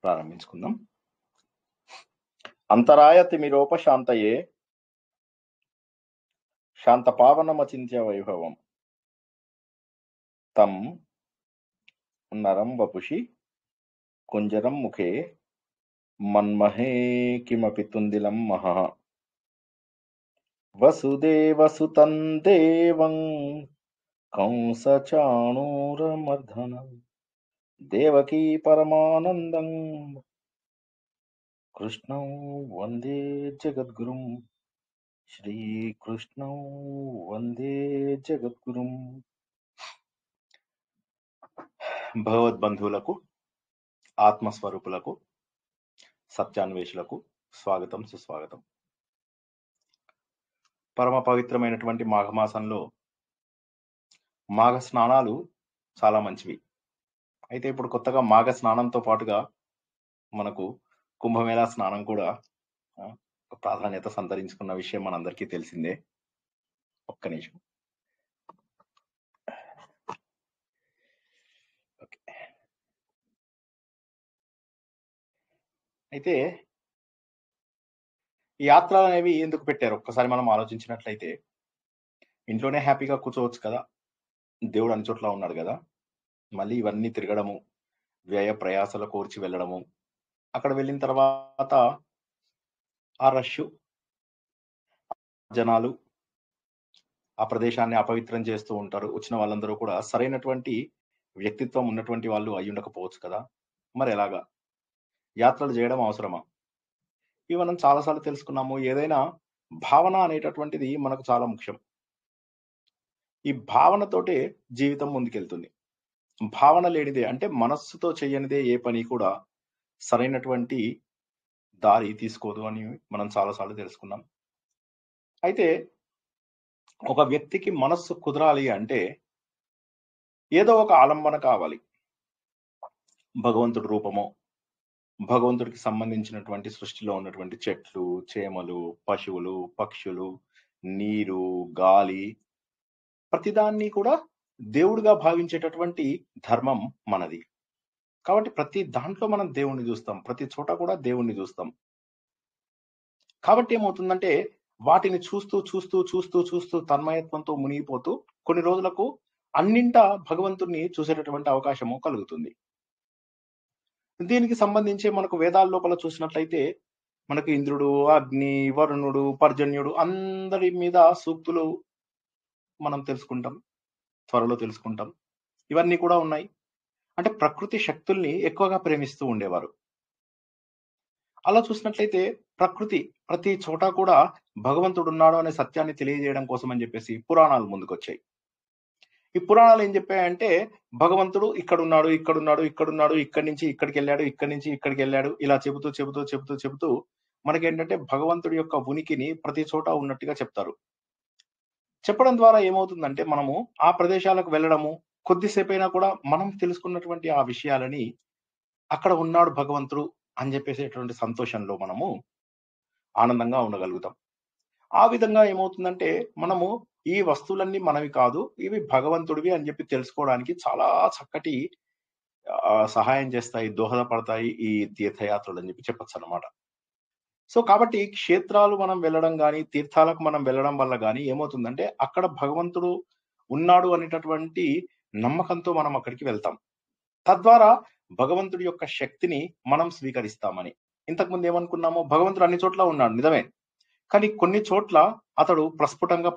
ప్రారంభించుకుందాం. అంతరాయతిమిరోపశాంతయే శాంతపావనమచింత్య వైభవం తం నరం వపుషి కుంజరం ముఖే మన్మహే కిమపి తుందిలం మహః వసుదేవసుతం దేవం కంసచాణూరమర్ధనం దేవకీ పరమానందం కృష్ణం వందే జగద్గురుం శ్రీకృష్ణం వందే జగద్గురుం. భగవద్బంధువులకు, ఆత్మస్వరూపులకు, సత్యాన్వేషులకు స్వాగతం, సుస్వాగతం. పరమ పవిత్రమైనటువంటి మాఘమాసంలో మాఘ స్నానాలు చాలా మంచివి. అయితే ఇప్పుడు కొత్తగా మాఘ స్నానంతో పాటుగా మనకు కుంభమేళా స్నానం కూడా ప్రాధాన్యత సంతరించుకున్న విషయం మనందరికీ తెలిసిందే. ఒక్క నిమిషం. ఓకే. అయితే ఈ యాత్రలు అనేవి ఎందుకు పెట్టారు ఒక్కసారి మనం ఆలోచించినట్లయితే, ఇంట్లోనే హ్యాపీగా కూర్చోవచ్చు కదా, దేవుడు అన్ని చోట్ల ఉన్నాడు కదా, మళ్ళీ ఇవన్నీ తిరగడము, వ్యయ ప్రయాసల కోర్చి వెళ్ళడము, అక్కడ వెళ్ళిన తర్వాత ఆ రష్, జనాలు ఆ ప్రదేశాన్ని అపవిత్రం చేస్తూ ఉంటారు. వచ్చిన వాళ్ళందరూ కూడా సరైనటువంటి వ్యక్తిత్వం ఉన్నటువంటి వాళ్ళు అయి ఉండకపోవచ్చు కదా, మరి ఎలాగా యాత్రలు చేయడం అవసరమా? ఇవి మనం చాలాసార్లు తెలుసుకున్నాము. ఏదైనా భావన అనేటటువంటిది మనకు చాలా ముఖ్యం. ఈ భావనతోటే జీవితం ముందుకెళ్తుంది. భావన లేనిదే, అంటే మనస్సుతో చేయనిదే ఏ పని కూడా సరైనటువంటి దారి తీసుకోదు అని మనం చాలాసార్లు తెలుసుకున్నాం. అయితే ఒక వ్యక్తికి మనస్సు కుదరాలి అంటే ఏదో ఒక ఆలంబన కావాలి. భగవంతుడి రూపమో, భగవంతుడికి సంబంధించినటువంటి సృష్టిలో ఉన్నటువంటి చెట్లు, చేమలు, పశువులు, పక్షులు, నీరు, గాలి, ప్రతిదాన్ని కూడా దేవుడిగా భావించేటటువంటి ధర్మం మనది. కాబట్టి ప్రతి దాంట్లో మనం దేవుణ్ణి చూస్తాం, ప్రతి చోట కూడా దేవుణ్ణి చూస్తాం. కాబట్టి ఏమవుతుందంటే వాటిని చూస్తూ చూస్తూ చూస్తూ చూస్తూ తన్మయత్వంతో మునిగిపోతూ కొన్ని రోజులకు అన్నింటా భగవంతుణ్ణి చూసేటటువంటి అవకాశము కలుగుతుంది. దీనికి సంబంధించి మనకు వేదాల లోపల చూసినట్లయితే మనకు ఇంద్రుడు, అగ్ని, వరుణుడు, పర్జన్యుడు అందరి మీద సూక్తులు మనం తెలుసుకుంటాం, త్వరలో తెలుసుకుంటాం. ఇవన్నీ కూడా ఉన్నాయి. అంటే ప్రకృతి శక్తుల్ని ఎక్కువగా ప్రేమిస్తూ ఉండేవారు. అలా చూసినట్లయితే ప్రకృతి ప్రతి చోట కూడా భగవంతుడు ఉన్నాడు అనే సత్యాన్ని తెలియజేయడం కోసం అని చెప్పేసి పురాణాలు ముందుకొచ్చాయి. ఈ పురాణాలు ఏం చెప్పాయంటే భగవంతుడు ఇక్కడున్నాడు, ఇక్కడున్నాడు, ఇక్కడున్నాడు, ఇక్కడి నుంచి ఇక్కడికి వెళ్ళాడు, ఇక్కడి నుంచి ఇక్కడికి వెళ్ళాడు, ఇలా చెబుతూ చెబుతూ చెబుతూ చెబుతూ మనకేంటంటే భగవంతుడి యొక్క ఉనికిని ప్రతి చోట ఉన్నట్టుగా చెప్తారు. చెప్పడం ద్వారా ఏమవుతుందంటే మనము ఆ ప్రదేశాలకు వెళ్ళడము, కొద్దిసేపైనా కూడా మనం తెలుసుకున్నటువంటి ఆ విషయాలని అక్కడ ఉన్నాడు భగవంతుడు అని చెప్పేసేటువంటి సంతోషంలో మనము ఆనందంగా ఉండగలుగుతాం. ఆ విధంగా ఏమవుతుందంటే మనము ఈ వస్తువులన్నీ మనవి కాదు, ఇవి భగవంతుడివి అని చెప్పి తెలుసుకోవడానికి చాలా చక్కటి సహాయం చేస్తాయి, దోహదపడతాయి ఈ తీర్థయాత్రలు అని చెప్పి చెప్పొచ్చు అన్నమాట. సో కాబట్టి క్షేత్రాలు మనం వెళ్ళడం గాని, తీర్థాలకు మనం వెళ్ళడం వల్ల గాని ఏమవుతుందంటే అక్కడ భగవంతుడు ఉన్నాడు అనేటటువంటి నమ్మకంతో మనం అక్కడికి వెళ్తాం. తద్వారా భగవంతుడి యొక్క శక్తిని మనం స్వీకరిస్తామని. ఇంతకుముందు ఏమనుకున్నాము, భగవంతుడు అన్ని చోట్ల ఉన్నాడు నిజమే, కానీ కొన్ని చోట్ల అతడు ప్రస్ఫుటంగా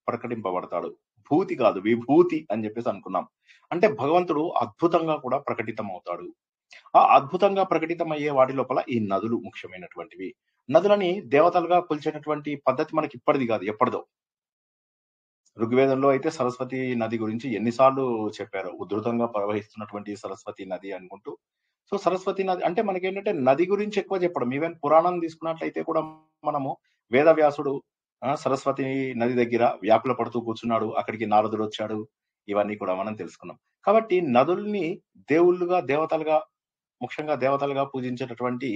ప్రకటింపబడతాడు. భూతి కాదు, విభూతి అని చెప్పేసి అనుకున్నాం. అంటే భగవంతుడు అద్భుతంగా కూడా ప్రకటితం అవుతాడు. ఆ అద్భుతంగా ప్రకటితమయ్యే వాటి లోపల ఈ నదులు ముఖ్యమైనటువంటివి. నదులని దేవతలుగా కొలిచేటటువంటి పద్ధతి మనకి ఇప్పటిది కాదు, ఎప్పటిదో. ఋగ్వేదంలో అయితే సరస్వతి నది గురించి ఎన్నిసార్లు చెప్పారు, ఉధృతంగా ప్రవహిస్తున్నటువంటి సరస్వతి నది అనుకుంటూ. సో సరస్వతి నది అంటే మనకేంటంటే నది గురించి ఎక్కువ చెప్పడం. ఈవెన్ పురాణం తీసుకున్నట్లయితే కూడా మనము వేదవ్యాసుడు సరస్వతి నది దగ్గర వ్యాకుల పడుతూ కూర్చున్నాడు, అక్కడికి నారదుడు వచ్చాడు, ఇవన్నీ కూడా మనం తెలుసుకున్నాం. కాబట్టి నదుల్ని దేవుళ్ళుగా, దేవతలుగా, ముఖ్యంగా దేవతలుగా పూజించేటటువంటి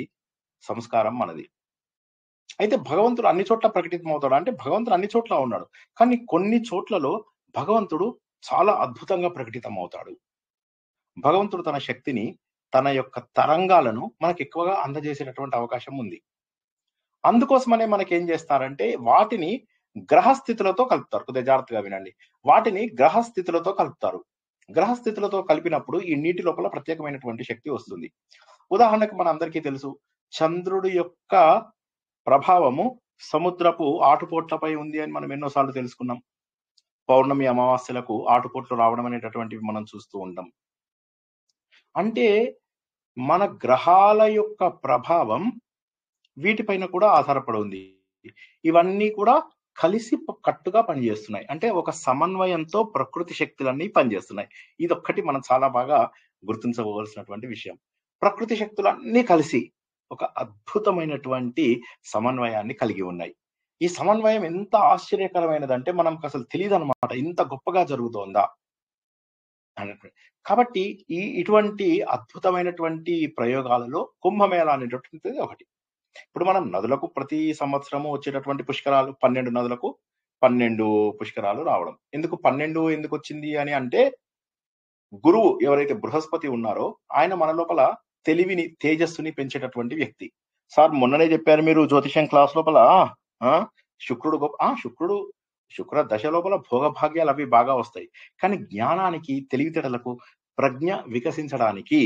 సంస్కారం మనది. అయితే భగవంతుడు అన్ని చోట్ల ప్రకటితం అవుతాడు అంటే భగవంతుడు అన్ని చోట్ల ఉన్నాడు, కానీ కొన్ని చోట్లలో భగవంతుడు చాలా అద్భుతంగా ప్రకటితం అవుతాడు. భగవంతుడు తన శక్తిని తన యొక్క తరంగాలను మనకు ఎక్కువగా అందజేసేటటువంటి అవకాశం ఉంది. అందుకోసమనే మనకేం చేస్తారంటే వాటిని గ్రహస్థితులతో కలుపుతారు. కొద్దిగా జాగ్రత్తగా వినండి. వాటిని గ్రహస్థితులతో కలుపుతారు. గ్రహస్థితులతో కలిపినప్పుడు ఈ నీటి లోపల ప్రత్యేకమైనటువంటి శక్తి వస్తుంది. ఉదాహరణకు మనందరికీ తెలుసు చంద్రుడి యొక్క ప్రభావము సముద్రపు ఆటుపోట్లపై ఉంది అని మనం ఎన్నో సార్లు తెలుసుకున్నాం. పౌర్ణమి, అమావాస్యలకు ఆటుపోట్లు రావడం అనేటటువంటివి మనం చూస్తూ ఉంటాం. అంటే మన గ్రహాల యొక్క ప్రభావం వీటిపైన కూడా ఆధారపడి ఉంది. ఇవన్నీ కూడా కలిసి కట్టుగా పనిచేస్తున్నాయి. అంటే ఒక సమన్వయంతో ప్రకృతి శక్తులన్నీ పనిచేస్తున్నాయి. ఇదొక్కటి మనం చాలా బాగా గుర్తించవలసినటువంటి విషయం. ప్రకృతి శక్తులన్నీ కలిసి ఒక అద్భుతమైనటువంటి సమన్వయాన్ని కలిగి ఉన్నాయి. ఈ సమన్వయం ఎంత ఆశ్చర్యకరమైనదంటే మనకు అసలు తెలియదన్నమాట. ఇంత గొప్పగా జరుగుతోందా అన్నట్టు. కాబట్టి ఇటువంటి అద్భుతమైనటువంటి ప్రయోగాలలో కుంభమేళా అనేటటువంటిది ఒకటి. ఇప్పుడు మనం నదులకు ప్రతి సంవత్సరము వచ్చేటటువంటి పుష్కరాలు 12 నదులకు 12 పుష్కరాలు రావడం. ఎందుకు 12 ఎందుకొచ్చింది అని అంటే గురువు ఎవరైతే బృహస్పతి ఉన్నారో ఆయన మన లోపల తెలివిని, తేజస్సుని పెంచేటటువంటి వ్యక్తి. సార్ మొన్ననే చెప్పారు మీరు జ్యోతిష్యం క్లాస్ లోపల శుక్రుడు శుక్ర దశ లోపల భోగభాగ్యాలు అవి బాగా వస్తాయి. కానీ జ్ఞానానికి, తెలివితేటలకు, ప్రజ్ఞ వికసించడానికి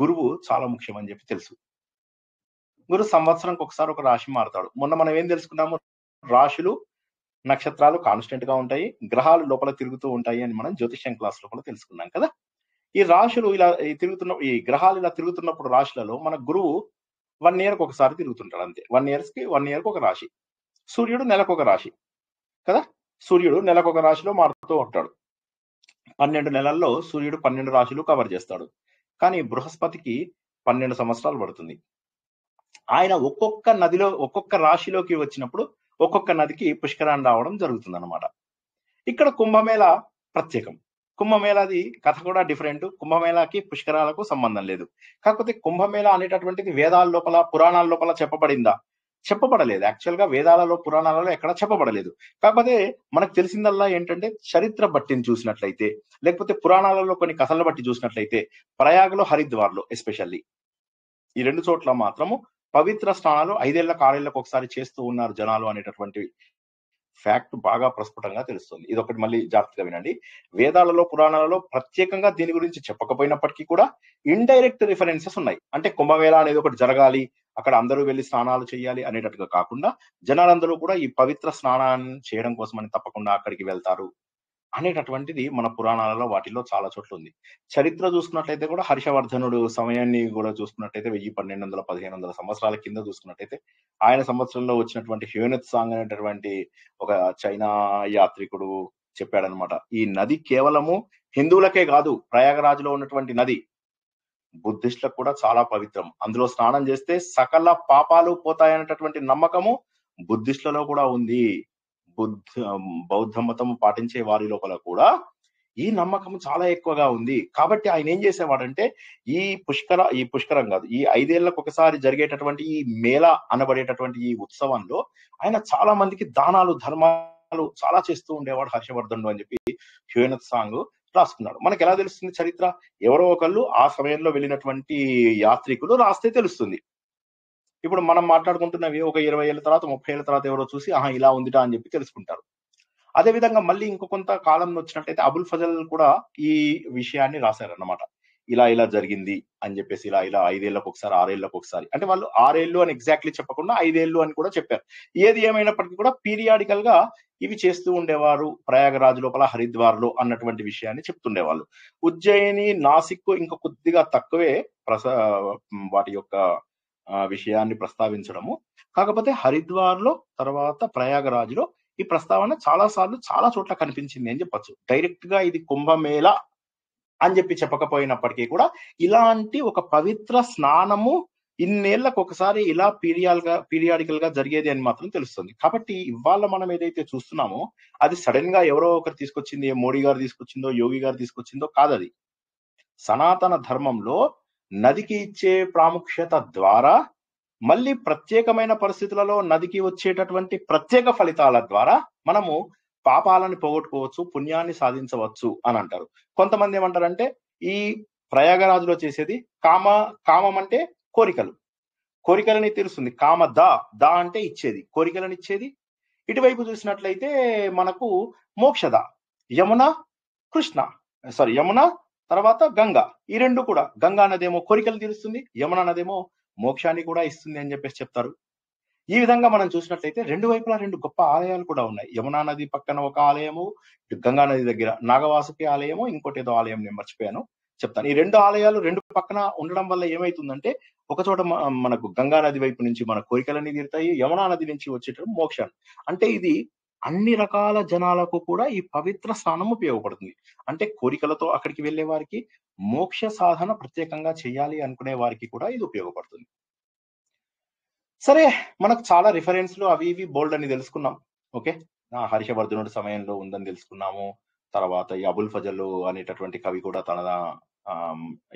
గురువు చాలా ముఖ్యమని చెప్పి తెలుసు. గురువు సంవత్సరానికి ఒకసారి ఒక రాశి మారుతాడు. మొన్న మనం ఏం తెలుసుకున్నాము? రాశులు, నక్షత్రాలు కాన్స్టెంట్ గా ఉంటాయి, గ్రహాలు లోపల తిరుగుతూ ఉంటాయి అని మనం జ్యోతిష్యం క్లాస్ లోపల తెలుసుకున్నాం కదా. ఈ రాశులు ఇలా ఈ గ్రహాలు ఇలా తిరుగుతున్నప్పుడు రాశులలో మన గురువు 1 year కి ఒకసారి తిరుగుతుంటాడు అంతే. 1 year కి ఒక రాశి. సూర్యుడు నెలకొక రాశి కదా. సూర్యుడు నెలకొక రాశిలో మారుతూ ఉంటాడు. 12 నెలల్లో సూర్యుడు 12 రాశులు కవర్ చేస్తాడు. కానీ బృహస్పతికి 12 సంవత్సరాలు పడుతుంది. ఆయన ఒక్కొక్క రాశిలోకి వచ్చినప్పుడు ఒక్కొక్క నదికి పుష్కరాన్ని రావడం జరుగుతుందన్నమాట. ఇక్కడ కుంభమేళా ప్రత్యేకం. కుంభమేళాది కథ కూడా డిఫరెంట్. కుంభమేళాకి పుష్కరాలకు సంబంధం లేదు. కాకపోతే కుంభమేళా అనేటటువంటిది వేదాల లోపల, పురాణాల లోపల చెప్పబడిందా? చెప్పబడలేదు. యాక్చువల్ గా వేదాలలో, పురాణాలలో ఎక్కడ చెప్పబడలేదు. కాకపోతే మనకు తెలిసిందల్లా ఏంటంటే చరిత్ర బట్టిని చూసినట్లయితే, లేకపోతే పురాణాలలో కొన్ని కథలను బట్టి చూసినట్లయితే, ప్రయాగ్లో, హరిద్వార్లో ఎస్పెషల్లీ ఈ 2 చోట్ల మాత్రము పవిత్ర స్నానాలు 5 ఏళ్లకు 6 ఏళ్లకు ఒకసారి చేస్తూ ఉన్నారు జనాలు అనేటటువంటి ఫ్యాక్ట్ బాగా ప్రస్ఫుటంగా తెలుస్తుంది. ఇదొకటి మళ్ళీ జాగ్రత్తగా వినండి. వేదాలలో, పురాణాలలో ప్రత్యేకంగా దీని గురించి చెప్పకపోయినప్పటికీ కూడా ఇండైరెక్ట్ రిఫరెన్సెస్ ఉన్నాయి. అంటే కుంభమేళా అనేది ఒకటి జరగాలి, అక్కడ అందరూ వెళ్లి స్నానాలు చేయాలి అనేటట్టుగా కాకుండా జనాలందరూ కూడా ఈ పవిత్ర స్నానాన్ని చేయడం కోసమని తప్పకుండా అక్కడికి వెళ్తారు అనేటటువంటిది మన పురాణాలలో వాటిల్లో చాలా చోట్ల ఉంది. చరిత్ర చూసుకున్నట్లయితే కూడా హర్షవర్ధనుడు సమయాన్ని కూడా చూసుకున్నట్లయితే 1100, 1500 సంవత్సరాల కింద చూసుకున్నట్లయితే ఆయన సంవత్సరంలో వచ్చినటువంటి హ్యూనెత్ సాంగ్ అనేటటువంటి ఒక చైనా యాత్రికుడు చెప్పాడనమాట. ఈ నది కేవలము హిందువులకే కాదు, ప్రయాగరాజ్లో ఉన్నటువంటి నది బుద్ధిస్టులకు కూడా చాలా పవిత్రం. అందులో స్నానం చేస్తే సకల పాపాలు పోతాయనేటటువంటి నమ్మకము బుద్ధిస్టులలో కూడా ఉంది. బౌద్ధ మతం పాటించే వారి లోపల కూడా ఈ నమ్మకం చాలా ఎక్కువగా ఉంది. కాబట్టి ఆయన ఏం చేసేవాడంటే ఈ పుష్కరం కాదు, ఈ 5 ఏళ్లకు ఒకసారి జరిగేటటువంటి ఈ మేళా అనబడేటటువంటి ఈ ఉత్సవంలో ఆయన చాలా మందికి దానాలు, ధర్మాలు చాలా చేస్తూ ఉండేవాడు హర్షవర్ధనుడు అని చెప్పి హ్యూనెత్ సాంగ్ రాసుకున్నాడు. మనకు ఎలా తెలుస్తుంది చరిత్ర? ఎవరో ఒకళ్ళు ఆ సమయంలో వెళ్ళినటువంటి యాత్రికులు రాస్తే తెలుస్తుంది. ఇప్పుడు మనం మాట్లాడుకుంటున్నవి ఒక 20 ఏళ్ల తర్వాత, 30 ఏళ్ల తర్వాత ఎవరో చూసి ఇలా ఉందిటా అని చెప్పి తెలుసుకుంటారు. అదే విధంగా మళ్ళీ కొంత కాలం వచ్చినట్టయితే అబుల్ ఫజల్ కూడా ఈ విషయాన్ని రాశారన్నమాట. ఇలా జరిగింది అని చెప్పేసి, ఇలా 5 ఏళ్లకు ఒకసారి, 6 ఏళ్లకు ఒకసారి. అంటే వాళ్ళు 6 ఏళ్ళు అని ఎగ్జాక్ట్లీ చెప్పకుండా 5 ఏళ్ళు అని కూడా చెప్పారు. ఏది ఏమైనప్పటికీ కూడా పీరియాడికల్ గా ఇవి చేస్తూ ఉండేవారు ప్రయాగరాజ్ లోపల, హరిద్వార్ లో అన్నటువంటి విషయాన్ని చెప్తుండేవాళ్ళు. ఉజ్జయిని, నాసిక్ ఇంకా కొద్దిగా తక్కువే వాటి యొక్క విషయాన్ని ప్రస్తావించడము. కాకపోతే హరిద్వార్ లో తర్వాత ప్రయాగరాజ్ లో ఈ ప్రస్తావన చాలా సార్లు చాలా చోట్ల కనిపించింది అని చెప్పొచ్చు. డైరెక్ట్ గా ఇది కుంభమేళా అని చెప్పి చెప్పకపోయినప్పటికీ కూడా ఇలాంటి ఒక పవిత్ర స్నానము ఇన్నేళ్లకు ఒకసారి ఇలా పీరియాడికల్ గా జరిగేది అని మాత్రం తెలుస్తుంది. కాబట్టి ఇవాళ మనం ఏదైతే చూస్తున్నామో అది సడన్ గా ఎవరో ఒకరు తీసుకొచ్చింది, మోడీ గారు తీసుకొచ్చిందో, యోగి గారు తీసుకొచ్చిందో కాదది. సనాతన ధర్మంలో నదికి ఇచ్చే ప్రాముఖ్యత ద్వారా మళ్ళీ ప్రత్యేకమైన పరిస్థితులలో నదికి వచ్చేటటువంటి ప్రత్యేక ఫలితాల ద్వారా మనము పాపాలను పోగొట్టుకోవచ్చు, పుణ్యాన్ని సాధించవచ్చు అని అంటారు. కొంతమంది ఏమంటారంటే ఈ ప్రయాగరాజులో చేసేది కామం అంటే కోరికలు. కోరికలని తీరుస్తుంది. ద అంటే ఇచ్చేది. కోరికలను ఇచ్చేది. ఇటువైపు చూసినట్లయితే మనకు మోక్షద. యమున, కృష్ణ. యమున తర్వాత గంగ. ఈ 2 కూడా. గంగా నదేమో కోరికలు తీరుస్తుంది. యమున నదేమో మోక్షాన్ని కూడా ఇస్తుంది అని చెప్పేసి చెప్తారు. ఈ విధంగా మనం చూసినట్లయితే 2 వైపులా 2 గొప్ప ఆలయాలు కూడా ఉన్నాయి. యమునా నది పక్కన ఒక ఆలయము, గంగా నది దగ్గర నాగవాసుకి ఆలయము, ఇంకోటేదో ఆలయం నేను మర్చిపోయాను. చెప్తాను. ఈ 2 ఆలయాలు 2 పక్కన ఉండడం వల్ల ఏమైతుందంటే, ఒక చోట మనకు గంగా నది వైపు నుంచి మన కోరికలన్నీ తీరుతాయి. యమునా నది నుంచి వచ్చేటప్పుడు మోక్షాన్ని. అంటే ఇది అన్ని రకాల జనాలకు కూడా ఈ పవిత్ర స్నానం ఉపయోగపడుతుంది. అంటే కోరికలతో అక్కడికి వెళ్ళే వారికి, మోక్ష సాధన ప్రత్యేకంగా చేయాలి అనుకునే వారికి కూడా ఇది ఉపయోగపడుతుంది. సరే, మనకు చాలా రిఫరెన్స్‌లు అవి ఇవి బోల్డ్ అని తెలుసుకున్నాం. ఓకే. హర్షవర్ధనుడి సమయంలో ఉందని తెలుసుకున్నాము. తర్వాత ఈ అబుల్ ఫజల్ అనేటటువంటి కవి కూడా తన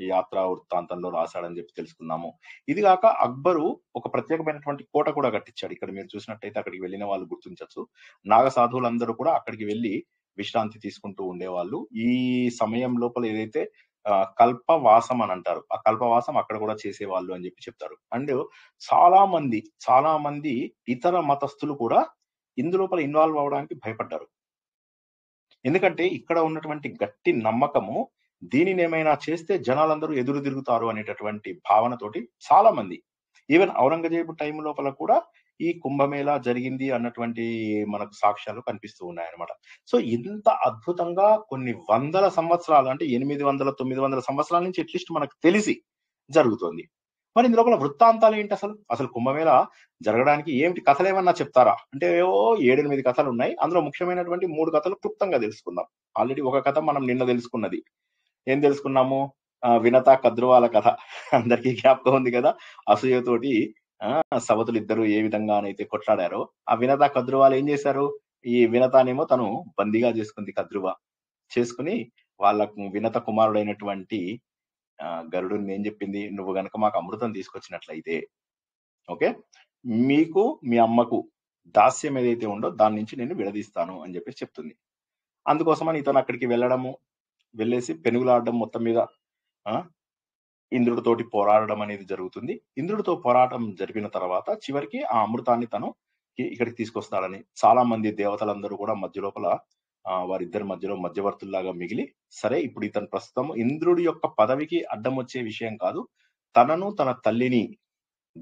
యాత్రా వృత్తాంతంలో రాశాడని చెప్పి తెలుసుకున్నాము. ఇది గాక అక్బరు ఒక ప్రత్యేకమైనటువంటి కోట కూడా కట్టించాడు. ఇక్కడ మీరు చూసినట్టయితే అక్కడికి వెళ్ళిన వాళ్ళు గుర్తించొచ్చు. నాగ సాధువులందరూ కూడా అక్కడికి వెళ్లి విశ్రాంతి తీసుకుంటూ ఉండేవాళ్ళు. ఈ సమయం లోపల ఏదైతే కల్పవాసం అని అంటారు. ఆ కల్పవాసం అక్కడ కూడా చేసేవాళ్ళు అని చెప్పి చెప్తారు. అండ్ చాలా మంది ఇతర మతస్థులు కూడా ఇందులోపల ఇన్వాల్వ్ అవ్వడానికి భయపడ్డారు. ఎందుకంటే ఇక్కడ ఉన్నటువంటి గట్టి నమ్మకము, దీనిని ఏమైనా చేస్తే జనాలందరూ ఎదురు తిరుగుతారు అనేటటువంటి భావనతోటి చాలా మంది, ఈవెన్ ఔరంగజేబు టైం లోపల కూడా ఈ కుంభమేళా జరిగింది అన్నటువంటి మనకు సాక్ష్యాలు కనిపిస్తూ ఉన్నాయన్నమాట. సో ఇంత అద్భుతంగా కొన్ని వందల సంవత్సరాలు, అంటే 800, 900 సంవత్సరాల నుంచి అట్లీస్ట్ మనకు తెలిసి జరుగుతోంది. మరి ఇందు లోపల వృత్తాంతాలు ఏంటి అసలు కుంభమేళా జరగడానికి ఏమిటి కథలు ఏమన్నా చెప్తారా అంటే, ఏవో 7-8 కథలు ఉన్నాయి. అందులో ముఖ్యమైనటువంటి 3 కథలు క్లుప్తంగా తెలుసుకుందాం. ఆల్రెడీ ఒక కథ మనం నిన్న తెలుసుకున్నది. ఏం తెలుసుకున్నాము? వినత కద్రువాల కథ అందరికీ జ్ఞాపకం ఉంది కదా. అసూయతోటి సవతులు ఇద్దరు ఏ విధంగానైతే కొట్లాడారో, ఆ వినత కద్రువాలు ఏం చేశారు? ఈ వినతానేమో తను బందీగా చేసుకుంది కద్రువ. చేసుకుని వాళ్ళకు వినత కుమారుడైనటువంటి గరుడుని ఏం చెప్పింది? నువ్వు గనక మాకు అమృతం తీసుకొచ్చినట్లయితే, ఓకే, మీకు మీ అమ్మకు దాస్యం ఏదైతే ఉందో దాని నుంచి నేను విడదీస్తాను అని చెప్పేసి చెప్తుంది. అందుకోసమని ఇతను అక్కడికి వెళ్ళేసి పెనుగులాడడం, మొత్తం మీద ఇంద్రుడితోటి పోరాడడం అనేది జరుగుతుంది. ఇంద్రుడితో పోరాటం జరిపిన తర్వాత చివరికి ఆ అమృతాన్ని తను ఇక్కడికి తీసుకొస్తాడని చాలా మంది దేవతలందరూ కూడా మధ్యలోపల వారిద్దరి మధ్యలో మధ్యవర్తుల్లాగా మిగిలి, సరే ఇప్పుడు ఇతను ప్రస్తుతం ఇంద్రుడి యొక్క పదవికి అడ్డం వచ్చే విషయం కాదు, తనను తన తల్లిని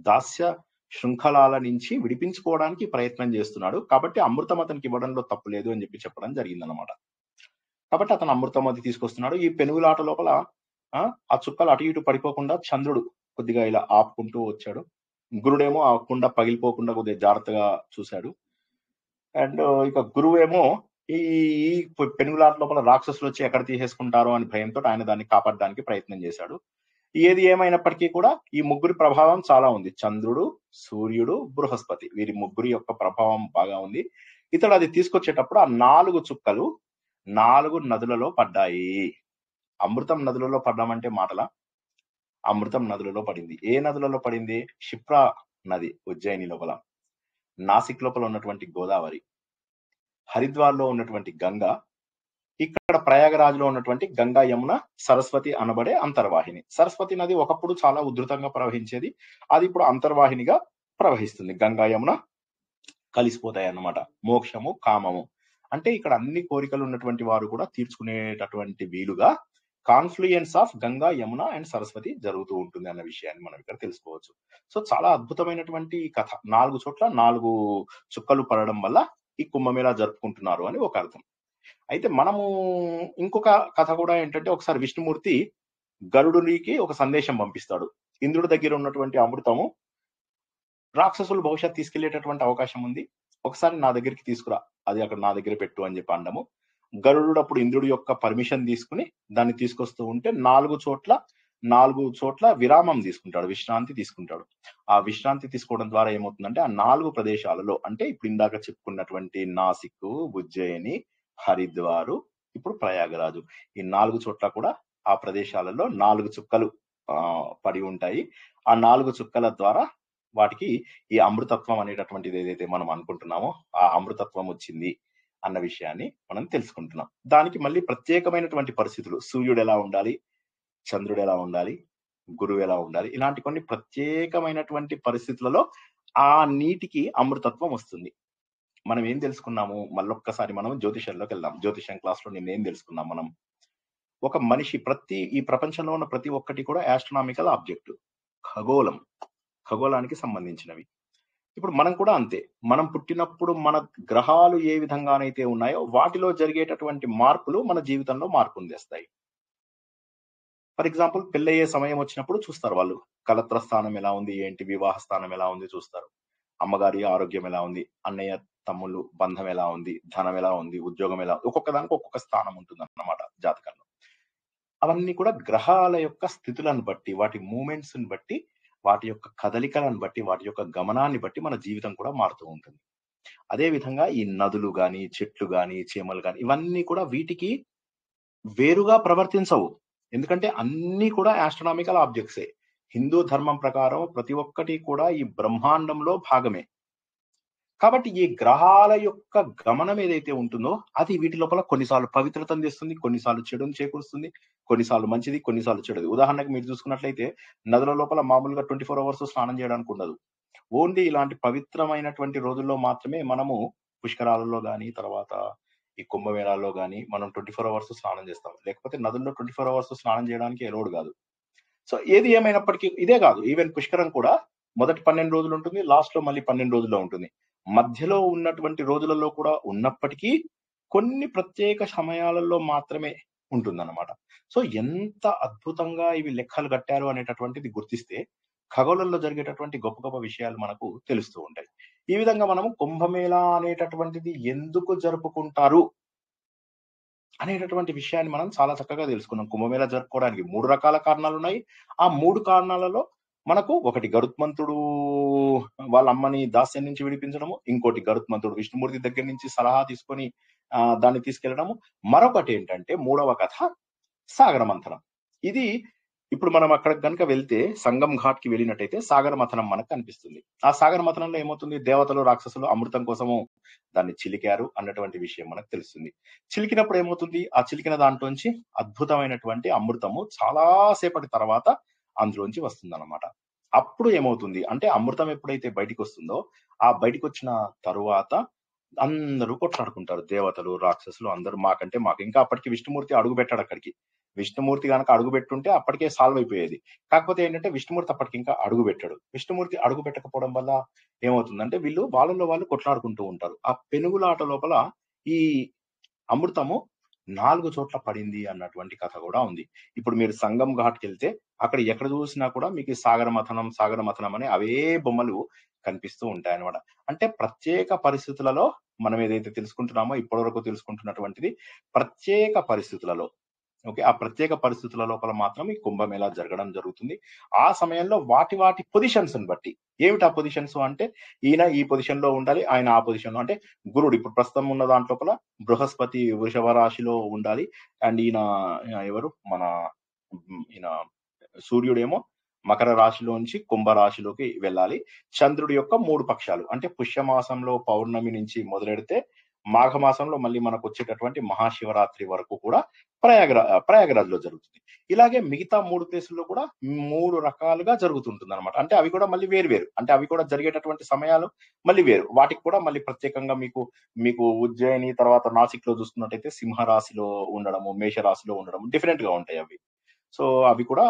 దాస్య శృంఖలాల నుంచి విడిపించుకోవడానికి ప్రయత్నం చేస్తున్నాడు, కాబట్టి అమృతం అతనికి ఇవ్వడంలో తప్పు లేదు అని చెప్పి చెప్పడం జరిగిందనమాట. కాబట్టి అతను అమృతం అది తీసుకొస్తున్నాడు. ఈ పెనుగులాట లోపల ఆ చుక్కలు అటు ఇటు పడిపోకుండా చంద్రుడు కొద్దిగా ఇలా ఆపుకుంటూ వచ్చాడు. గురుడేమో ఆ కుండ పగిలిపోకుండా కొద్దిగా జాగ్రత్తగా చూశాడు. అండ్ ఇక గురువేమో ఈ పెనుగులాట లోపల రాక్షసులు వచ్చి ఎక్కడ తీసేసుకుంటారో అని భయంతో ఆయన దాన్ని కాపాడడానికి ప్రయత్నం చేశాడు. ఏది ఏమైనప్పటికీ కూడా ఈ ముగ్గురి ప్రభావం చాలా ఉంది. చంద్రుడు, సూర్యుడు, బృహస్పతి, వీరి ముగ్గురి యొక్క ప్రభావం బాగా ఉంది. ఇతడు అది తీసుకొచ్చేటప్పుడు ఆ 4 చుక్కలు 4 నదులలో పడ్డాయి. అమృతం నదులలో పడ్డామంటే మాటలా? అమృతం నదులలో పడింది. ఏ నదులలో పడింది? క్షిప్రా నది ఉజ్జయిని లోపల, నాసిక్ లోపల ఉన్నటువంటి గోదావరి, హరిద్వార్లో ఉన్నటువంటి గంగ, ఇక్కడ ప్రయాగరాజ్లో ఉన్నటువంటి గంగా యమున సరస్వతి అనబడే అంతర్వాహిని. సరస్వతి నది ఒకప్పుడు చాలా ఉధృతంగా ప్రవహించేది, అది ఇప్పుడు అంతర్వాహినిగా ప్రవహిస్తుంది. గంగా యమున కలిసిపోతాయి అన్నమాట. మోక్షము, కామము అంటే ఇక్కడ అన్ని కోరికలు ఉన్నటువంటి వారు కూడా తీర్చుకునేటటువంటి వీలుగా confluence of Ganga, Yamuna and Saraswati జరుగుతూ ఉంటుంది అన్న విషయాన్ని మనం ఇక్కడ తెలుసుకోవచ్చు. సో చాలా అద్భుతమైనటువంటి కథ. 4 చోట్ల 4 చుక్కలు పడడం వల్ల ఈ కుంభమేళా జరుపుకుంటున్నారు అని ఒక అర్థం. అయితే మనము ఇంకొక కథ కూడా ఏంటంటే, ఒకసారి విష్ణుమూర్తి గరుడునికి ఒక సందేశం పంపిస్తాడు. ఇంద్రుడి దగ్గర ఉన్నటువంటి అమృతము రాక్షసులు భవిష్యత్ తీసుకెళ్లేటటువంటి అవకాశం ఉంది, ఒకసారి నా దగ్గరికి తీసుకురా, అది అక్కడ నా దగ్గర పెట్టు అని చెప్పి అనడము. గరుడు అప్పుడు ఇంద్రుడి యొక్క పర్మిషన్ తీసుకుని దాన్ని తీసుకొస్తూ ఉంటే 4 చోట్ల విరామం తీసుకుంటాడు, విశ్రాంతి తీసుకుంటాడు. ఆ విశ్రాంతి తీసుకోవడం ద్వారా ఏమవుతుందంటే, ఆ 4 ప్రదేశాలలో, అంటే ఇప్పుడు ఇందాక చెప్పుకున్నటువంటి నాసిక్, ఉజ్జయిని, హరిద్వారు, ఇప్పుడు ప్రయాగరాజు, ఈ 4 చోట్ల కూడా ఆ ప్రదేశాలలో 4 చుక్కలు పడి ఉంటాయి. ఆ 4 చుక్కల ద్వారా వాటికి ఈ అమృతత్వం అనేటటువంటిది ఏదైతే మనం అనుకుంటున్నామో ఆ అమృతత్వం వచ్చింది అన్న విషయాన్ని మనం తెలుసుకుంటున్నాం. దానికి మళ్ళీ ప్రత్యేకమైనటువంటి పరిస్థితులు, సూర్యుడు ఎలా ఉండాలి, చంద్రుడు ఎలా ఉండాలి, గురువు ఎలా ఉండాలి, ఇలాంటి కొన్ని ప్రత్యేకమైనటువంటి పరిస్థితులలో ఆ నీటికి అమృతత్వం వస్తుంది. మనం ఏం తెలుసుకున్నాము? మళ్ళొక్కసారి మనం జ్యోతిషంలోకి వెళ్దాం. జ్యోతిషం క్లాస్‌లో నిన్నేం తెలుసుకున్నాం మనం? ఒక మనిషి ఈ ప్రపంచంలో ఉన్న ప్రతి ఒక్కటి కూడా ఆస్ట్రోనామికల్ ఆబ్జెక్ట్. ఖగోళం. ఖగోళానికి సంబంధించినవి. ఇప్పుడు మనం కూడా అంతే. మనం పుట్టినప్పుడు మన గ్రహాలు ఏ విధంగానైతే ఉన్నాయో వాటిలో జరిగేటటువంటి మార్పులు మన జీవితంలో మార్పుని తెస్తాయి. ఫర్ ఎగ్జాంపుల్ పెళ్ళయ్యే సమయం వచ్చినప్పుడు చూస్తారు వాళ్ళు. కలత్ర స్థానం ఎలా ఉంది, ఏంటి, వివాహ స్థానం ఎలా ఉంది చూస్తారు. అమ్మగారి ఆరోగ్యం ఎలా ఉంది, అన్నయ్య, తమ్ముళ్ళు బంధం ఎలా ఉంది, ధనం ఎలా ఉంది, ఉద్యోగం ఎలా, ఒక్కొక్క దానికి ఒక్కొక్క స్థానం ఉంటుందన్నమాట జాతకంలో. అవన్నీ కూడా గ్రహాల యొక్క స్థితులను బట్టి, వాటి మూవ్‌మెంట్స్‌ని బట్టి, వాటి యొక్క కదలికలను బట్టి, వాటి యొక్క గమనాన్ని బట్టి మన జీవితం కూడా మారుతూ ఉంటుంది. అదే విధంగా ఈ నదులు గాని, చెట్లు గాని, చీమలు గాని ఇవన్నీ కూడా వీటికి వేరుగా ప్రవర్తించవు. ఎందుకంటే అన్నీ కూడా ఆస్ట్రోనామికల్ ఆబ్జెక్ట్సే. హిందూ ధర్మం ప్రకారం ప్రతి ఒక్కటి కూడా ఈ బ్రహ్మాండంలో భాగమే. కాబట్టి ఈ గ్రహాల యొక్క గమనం ఏదైతే ఉంటుందో అది వీటి లోపల కొన్నిసార్లు పవిత్రతను తెస్తుంది, కొన్నిసార్లు చెడుని చేకూరుస్తుంది, కొన్నిసార్లు మంచిది, కొన్నిసార్లు చెడుది. ఉదాహరణకు మీరు చూసుకున్నట్లయితే నదుల లోపల మామూలుగా 24 అవర్స్ స్నానం చేయడానికి ఉండదు. ఓన్లీ ఇలాంటి పవిత్రమైనటువంటి రోజుల్లో మాత్రమే మనము పుష్కరాలలో గాని, తర్వాత ఈ కుంభమేళాల్లో గాని మనం 24 అవర్స్ స్నానం చేస్తాం. లేకపోతే నదుల్లో 24 అవర్స్ స్నానం చేయడానికి అలౌడ్ కాదు. సో ఏది ఏమైనప్పటికీ ఇదే కాదు. ఈవెన్ పుష్కరం కూడా మొదటి 12 రోజులు ఉంటుంది. లాస్ట్‌లో మళ్ళీ 12 రోజుల్లో ఉంటుంది. మధ్యలో ఉన్నటువంటి రోజులలో కూడా ఉన్నప్పటికీ కొన్ని ప్రత్యేక సమయాలలో మాత్రమే ఉంటుందన్నమాట. సో ఎంత అద్భుతంగా ఇవి లెక్కలు కట్టారు అనేటటువంటిది గుర్తిస్తే ఖగోళంలో జరిగేటటువంటి గొప్ప గొప్ప విషయాలు మనకు తెలుస్తూ ఉంటాయి. ఈ విధంగా మనము కుంభమేళా అనేటటువంటిది ఎందుకు జరుపుకుంటారు అనేటటువంటి విషయాన్ని మనం చాలా చక్కగా తెలుసుకున్నాం. కుంభమేళా జరుపుకోవడానికి 3 రకాల కారణాలున్నాయి. ఆ 3 కారణాలలో మనకు ఒకటి గరుత్మంతుడు వాళ్ళ అమ్మని దాస్యం నుంచి విడిపించడము. ఇంకోటి గరుత్మంతుడు విష్ణుమూర్తి దగ్గర నుంచి సలహా తీసుకొని దాన్ని తీసుకెళ్లడము. మరొకటేంటంటే మూడవ కథ సాగర మంథనం. ఇది ఇప్పుడు మనం అక్కడికి గనుక వెళ్తే సంగం ఘాట్‌కి వెళ్ళినట్టయితే సాగర మథనం మనకు కనిపిస్తుంది. ఆ సాగర మథనంలో ఏమవుతుంది? దేవతలు, రాక్షసులు అమృతం కోసము దాన్ని చిలికారు అన్నటువంటి విషయం మనకు తెలుస్తుంది. చిలికినప్పుడు ఏమవుతుంది? ఆ చిలికిన దాంట్లోంచి అద్భుతమైనటువంటి అమృతము చాలా సేపటి తర్వాత అందులోంచి వస్తుందన్నమాట. అప్పుడు ఏమవుతుంది అంటే అమృతం ఎప్పుడైతే బయటికొస్తుందో, ఆ బయటికొచ్చిన తరువాత అందరూ కొట్లాడుకుంటారు. దేవతలు, రాక్షసులు అందరూ మాకంటే మాకు. ఇంకా అప్పటికి విష్ణుమూర్తి అడుగుపెట్టాడక్కడికి. విష్ణుమూర్తి గనక అడుగుపెట్టుంటే అప్పటికే సాల్వ్ అయిపోయేది. కాకపోతే ఏంటంటే విష్ణుమూర్తి అప్పటికింకా అడుగుపెట్టాడు. విష్ణుమూర్తి అడుగుపెట్టకపోవడం వల్ల ఏమవుతుందంటే వీళ్ళు వాళ్ళలో వాళ్ళు కొట్లాడుకుంటూ ఉంటారు. ఆ పెనుగులాట లోపల ఈ అమృతము 4 చోట్ల పడింది అన్నటువంటి కథ గూడా ఉంది. ఇప్పుడు మీరు సంగం ఘాట్‌కెళ్తే అక్కడ ఎక్కడ చూసినా కూడా మీకు ఈ సాగర మథనం, సాగర మథనం అని అవే బొమ్మలు కనిపిస్తూ ఉంటాయన్నమాట. అంటే ప్రత్యేక పరిస్థితులలో మనం ఏదైతే తెలుసుకుంటున్నామో ఇప్పటివరకు తెలుసుకుంటున్నటువంటిది ప్రత్యేక పరిస్థితులలో ఓకే. ఆ ప్రత్యేక పరిస్థితుల లోపల మాత్రం ఈ కుంభమేళా జరగడం జరుగుతుంది. ఆ సమయంలో వాటి పొజిషన్స్‌ని బట్టి. ఏమిటి ఆ పొజిషన్స్ అంటే ఈయన ఈ పొజిషన్‌లో ఉండాలి. ఆయన ఆ పొజిషన్‌లో అంటే గురుడు ఇప్పుడు ప్రస్తుతం ఉన్న దాంట్లోపల బృహస్పతి వృషభ రాశిలో ఉండాలి. అండ్ ఈయన ఎవరు మన ఈయన సూర్యుడేమో మకర రాశిలోంచి కుంభ రాశిలోకి వెళ్ళాలి. చంద్రుడి యొక్క 3 పక్షాలు అంటే పుష్యమాసంలో పౌర్ణమి నుంచి మొదలెడితే మాఘమాసంలో మళ్ళీ మనకొచ్చేటటువంటి మహాశివరాత్రి వరకు కూడా ప్రయాగరాజ్‌లో జరుగుతుంది. ఇలాగే మిగతా 3 ప్లేసుల్లో కూడా 3 రకాలుగా జరుగుతుంటుందన్నమాట. అంటే అవి కూడా మళ్ళీ వేరు వేరు. అంటే అవి కూడా జరిగేటటువంటి సమయాలు మళ్ళీ వేరు. వాటికి కూడా మళ్ళీ ప్రత్యేకంగా మీకు ఉజ్జయిని తర్వాత నాసిక్‌లో చూసుకున్నట్టయితే సింహ రాశిలో ఉండడము, మేష రాశిలో ఉండడం డిఫరెంట్‌గా ఉంటాయి అవి. సో, అవి కూడా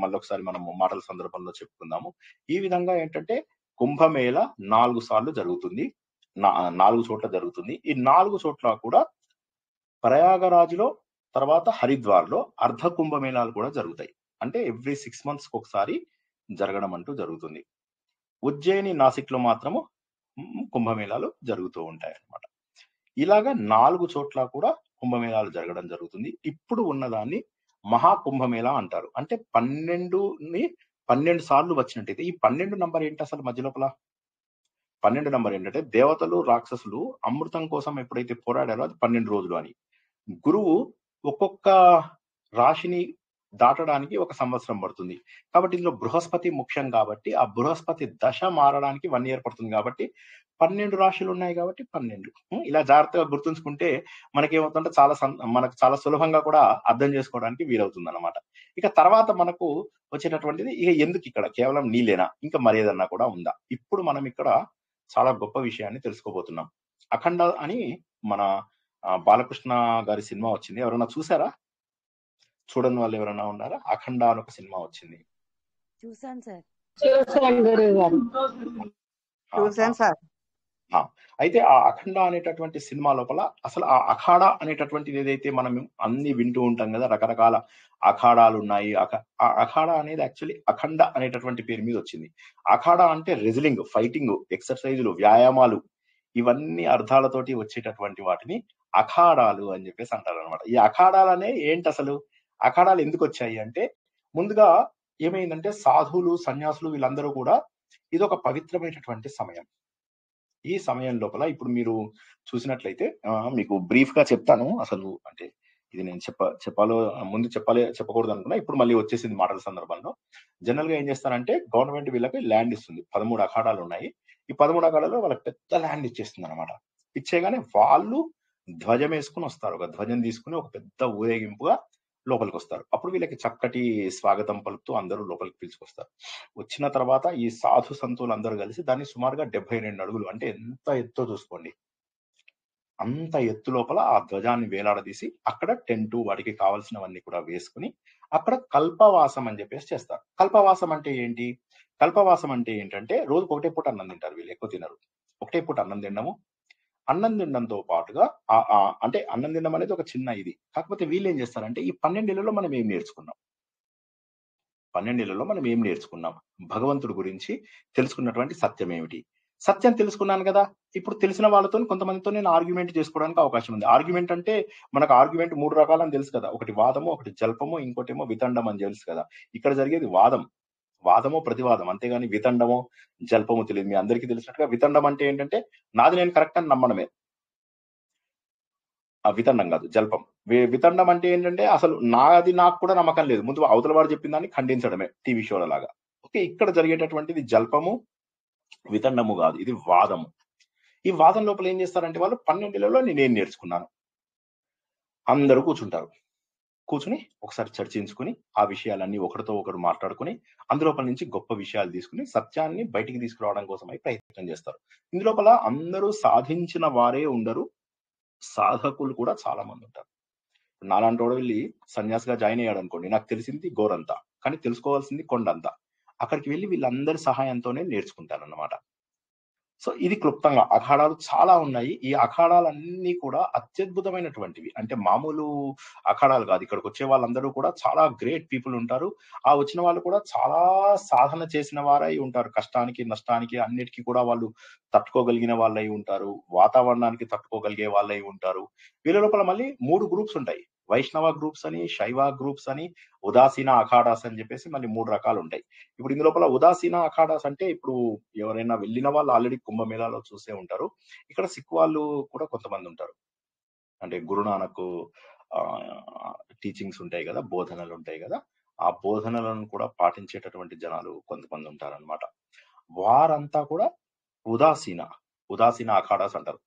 మళ్ళొకసారి మనము మాటల సందర్భంలో చెప్పుకుందాము. ఈ విధంగా ఏంటంటే కుంభమేళ 4 సార్లు జరుగుతుంది. నా 4 చోట్ల జరుగుతుంది. ఈ 4 చోట్ల కూడా ప్రయాగరాజ్‌లో, తర్వాత హరిద్వార్‌లో అర్ధ కుంభమేళాలు కూడా జరుగుతాయి. అంటే ఎవ్రీ 6 మంత్స్‌కొకసారి జరగడం అంటూ జరుగుతుంది. ఉజ్జయిని, నాసిక్‌లో మాత్రము కుంభమేళాలు జరుగుతూ ఉంటాయన్నమాట. ఇలాగ 4 చోట్ల కూడా కుంభమేళాలు జరగడం జరుగుతుంది. ఇప్పుడు ఉన్నదాన్ని మహాకుంభమేళా అంటారు. అంటే 12 సార్లు వచ్చినట్టయితే ఈ 12 నంబర్ ఏంటి అసలు మధ్య లోపల? 12 నంబర్ ఏంటంటే దేవతలు, రాక్షసులు అమృతం కోసం ఎప్పుడైతే పోరాడారో అది 12 రోజులు అని. గురువు ఒక్కొక్క రాశిని దాటడానికి ఒక సంవత్సరం పడుతుంది. కాబట్టి ఇందులో బృహస్పతి ముఖ్యం కాబట్టి, ఆ బృహస్పతి దశ మారడానికి 1 ఇయర్ పడుతుంది కాబట్టి 12 రాశులున్నాయి కాబట్టి 12. ఇలా జాగ్రత్తగా గుర్తుంచుకుంటే మనకేమవుతుందంటే మనకు చాలా సులభంగా కూడా అర్థం చేసుకోవడానికి వీలవుతుందన్నమాట. ఇక తర్వాత మనకు వచ్చేటటువంటిది ఇక ఎందుకు ఇక్కడ కేవలం నీళ్ళేనా, ఇంకా మరేదన్నా కూడా ఉందా? ఇప్పుడు మనం ఇక్కడ చాలా గొప్ప విషయాన్ని తెలుసుకోబోతున్నాం. అఖండ అని మన బాలకృష్ణ గారి సినిమా వచ్చింది. ఎవరైనా చూసారా? చూడని వాళ్ళు ఎవరైనా ఉన్నారా? అఖండ అని ఒక సినిమా వచ్చింది. చూసాను సార్. చూసాను గురువు గారు. చూసాను సార్. అయితే ఆ అఖండ అనేటటువంటి సినిమా లోపల అసలు ఆ అఖాడా అనేటటువంటిది ఏదైతే మనం అన్ని వింటూ ఉంటాం కదా, రకరకాల అఖాడాలు ఉన్నాయి. ఆ అఖాడా అనేది యాక్చువల్లీ అఖండ అనేటటువంటి పేరు మీద వచ్చింది. అఖాడా అంటే రెజ్లింగ్, ఫైటింగ్, ఎక్సర్సైజులు, వ్యాయామాలు, ఇవన్నీ అర్థాలతోటి వచ్చేటటువంటి వాటిని అఖాడాలు అని చెప్పేసి అంటారు అనమాట. ఈ అఖాడాలనే ఏంటి అసలు? అఖాడాలు ఎందుకు వచ్చాయి అంటే, ముందుగా ఏమైందంటే సాధువులు, సన్యాసులు వీళ్ళందరూ కూడా ఇది ఒక పవిత్రమైనటువంటి సమయం. ఈ సమయం లోపల ఇప్పుడు మీరు చూసినట్లయితే మీకు బ్రీఫ్ గా చెప్తాను. అసలు అంటే ఇది నేను ముందు చెప్పకూడదు అనుకున్నా, ఇప్పుడు మళ్ళీ వచ్చేసింది మాటల సందర్భంలో. జనరల్ గా ఏం చేస్తారంటే గవర్నమెంట్ వీళ్ళకి ల్యాండ్ ఇస్తుంది. 13 అఖాడాలు ఉన్నాయి. ఈ 13 అఖాడాలో వాళ్ళకి పెద్ద ల్యాండ్ ఇచ్చేస్తుంది అనమాట. ఇచ్చేగానే వాళ్ళు ధ్వజం వేసుకుని వస్తారు. ఒక ధ్వజం తీసుకుని ఒక పెద్ద ఊరేగింపుగా లోపలికి వస్తారు. అప్పుడు వీళ్ళకి చక్కటి స్వాగతం పలుకుతూ అందరూ లోపలికి పిలుచుకొస్తారు. వచ్చిన తర్వాత ఈ సాధు సంతులు అందరూ కలిసి దాన్ని సుమారుగా 72 అడుగులు, అంటే ఎంత ఎత్తో చూసుకోండి, అంత ఎత్తు లోపల ఆ ధ్వజాన్ని వేలాడదీసి అక్కడ టెంటు, వాటికి కావాల్సినవన్నీ కూడా వేసుకుని అక్కడ కల్పవాసం అని చెప్పేసి చేస్తారు. కల్పవాసం అంటే ఏంటి? కల్పవాసం అంటే ఏంటంటే రోజుకు ఒకటే పూట అన్నం తింటారు వీళ్ళు, ఎక్కువ తినరు. ఒకటే పూట అన్నం తినడము, అన్నం తినడంతో పాటుగా అంటే అన్నం తినడం అనేది ఒక చిన్న ఇది. కాకపోతే వీళ్ళు ఏం చేస్తారంటే ఈ 12 ఏళ్లలో మనం ఏం నేర్చుకున్నాం? 12 ఏళ్లలో మనం ఏం నేర్చుకున్నాం? భగవంతుడి గురించి తెలుసుకున్నటువంటి సత్యం ఏమిటి? సత్యం తెలుసుకున్నాను కదా, ఇప్పుడు తెలిసిన వాళ్ళతో కొంతమందితో నేను ఆర్గ్యుమెంట్ చేసుకోవడానికి అవకాశం ఉంది. ఆర్గ్యుమెంట్ అంటే మనకు ఆర్గ్యుమెంట్ 3 రకాలని తెలుసు కదా. ఒకటి వాదము, ఒకటి జల్పము, ఇంకోటేమో వితండం అని తెలుసు కదా. ఇక్కడ జరిగేది వాదమో ప్రతివాదం, అంతేగాని వితండమో జల్పమో తెలియదు. మీ అందరికీ తెలిసినట్టుగా వితండం అంటే ఏంటంటే నాది నేను కరెక్ట్ అని నమ్మడమే. ఆ వితండం కాదు, జల్పం. వితండం అంటే ఏంటంటే అసలు నాకు కూడా నమ్మకం లేదు, ముందు అవతల వాడు చెప్పిన దాన్ని ఖండించడమే, టీవీ షోల లాగా. ఓకే, ఇక్కడ జరిగేటటువంటిది జల్పము, వితండము కాదు, ఇది వాదము. ఈ వాదం లోపల ఏం చేస్తారంటే వాళ్ళు 12 ఏళ్లలో నేనేం నేర్చుకున్నాను, అందరూ కూర్చుని ఒకసారి చర్చించుకుని ఆ విషయాలన్నీ ఒకరితో ఒకరు మాట్లాడుకుని అందులోపల నుంచి గొప్ప విషయాలు తీసుకుని సత్యాన్ని బయటికి తీసుకురావడం కోసమై ప్రయత్నం చేస్తారు. ఇందులోపల అందరూ సాధించిన వారే ఉండరు, సాధకులు కూడా చాలా మంది ఉంటారు. నాలాంటి వాడు వెళ్ళి సన్యాసిగా జాయిన్ అయ్యాడు అనుకోండి, నాకు తెలిసింది గోరంతా, కానీ తెలుసుకోవాల్సింది కొండంతా. అక్కడికి వెళ్ళి వీళ్ళందరి సహాయంతోనే నేర్చుకుంటారన్నమాట. సో ఇది క్లుప్తంగా అఖాడాలు చాలా ఉన్నాయి. ఈ అఖాడాలన్నీ కూడా అత్యద్భుతమైనటువంటివి, అంటే మామూలు అఖాడాలు కాదు. ఇక్కడికి వచ్చే వాళ్ళందరూ కూడా చాలా గ్రేట్ పీపుల్ ఉంటారు. ఆ వచ్చిన వాళ్ళు కూడా చాలా సాధన చేసిన వారై ఉంటారు. కష్టానికి, నష్టానికి, అన్నిటికీ కూడా వాళ్ళు తట్టుకోగలిగిన వాళ్ళై ఉంటారు. వాతావరణానికి తట్టుకోగలిగే వాళ్ళై ఉంటారు. వీళ్ళ లోపల మళ్ళీ 3 గ్రూప్స్ ఉంటాయి. వైష్ణవ గ్రూప్స్ అని, శైవ గ్రూప్స్ అని, ఉదాసీన అఖాడాస్ అని చెప్పేసి మళ్ళీ 3 రకాలు ఉంటాయి. ఇప్పుడు ఇందులోపల ఉదాసీన అఖాడాస్ అంటే ఇప్పుడు ఎవరైనా వెళ్ళిన వాళ్ళు ఆల్రెడీ కుంభమేళాలో చూసే ఉంటారు. ఇక్కడ సిక్ వాళ్ళు కూడా కొంతమంది ఉంటారు. అంటే గురునానక్ టీచింగ్స్ ఉంటాయి కదా, బోధనలు ఉంటాయి కదా, ఆ బోధనలను కూడా పాటించేటటువంటి జనాలు కొంతమంది ఉంటారన్నమాట. వారంతా కూడా ఉదాసీన అఖాడాస్ అంటారు.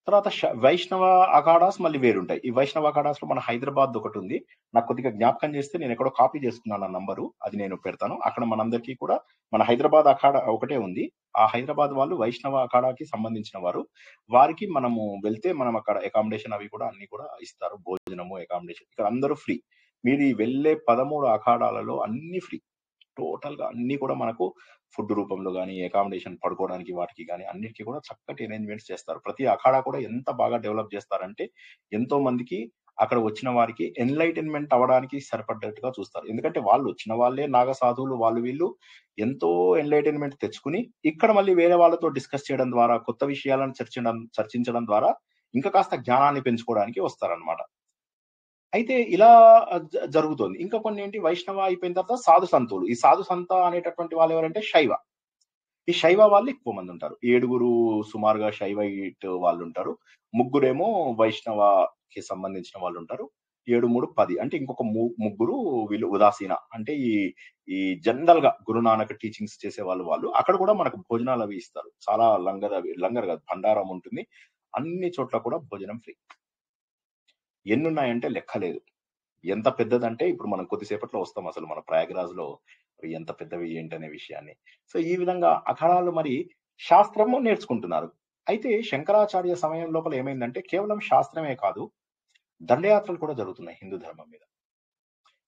తర్వాత వైష్ణవ అఖాడాస్ మళ్ళీ వేరుంటాయి. ఈ వైష్ణవ అఖాడాస్ లో మన హైదరాబాద్ ఒకటి ఉంది. నాకు కొద్దిగా జ్ఞాపకం చేస్తే నేను ఎక్కడో కాపీ చేసుకున్నాను ఆ నంబరు, అది నేను పెడతాను. అక్కడ మనందరికీ కూడా మన హైదరాబాద్ అఖాడా ఒకటే ఉంది. ఆ హైదరాబాద్ వాళ్ళు వైష్ణవ అఖాడాకి సంబంధించిన వారు. వారికి మనము వెళ్తే మనం అక్కడ అకామిడేషన్ అవి కూడా అన్ని కూడా ఇస్తారు, భోజనము, అకామిడేషన్. ఇక్కడ అందరూ ఫ్రీ. మీరు వెళ్ళే 13 అఖాడాలలో అన్ని ఫ్రీ. టోటల్ గా అన్ని కూడా మనకు ఫుడ్ రూపంలో కానీ, అకామిడేషన్, పడుకోవడానికి, వాటికి కానీ అన్నిటికీ కూడా చక్కటి అరేంజ్మెంట్స్ చేస్తారు. ప్రతి అఖాడా కూడా ఎంత బాగా డెవలప్ చేస్తారంటే ఎంతో మందికి అక్కడ వచ్చిన వారికి ఎన్లైటన్మెంట్ అవ్వడానికి సరిపడ్డట్టుగా చూస్తారు. ఎందుకంటే వాళ్ళు వచ్చిన వాళ్ళే నాగ సాధువులు, వాళ్ళు వీళ్ళు ఎంతో ఎన్లైటన్మెంట్ తెచ్చుకుని ఇక్కడ మళ్ళీ వేరే వాళ్ళతో డిస్కస్ చేయడం ద్వారా, కొత్త విషయాలను చర్చించడం ద్వారా ఇంకా కాస్త జ్ఞానాన్ని పెంచుకోవడానికి వస్తారనమాట. అయితే ఇలా జరుగుతుంది. ఇంకా కొన్ని ఏంటి, వైష్ణవ అయిపోయిన తర్వాత సాధు సంతులు. ఈ సాధు సంత అనేటటువంటి వాళ్ళు ఎవరంటే శైవ. ఈ శైవ వాళ్ళు ఎక్కువ మంది ఉంటారు. 7 సుమారుగా శైవైట్ వాళ్ళు ఉంటారు. 3 వైష్ణవకి సంబంధించిన వాళ్ళు ఉంటారు. 7, 3, 10. అంటే ఇంకొక 3 వీళ్ళు ఉదాసీన. అంటే ఈ జనరల్ గా గురునానక్ టీచింగ్స్ చేసే వాళ్ళు అక్కడ కూడా మనకు భోజనాలు అవి ఇస్తారు. చాలా లంగర్ కాదు, భండారం ఉంటుంది. అన్ని చోట్ల కూడా భోజనం ఫ్రీ. ఎన్నున్నాయంటే లెక్కలేదు. ఎంత పెద్దదంటే ఇప్పుడు మనం కొద్దిసేపట్లో వస్తాం అసలు మన ప్రయాగ్రాజ్ లో ఎంత పెద్దవి ఏంటనే విషయాన్ని. సో ఈ విధంగా అఖాడాలు మరి శాస్త్రము నేర్చుకుంటున్నారు. అయితే శంకరాచార్య సమయం లోపల ఏమైందంటే కేవలం శాస్త్రమే కాదు, దండయాత్రలు కూడా జరుగుతున్నాయి హిందూ ధర్మం మీద.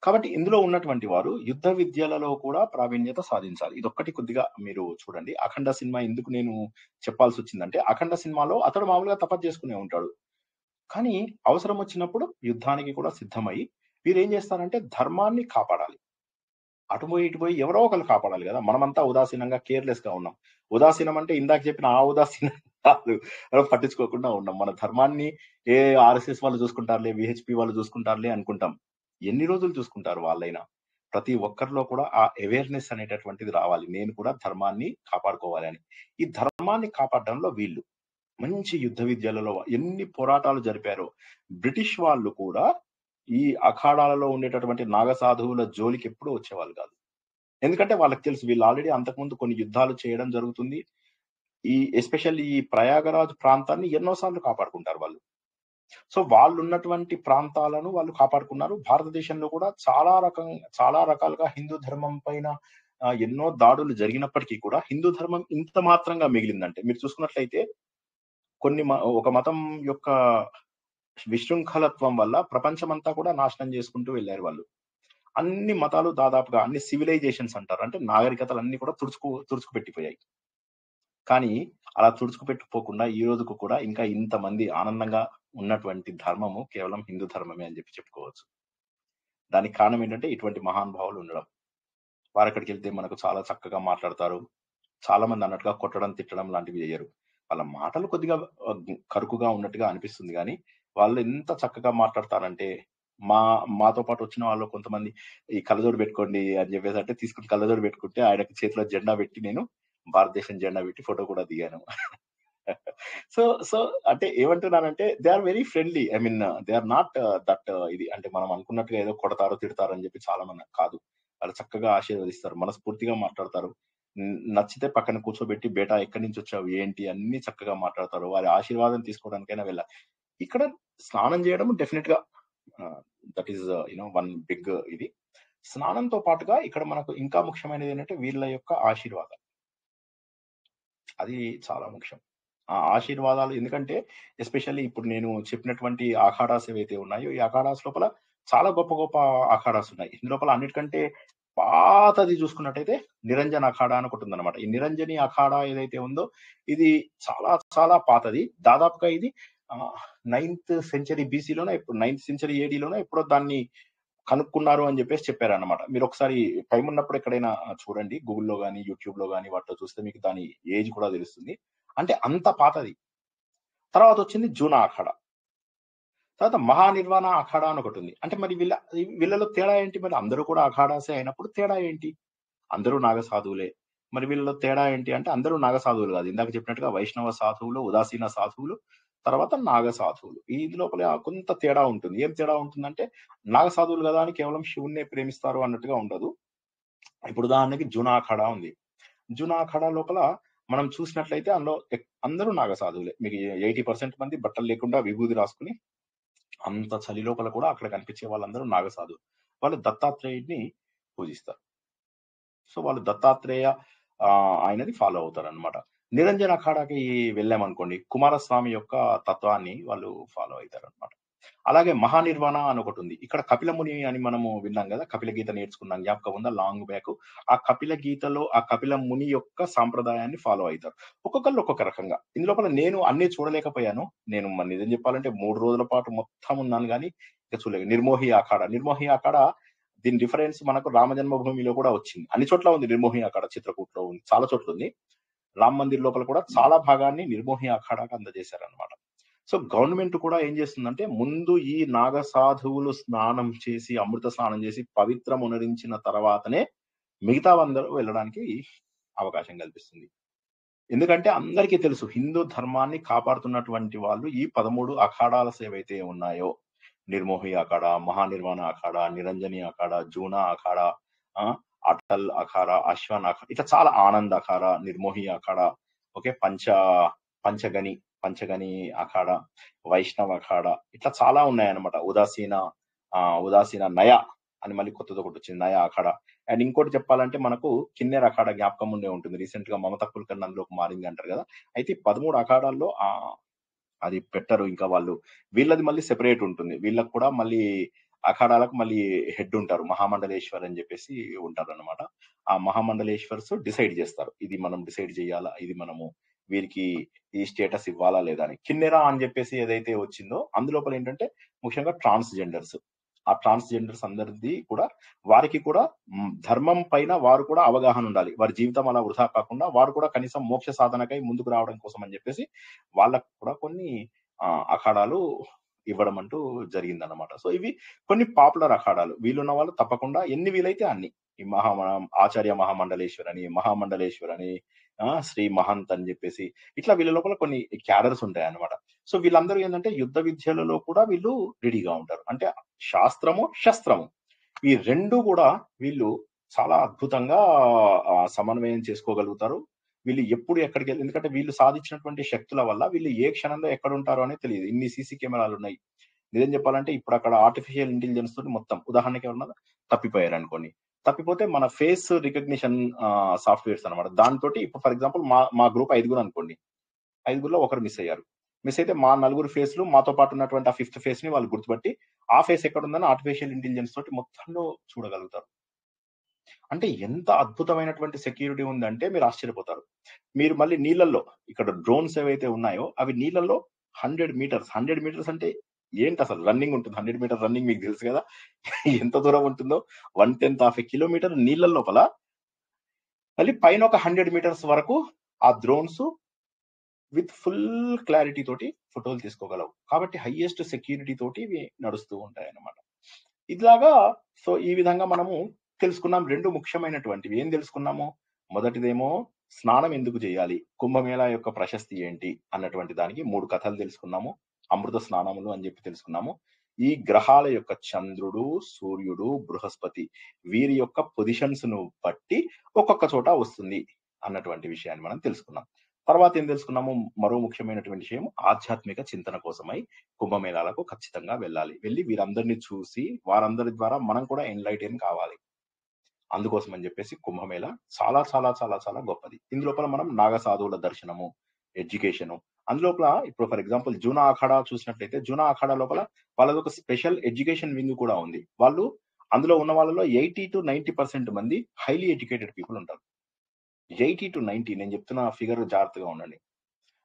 కాబట్టి ఇందులో ఉన్నటువంటి వారు యుద్ధ విద్యలలో కూడా ప్రావీణ్యత సాధించాలి. ఇదొక్కటి కొద్దిగా మీరు చూడండి. 'అఖండ' సినిమా ఎందుకు నేను చెప్పాల్సొచ్చిందంటే, 'అఖండ' సినిమాలో అతడు మామూలుగా తపస్సు చేసుకునే ఉంటాడు. కానీ అవసరం వచ్చినప్పుడు యుద్ధానికి కూడా సిద్ధమై వీరేం చేస్తారంటే ధర్మాన్ని కాపాడాలి. అటు పోయి, ఇటు పోయి ఎవరో ఒకళ్ళు కాపాడాలి గదా! మనమంతా ఉదాసీనంగా, కేర్‌లెస్‌గా ఉన్నాం. ఉదాసీనం అంటే ఇందాక చెప్పిన ఆ ఉదాసీనం కాదు. మనం పట్టించుకోకుండా ఉన్నాం. మన ధర్మాన్ని ఆర్ఎస్ఎస్ వాళ్ళు చూసుకుంటారులే, వీహెచ్‌పీ వాళ్ళు చూసుకుంటారులే అనుకుంటాం. ఎన్ని రోజులు చూసుకుంటారు వాళ్ళైనా? ప్రతి ఒక్కరిలో కూడా ఆ అవేర్‌నెస్ అనేటటువంటిది రావాలి. నేను కూడా ధర్మాన్ని కాపాడుకోవాలి అని. ఈ ధర్మాన్ని కాపాడడంలో వీళ్ళు మంచి యుద్ధ విద్యలలో ఎన్ని పోరాటాలు జరిపారో. బ్రిటిష్ వాళ్ళు కూడా ఈ అఖాడాలలో ఉండేటటువంటి నాగ సాధువుల జోలికి ఎప్పుడూ వచ్చేవాళ్ళు కాదు. ఎందుకంటే వాళ్ళకి తెలుసు వీళ్ళు ఆల్రెడీ అంతకుముందు కొన్ని యుద్ధాలు చేయడం జరుగుతుంది. ఎస్పెషల్లీ ఈ ప్రయాగరాజ్ ప్రాంతాన్ని ఎన్నో సార్లు కాపాడుకుంటారు వాళ్ళు. సో వాళ్ళున్నటువంటి ప్రాంతాలను వాళ్ళు కాపాడుకున్నారు. భారతదేశంలో కూడా చాలా రకాలుగా హిందూ ధర్మం పైన ఎన్నో దాడులు జరిగినప్పటికీ కూడా హిందూ ధర్మం ఇంత మాత్రంగా మిగిలిందంటే మీరు చూసుకున్నట్లయితే ఒక మతం యొక్క విశృంఖలత్వం వల్ల ప్రపంచమంతా కూడా నాశనం చేసుకుంటూ వెళ్లారు వాళ్ళు. అన్ని మతాలు దాదాపుగా అన్ని సివిలైజేషన్స్ అంటారు. అంటే నాగరికతలన్నీ కూడా తుడుచుకు పెట్టిపోయాయి. కానీ అలా తుడుచుకుపెట్టుకోకుండా ఈ రోజుకు కూడా ఇంకా ఇంతమంది ఆనందంగా ఉన్నటువంటి ధర్మము కేవలం హిందూ ధర్మమే అని చెప్పుకోవచ్చు. దానికి కారణం ఏంటంటే ఇటువంటి మహానుభావులు ఉండడం. వారక్కడికెళ్తే మనకు చాలా చక్కగా మాట్లాడతారు. చాలా మంది అన్నట్టుగా కొట్టడం, తిట్టడం లాంటివి చెయ్యరు. వాళ్ళ మాటలు కొద్దిగా కరుకుగా ఉన్నట్టుగా అనిపిస్తుంది గానీ, వాళ్ళు ఎంత చక్కగా మాట్లాడతారంటే, మాతో పాటు వచ్చిన వాళ్ళు కొంతమంది ఈ కళ్ళజోడు పెట్టుకోండి అని చెప్పేసి అంటే తీసుకొని కళ్ళజోడు పెట్టుకుంటే ఆయనకి చేతిలో జెండా పెట్టి నేను భారతదేశం జెండా పెట్టి ఫోటో కూడా దిగాను. సో సో అంటే ఏమంటున్నానంటే they are very friendly. I mean they are not that ఇది అంటే మనం అనుకున్నట్టుగా ఏదో కొడతారో, తిడతారో అని చెప్పి చాలా మంది కాదు. వాళ్ళు చక్కగా ఆశీర్వదిస్తారు. మనస్ఫూర్తిగా మాట్లాడతారు. నచ్చితే పక్కన కూర్చోబెట్టి బేటా ఎక్కడి నుంచి వచ్చావు? ఏంటి? అన్ని చక్కగా మాట్లాడతారు. వారి ఆశీర్వాదం తీసుకోవడానికైనా వెళ్ళాలి. ఇక్కడ స్నానం చేయడం డెఫినిట్‌గా దట్ ఈస్ వన్ బిగ్ ఇది. స్నానంతో పాటుగా ఇక్కడ మనకు ఇంకా ముఖ్యమైనది ఏంటంటే వీళ్ళ యొక్క ఆశీర్వాదం. అది చాలా ముఖ్యం. ఆ ఆశీర్వాదాలు ఎందుకంటే ఎస్పెషల్లీ ఇప్పుడు నేను చెప్పినటువంటి అఖాడాస్ ఏవైతే ఉన్నాయో, ఈ అఖాడాస్ లోపల చాలా గొప్ప గొప్ప అఖాడాస్ ఉన్నాయి. ఇందు లోపల అన్నిటికంటే పాతది చూసుకున్నట్టయితే నిరంజన్ అఖాడా అని ఒకటి ఉందన్నమాట. ఈ నిరంజని అఖాడా ఏదైతే ఉందో ఇది చాలా చాలా పాతది. దాదాపుగా ఇది 9th సెంచరీ బీసీలోనో ఎప్పుడు 9th సెంచరీ ఏడీలోనో ఎప్పుడో దాన్ని కనుక్కున్నారు అని చెప్పేసి చెప్పారన్నమాట. మీరు ఒకసారి టైం ఉన్నప్పుడు ఎక్కడైనా చూడండి. గూగుల్‌లో గాని, యూట్యూబ్‌లో గాని వాటిలో చూస్తే మీకు దాని ఏజ్ కూడా తెలుస్తుంది. అంటే అంత పాతది. తర్వాత వచ్చింది జూనా అఖాడా. తర్వాత మహానిర్వాణ అఖాడా అని ఒకటి ఉంది. అంటే మరి వీళ్ళలో తేడా ఏంటి? మరి అందరూ కూడా అఖాడాసే అయినప్పుడు తేడా ఏంటి? అందరూ నాగ సాధువులే. మరి వీళ్ళలో తేడా ఏంటి అంటే అందరూ నాగ సాధువులు కాదు. ఇందాక చెప్పినట్టుగా వైష్ణవ సాధువులు, ఉదాసీన సాధువులు, తర్వాత నాగ సాధువులు. ఇది లోపల కొంత తేడా ఉంటుంది. ఏం తేడా ఉంటుందంటే నాగ సాధువులు కదా అని కేవలం శివున్నే ప్రేమిస్తారు అన్నట్టుగా ఉండదు. ఇప్పుడు ఉదాహరణకి జూనా అఖాడా ఉంది. జూనా అఖాడా లోపల మనం చూసినట్లయితే అందులో అందరూ నాగ సాధువులే. మీకు 80% మంది బట్టలు లేకుండా విభూది రాసుకుని అంత చలి లోపల కూడా అక్కడ కనిపించే వాళ్ళందరూ నాగ సాధువులు. వాళ్ళు దత్తాత్రేయుడిని పూజిస్తారు. సో వాళ్ళు దత్తాత్రేయ ఆయనది ఫాలో అవుతారన్నమాట. నిరంజన్ అఖాడాకి వెళ్ళామనుకోండి కుమారస్వామి యొక్క తత్వాన్ని వాళ్ళు ఫాలో అవుతారన్నమాట. అలాగే మహానిర్వాణ అని ఒకటి ఉంది. ఇక్కడ కపిల ముని అని మనము విన్నాం కదా! కపిల గీత నేర్చుకున్నాం. జ్ఞాపకం ఉందా? Long back. ఆ కపిల గీతలో ఆ కపిల ముని యొక్క సాంప్రదాయాన్ని ఫాలో అవుతారు. ఒక్కొక్కళ్ళు ఒక్కొక్క రకంగా. ఇందులోపల నేను అన్నీ చూడలేకపోయాను. నేను మరి నిజం చెప్పాలంటే 3 రోజుల పాటు మొత్తం ఉన్నాను గానీ ఇక చూడలేదు. నిర్మోహి అఖాడా. నిర్మోహి అఖాడా దీని రిఫరెన్స్ మనకు రామ జన్మభూమిలో కూడా వచ్చింది. అన్ని చోట్ల ఉంది నిర్మోహి అఖాడా. చిత్రకూటలో ఉంది. చాలా చోట్ల ఉంది. రామ్ మందిర్ లోపల కూడా చాలా భాగాన్ని నిర్మోహి అఖాడాకి అందజేశారన్నమాట. సో గవర్నమెంట్ కూడా ఏం చేస్తుందంటే ముందు ఈ నాగ సాధువులు స్నానం చేసి అమృత స్నానం చేసి పవిత్రం ఉనరించిన తర్వాతనే మిగతా అందరూ వెళ్ళడానికి అవకాశం కల్పిస్తుంది. ఎందుకంటే అందరికీ తెలుసు హిందూ ధర్మాన్ని కాపాడుతున్నటువంటి వాళ్ళు ఈ 13 అఖాడాలు ఏవైతే ఉన్నాయో నిర్మోహి అఖాడా, మహానిర్వాణ అఖాడా, నిరంజని అఖాడా, జూనా అఖాడా, అటల్ అఖాడా, అశ్వన్ అఖాడా, ఇట్లా చాలా ఆనంద్ అఖాడా, నిర్మోహి అఖాడా, ఓకే పంచగని అఖాడా, వైష్ణవ అఖాడా, ఇట్లా చాలా ఉన్నాయన్నమాట. ఉదాసీన ఉదాసీన నయ అని మళ్ళీ కొత్తది ఒకటి వచ్చింది, నయ అఖాడా. అండ్ ఇంకోటి చెప్పాలంటే మనకు కిన్నెర అఖాడా జ్ఞాపకం ఉండే ఉంటుంది, రీసెంట్ గా మమతా కుల్కర్ణి అందులోకి మారింది అంటారు కదా. అయితే 13 అఖాడాల్లో అది పెట్టరు ఇంకా వాళ్ళు, వీళ్ళది మళ్ళీ సెపరేట్ ఉంటుంది. వీళ్ళకి కూడా మళ్ళీ అఖాడాలకు మళ్ళీ హెడ్ ఉంటారు, మహామండలేశ్వర్ అని చెప్పేసి ఉంటారు అనమాట. ఆ మహామండలేశ్వర్స్ డిసైడ్ చేస్తారు, ఇది మనం డిసైడ్ చేయాలా, ఇది మనము వీరికి ఈ స్టేటస్ ఇవ్వాలా లేదా అని. కిన్నెరా అని చెప్పేసి ఏదైతే వచ్చిందో అందులోపల ఏంటంటే ముఖ్యంగా ట్రాన్స్జెండర్స్, ఆ ట్రాన్స్జెండర్స్ అందరిది కూడా వారికి కూడా ధర్మం పైన వారు కూడా అవగాహన ఉండాలి, వారి జీవితం అలా వృధా కాకుండా వారు కూడా కనీసం మోక్ష సాధనకై ముందుకు రావడం కోసం అని చెప్పేసి వాళ్ళకు కూడా కొన్ని అఖాడాలు ఇవ్వడం అంటూ జరిగిందన్నమాట. సో ఇవి కొన్ని పాపులర్ అఖాడాలు, వీళ్ళున్న వాళ్ళు తప్పకుండా ఎన్ని వీలైతే అన్ని, ఈ ఆచార్య మహామండలేశ్వర్ అని, మహామండలేశ్వర్ అని, శ్రీ మహంత్ అని చెప్పేసి ఇట్లా వీళ్ళ లోపల కొన్ని క్యాడర్స్ ఉంటాయి అన్నమాట. సో వీళ్ళందరూ ఏంటంటే యుద్ధ విద్యలలో కూడా వీళ్ళు రెడీగా ఉంటారు, అంటే శాస్త్రము శస్త్రము ఈ రెండు కూడా వీళ్ళు చాలా అద్భుతంగా సమన్వయం చేసుకోగలుగుతారు. వీళ్ళు ఎప్పుడు ఎక్కడికి వెళ్ళి, ఎందుకంటే వీళ్ళు సాధించినటువంటి శక్తుల వల్ల వీళ్ళు ఏ క్షణంలో ఎక్కడ ఉంటారో అనేది తెలియదు. ఇన్ని సీసీ కెమెరాలు ఉన్నాయి, నిజం చెప్పాలంటే ఇప్పుడు అక్కడ ఆర్టిఫిషియల్ ఇంటెలిజెన్స్ తోటి మొత్తం, ఉదాహరణకి ఎవరన్నా తప్పిపోయారు అనుకోండి, తప్పిపోతే మన ఫేస్ రికగ్నిషన్ సాఫ్ట్వేర్స్ అనమాట, దాంతో ఇప్పుడు ఫర్ ఎగ్జాంపుల్ మా గ్రూప్ 5 అనుకోండి, 5లో ఒకరు మిస్ అయ్యారు, మిస్ అయితే మా 4 ఫేస్లు మాతో పాటు ఉన్నటువంటి ఆ 5th ఫేస్ ని వాళ్ళు గుర్తుపట్టి ఆ ఫేస్ ఎక్కడ ఉందని ఆర్టిఫిషియల్ ఇంటెలిజెన్స్ తోటి మొత్తంలో చూడగలుగుతారు. అంటే ఎంత అద్భుతమైనటువంటి సెక్యూరిటీ ఉందంటే మీరు ఆశ్చర్యపోతారు. మీరు మళ్ళీ నీళ్ళల్లో, ఇక్కడ డ్రోన్స్ ఏవైతే ఉన్నాయో అవి నీళ్ళల్లో 100 మీటర్స్ అంటే ఏంటి అసలు రన్నింగ్ ఉంటుంది, 100 మీటర్ రన్నింగ్ మీకు తెలుసు కదా ఎంత దూరం ఉంటుందో, 1/10 ఆఫ్ ఎ కిలోమీటర్ నీళ్ళ లోపల, మళ్ళీ పైన ఒక 100 మీటర్స్ వరకు ఆ డ్రోన్స్ విత్ ఫుల్ క్లారిటీ తోటి ఫోటోలు తీసుకోగలవు. కాబట్టి హైయెస్ట్ సెక్యూరిటీ తోటి ఇవి నడుస్తూ ఉంటాయి అన్నమాట. ఇలాగా సో ఈ విధంగా మనము తెలుసుకున్నాం. 2 ముఖ్యమైనటువంటివి ఏం తెలుసుకున్నాము, మొదటిదేమో స్నానం ఎందుకు చేయాలి, కుంభమేళా యొక్క ప్రశస్తి ఏంటి అన్నటువంటి దానికి 3 కథలు తెలుసుకున్నాము, అమృత స్నానములు అని చెప్పి తెలుసుకున్నాము. ఈ గ్రహాల యొక్క చంద్రుడు, సూర్యుడు, బృహస్పతి వీరి యొక్క పొజిషన్స్ ను బట్టి ఒక్కొక్క చోట వస్తుంది అన్నటువంటి విషయాన్ని మనం తెలుసుకున్నాం. తర్వాత ఏం తెలుసుకున్నాము, మరో ముఖ్యమైనటువంటి విషయం, ఆధ్యాత్మిక చింతన కోసమై కుంభమేళాలకు ఖచ్చితంగా వెళ్ళాలి, వెళ్ళి వీరందరినీ చూసి వారందరి ద్వారా మనం కూడా ఎన్లైటెన్ కావాలి, అందుకోసం అని చెప్పేసి కుంభమేళ చాలా చాలా చాలా చాలా గొప్పది. ఇందులోపల మనం నాగ సాధువుల దర్శనము, ఎడ్యుకేషను, అందులోపల ఇప్పుడు ఫర్ ఎగ్జాంపుల్ జూనా అఖాడా చూసినట్లయితే, జూనా అఖాడా లోపల వాళ్ళది ఒక స్పెషల్ ఎడ్యుకేషన్ వింగ్ కూడా ఉంది. వాళ్ళు అందులో ఉన్న వాళ్ళలో 80 to 90% మంది హైలీ ఎడ్యుకేటెడ్ పీపుల్ ఉంటారు. 80 to 90, నేను చెప్తున్న ఫిగర్ జాగ్రత్తగా ఉండండి.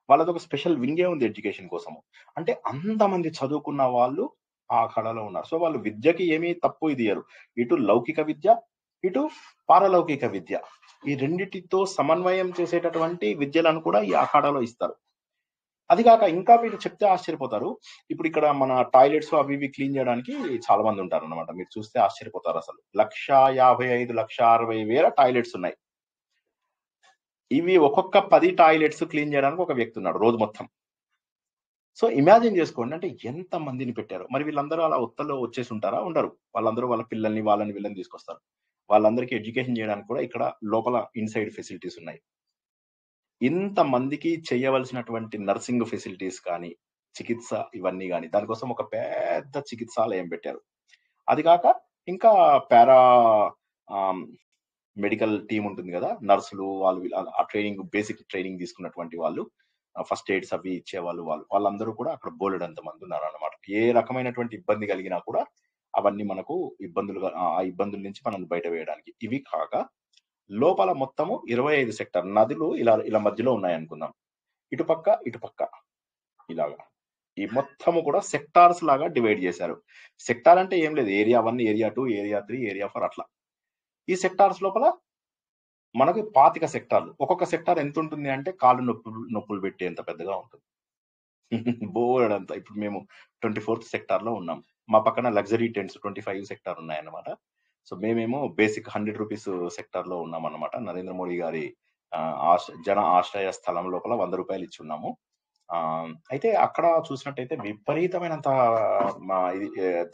వాళ్ళది ఒక స్పెషల్ వింగే ఉంది ఎడ్యుకేషన్ కోసము, అంటే అంతమంది చదువుకున్న వాళ్ళు ఆ అఖాడాలో ఉన్నారు. సో వాళ్ళు విద్యకి ఏమీ తప్పు ఇదియరు, ఇటు లౌకిక విద్య, ఇటు పారలౌకిక విద్య, ఈ రెండిటితో సమన్వయం చేసేటటువంటి విద్యలను కూడా ఈ అఖాడాలో ఇస్తారు. అది కాక ఇంకా మీరు చెప్తే ఆశ్చర్యపోతారు, ఇప్పుడు ఇక్కడ మన టాయిలెట్స్ అవి ఇవి క్లీన్ చేయడానికి చాలా మంది ఉంటారు అనమాట. మీరు చూస్తే ఆశ్చర్యపోతారు, అసలు 1,55,000 1,60,000 టాయిలెట్స్ ఉన్నాయి. ఇవి ఒక్కొక్క 10 టాయిలెట్స్ క్లీన్ చేయడానికి ఒక వ్యక్తి ఉన్నాడు రోజు మొత్తం. సో ఇమాజిన్ చేసుకోండి, అంటే ఎంత మందిని పెట్టారు. మరి వీళ్ళందరూ అలా ఉత్తల్లో వచ్చేసి ఉంటారా? ఉండరు. వాళ్ళందరూ వాళ్ళ పిల్లల్ని వీళ్ళని తీసుకొస్తారు. వాళ్ళందరికీ ఎడ్యుకేషన్ చేయడానికి కూడా ఇక్కడ లోపల ఇన్సైడ్ ఫెసిలిటీస్ ఉన్నాయి. ఇంత మందికి చేయవలసినటువంటి నర్సింగ్ ఫెసిలిటీస్ కానీ, చికిత్స ఇవన్నీ కానీ, దానికోసం ఒక పెద్ద చికిత్సాలయం పెట్టారు. అది కాక ఇంకా పారా మెడికల్ టీం ఉంటుంది కదా, నర్సులు వాళ్ళు ఆ ట్రైనింగ్, బేసిక్ ట్రైనింగ్ తీసుకున్నటువంటి వాళ్ళు, ఫస్ట్ ఎయిడ్స్ అవి ఇచ్చేవాళ్ళు, వాళ్ళందరూ కూడా అక్కడ బోలెడంత మంది ఉన్నారు అనమాట. ఏ రకమైనటువంటి ఇబ్బంది కలిగినా కూడా అవన్నీ మనకు ఆ ఇబ్బందుల నుంచి మనం బయట వేయడానికి. ఇవి కాక లోపల మొత్తము 25 సెక్టర్ నదులు ఇలా మధ్యలో ఉన్నాయి అనుకుందాం, ఇటుపక్క ఇలాగా ఈ మొత్తము కూడా సెక్టార్స్ లాగా డివైడ్ చేశారు. సెక్టార్ అంటే ఏం లేదు, ఏరియా 1, ఏరియా 2, ఏరియా 3, ఏరియా 4 అట్లా. ఈ సెక్టార్స్ లోపల మనకి 25 సెక్టార్లు. ఒక్కొక్క సెక్టార్ ఎంత ఉంటుంది అంటే కాళ్ళు నొప్పులు పెట్టేంత పెద్దగా ఉంటుంది. బోర్డంతా. ఇప్పుడు మేము 24th సెక్టార్ లో ఉన్నాం, మా పక్కన లగ్జరీ టెంట్స్ 25 సెక్టార్ ఉన్నాయన్నమాట. సో మేమేమో బేసిక్ 100 రూపీస్ సెక్టార్ లో ఉన్నాం అనమాట. నరేంద్ర మోడీ గారి జన ఆశ్రయ స్థలం లోపల 100 రూపాయలు ఇచ్చి ఉన్నాము. అయితే అక్కడ చూసినట్టయితే విపరీతమైనంత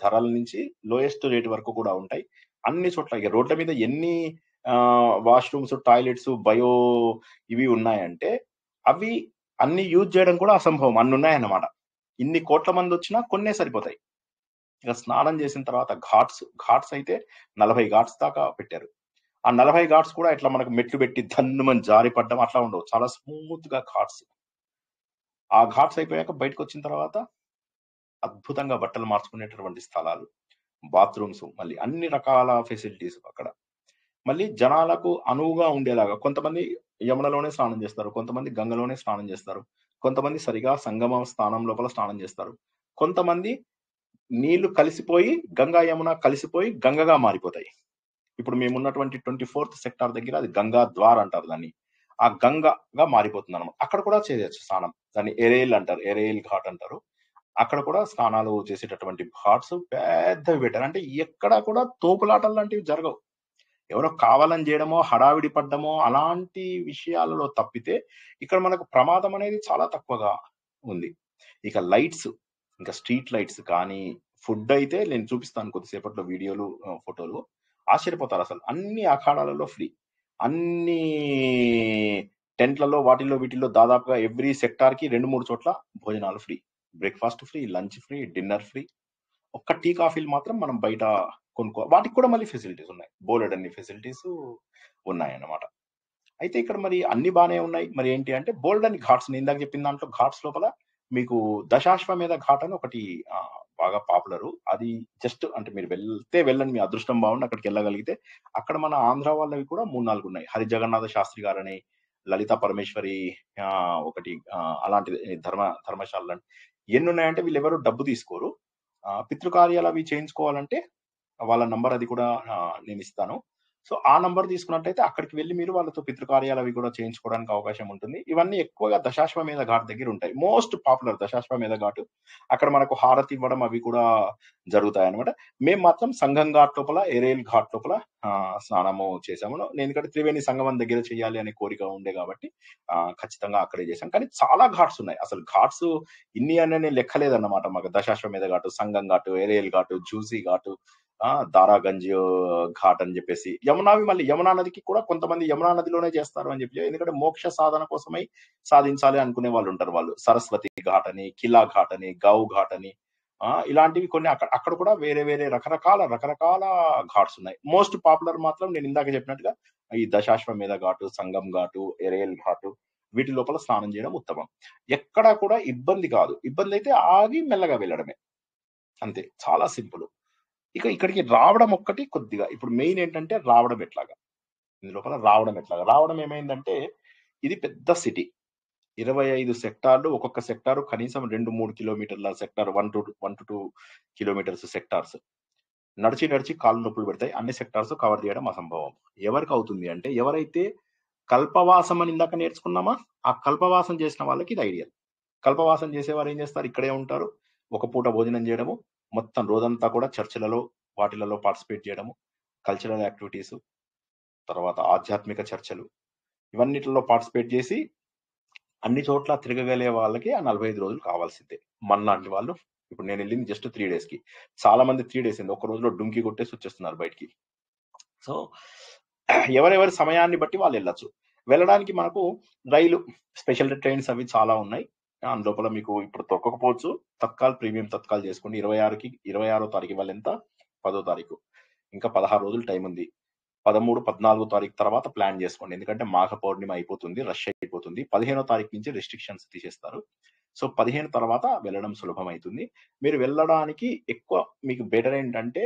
ధరల నుంచి లోయెస్ట్ రేట్ వరకు కూడా ఉంటాయి అన్ని చోట్ల. ఇక రోడ్ల మీద ఎన్ని వాష్రూమ్స్, టాయిలెట్స్, బయో ఇవి ఉన్నాయంటే అవి అన్ని యూజ్ చేయడం కూడా అసంభవం, అన్ని ఉన్నాయన్నమాట. ఇన్ని కోట్ల మంది వచ్చినా కొన్నే సరిపోతాయి. ఇక స్నానం చేసిన తర్వాత ఘాట్స్ అయితే 40 ఘాట్స్ దాకా పెట్టారు. ఆ 40 ఘాట్స్ కూడా ఇట్లా మనకు మెట్లు పెట్టి ధన్నుమని జారి పడ్డం అట్లా ఉండవు. చాలా స్మూత్ గా ఘాట్స్. ఆ ఘాట్స్ అయిపోయాక బయటకు వచ్చిన తర్వాత అద్భుతంగా బట్టలు మార్చుకునేటటువంటి స్థలాలు, బాత్రూమ్స్, మళ్ళీ అన్ని రకాల ఫెసిలిటీస్ అక్కడ. మళ్ళీ జనాలకు అనువుగా ఉండేలాగా కొంతమంది యమునలోనే స్నానం చేస్తారు, కొంతమంది గంగలోనే స్నానం చేస్తారు, కొంతమంది సరిగా సంగమ స్థానం లోపల స్నానం చేస్తారు, కొంతమంది నీళ్లు కలిసిపోయి గంగా యమున కలిసిపోయి గంగగా మారిపోతాయి. ఇప్పుడు మేమున్నటువంటి 24th సెక్టార్ దగ్గర అది గంగా ద్వార్ అంటారు దాన్ని. ఆ గంగగా మారిపోతుంది అనమాట. అక్కడ కూడా చేయొచ్చు స్నానం. దాన్ని ఎరేల్ అంటారు, ఎరేల్ ఘాట్ అంటారు. అక్కడ కూడా స్నానాలు చేసేటటువంటి ఘాట్స్ పెద్దవి పెట్టారు. అంటే ఎక్కడ కూడా తోపులాటలు లాంటివి జరగవు. ఎవరో కావాలని చేయడమో, హడావిడి పడ్డమో అలాంటి విషయాలలో తప్పితే ఇక్కడ మనకు ప్రమాదం అనేది చాలా తక్కువగా ఉంది. ఇక లైట్స్, ఇంకా స్ట్రీట్ లైట్స్ కానీ, ఫుడ్ అయితే నేను చూపిస్తాను కొద్దిసేపట్లో వీడియోలు, ఫోటోలు. ఆశ్చర్యపోతారు అసలు. అన్ని అఖాడాలలో ఫ్రీ. అన్ని టెంట్లలో వాటిల్లో వీటిల్లో దాదాపుగా ఎవ్రీ సెక్టార్ కి 2-3 చోట్ల భోజనాలు free. Breakfast free, lunch free, dinner free. ఒక్క టీ కాఫీలు మాత్రం మనం బయట వాటికి కూడా మళ్ళీ ఫెసిలిటీస్ ఉన్నాయి. బోలెడన్ని ఫెసిలిటీస్ ఉన్నాయన్నమాట. అయితే ఇక్కడ మరి అన్ని బానే ఉన్నాయి. మరి ఏంటి అంటే బోల్డన్ని ఘాట్స్, నేను ఇందాక చెప్పిన దాంట్లో ఘాట్స్ లోపల మీకు దశాశ్వమేధ ఘాట్ అని ఒకటి బాగా పాపులరు. అది జస్ట్ అంటే మీరు వెళ్తే వెళ్ళండి, మీ అదృష్టం బాగుండి అక్కడికి వెళ్ళగలిగితే. అక్కడ మన ఆంధ్ర వాళ్ళవి కూడా 3-4 ఉన్నాయి. హరి జగన్నాథ శాస్త్రి గారని, లలితా పరమేశ్వరి ఒకటి అలాంటిది ధర్మశాల. ఎన్ని ఉన్నాయంటే వీళ్ళెవరు డబ్బు తీసుకోరు. పితృకార్యాలు అవి చేయించుకోవాలంటే వాళ్ళ నంబర్ అది కూడా నేను ఇస్తాను. సో ఆ నంబర్ తీసుకున్నట్టయితే అక్కడికి వెళ్ళి మీరు వాళ్ళతో పితృకార్యాలు అవి కూడా చేయించుకోవడానికి అవకాశం ఉంటుంది. ఇవన్నీ ఎక్కువగా దశాశ్వమేధ ఘాట్ దగ్గర ఉంటాయి. Most popular Dashashwamedh ghat. అక్కడ మనకు హారతి ఇవ్వడం అవి కూడా జరుగుతాయి అనమాట. మేము మాత్రం సంగం ఘాట్ లోపల, ఎరేల్ ఘాట్ లోపల స్నానము చేసాము. నేను ఎందుకంటే త్రివేణి సంగమం దగ్గర చేయాలి అనే కోరిక ఉండే కాబట్టి ఖచ్చితంగా అక్కడే చేశాం. కానీ చాలా ఘాట్స్ ఉన్నాయి. అసలు ఘాట్స్ ఇన్ని అని నేను లెక్కలేదన్నమాట. మాకు దశాశ్వమేధ ఘాటు, సంగం ఘాటు, ఎరేల్ ఘాటు, జూసీ ఘాటు, దారాగంజ్ ఘాట్ అని చెప్పేసి. యమునావి మళ్ళీ యమునా నదికి కూడా కొంతమంది యమునా నదిలోనే చేస్తారు అని చెప్పి, ఎందుకంటే మోక్ష సాధన కోసమై సాధించాలి అనుకునే వాళ్ళు ఉంటారు. వాళ్ళు సరస్వతి ఘాట్ అని, కిలా ఘాట్ అని, గౌ ఘాట్ అని, ఇలాంటివి కొన్ని అక్కడ కూడా వేరే వేరే రకరకాల ఘాట్స్ ఉన్నాయి. మోస్ట్ పాపులర్ మాత్రం నేను ఇందాక చెప్పినట్టుగా ఈ దశాశ్వమేధ ఘాటు, సంగం ఘాటు, ఎరేల్ ఘాటు, వీటి లోపల స్నానం చేయడం ఉత్తమం. ఎక్కడా కూడా ఇబ్బంది కాదు. ఇబ్బంది అయితే ఆగి మెల్లగా వెళ్ళడమే, అంతే. చాలా సింపుల్. ఇక ఇక్కడికి రావడం ఒక్కటి కొద్దిగా ఇప్పుడు మెయిన్ ఏంటంటే రావడం ఎట్లాగా, ఇందులోపల రావడం ఏమైందంటే ఇది పెద్ద సిటీ. 25 సెక్టార్లు, ఒక్కొక్క సెక్టార్ కనీసం 2-3 కిలోమీటర్ల సెక్టార్, 1 to 2 కిలోమీటర్స్ సెక్టార్స్. నడిచి కాళ్ళు నొప్పులు పెడతాయి. అన్ని సెక్టార్స్ కవర్ చేయడం అసంభవం. ఎవరికి అవుతుంది అంటే ఎవరైతే కల్పవాసం అని ఇందాక నేర్చుకున్నామా, ఆ కల్పవాసం చేసిన వాళ్ళకి ఇది ఐడియల్. కల్పవాసం చేసేవారు ఏం చేస్తారు, ఇక్కడే ఉంటారు, ఒక పూట భోజనం చేయడము, మొత్తం రోజంతా కూడా చర్చలలో వాటిలలో పార్టిసిపేట్ చేయడము, కల్చరల్ యాక్టివిటీస్, తర్వాత ఆధ్యాత్మిక చర్చలు, ఇవన్నిటిలో పార్టిసిపేట్ చేసి అన్ని చోట్ల తిరగగలిగే వాళ్ళకి ఆ 45 రోజులు కావాల్సిందే. మనలాంటి వాళ్ళు ఇప్పుడు నేను వెళ్ళింది జస్ట్ 3 days కి. చాలా మంది 3 days అయింది, ఒక రోజులో డుంకి కొట్టేసి వచ్చేస్తున్నారు బయటికి. సో ఎవరెవరి సమయాన్ని బట్టి వాళ్ళు వెళ్ళొచ్చు. వెళ్ళడానికి మనకు రైలు స్పెషల్ ట్రైన్స్ అవి చాలా ఉన్నాయి. అందులోపల మీకు ఇప్పుడు దొరకకపోవచ్చు. తత్కాల్, ప్రీమియం తత్కాల్ చేసుకోండి. 26వ తారీఖు ఇవాళ ఎంత, 10వ తారీఖు, ఇంకా 16 రోజులు టైం ఉంది. 13, 14 తారీఖు తర్వాత ప్లాన్ చేసుకోండి. ఎందుకంటే మాఘ పౌర్ణిమ అయిపోతుంది, రష్ అయిపోతుంది. 15వ తారీఖు నుంచి రెస్ట్రిక్షన్స్ తీసేస్తారు. సో 15 తర్వాత వెళ్ళడం సులభం అవుతుంది. మీరు వెళ్ళడానికి ఎక్కువ మీకు బెటర్ ఏంటంటే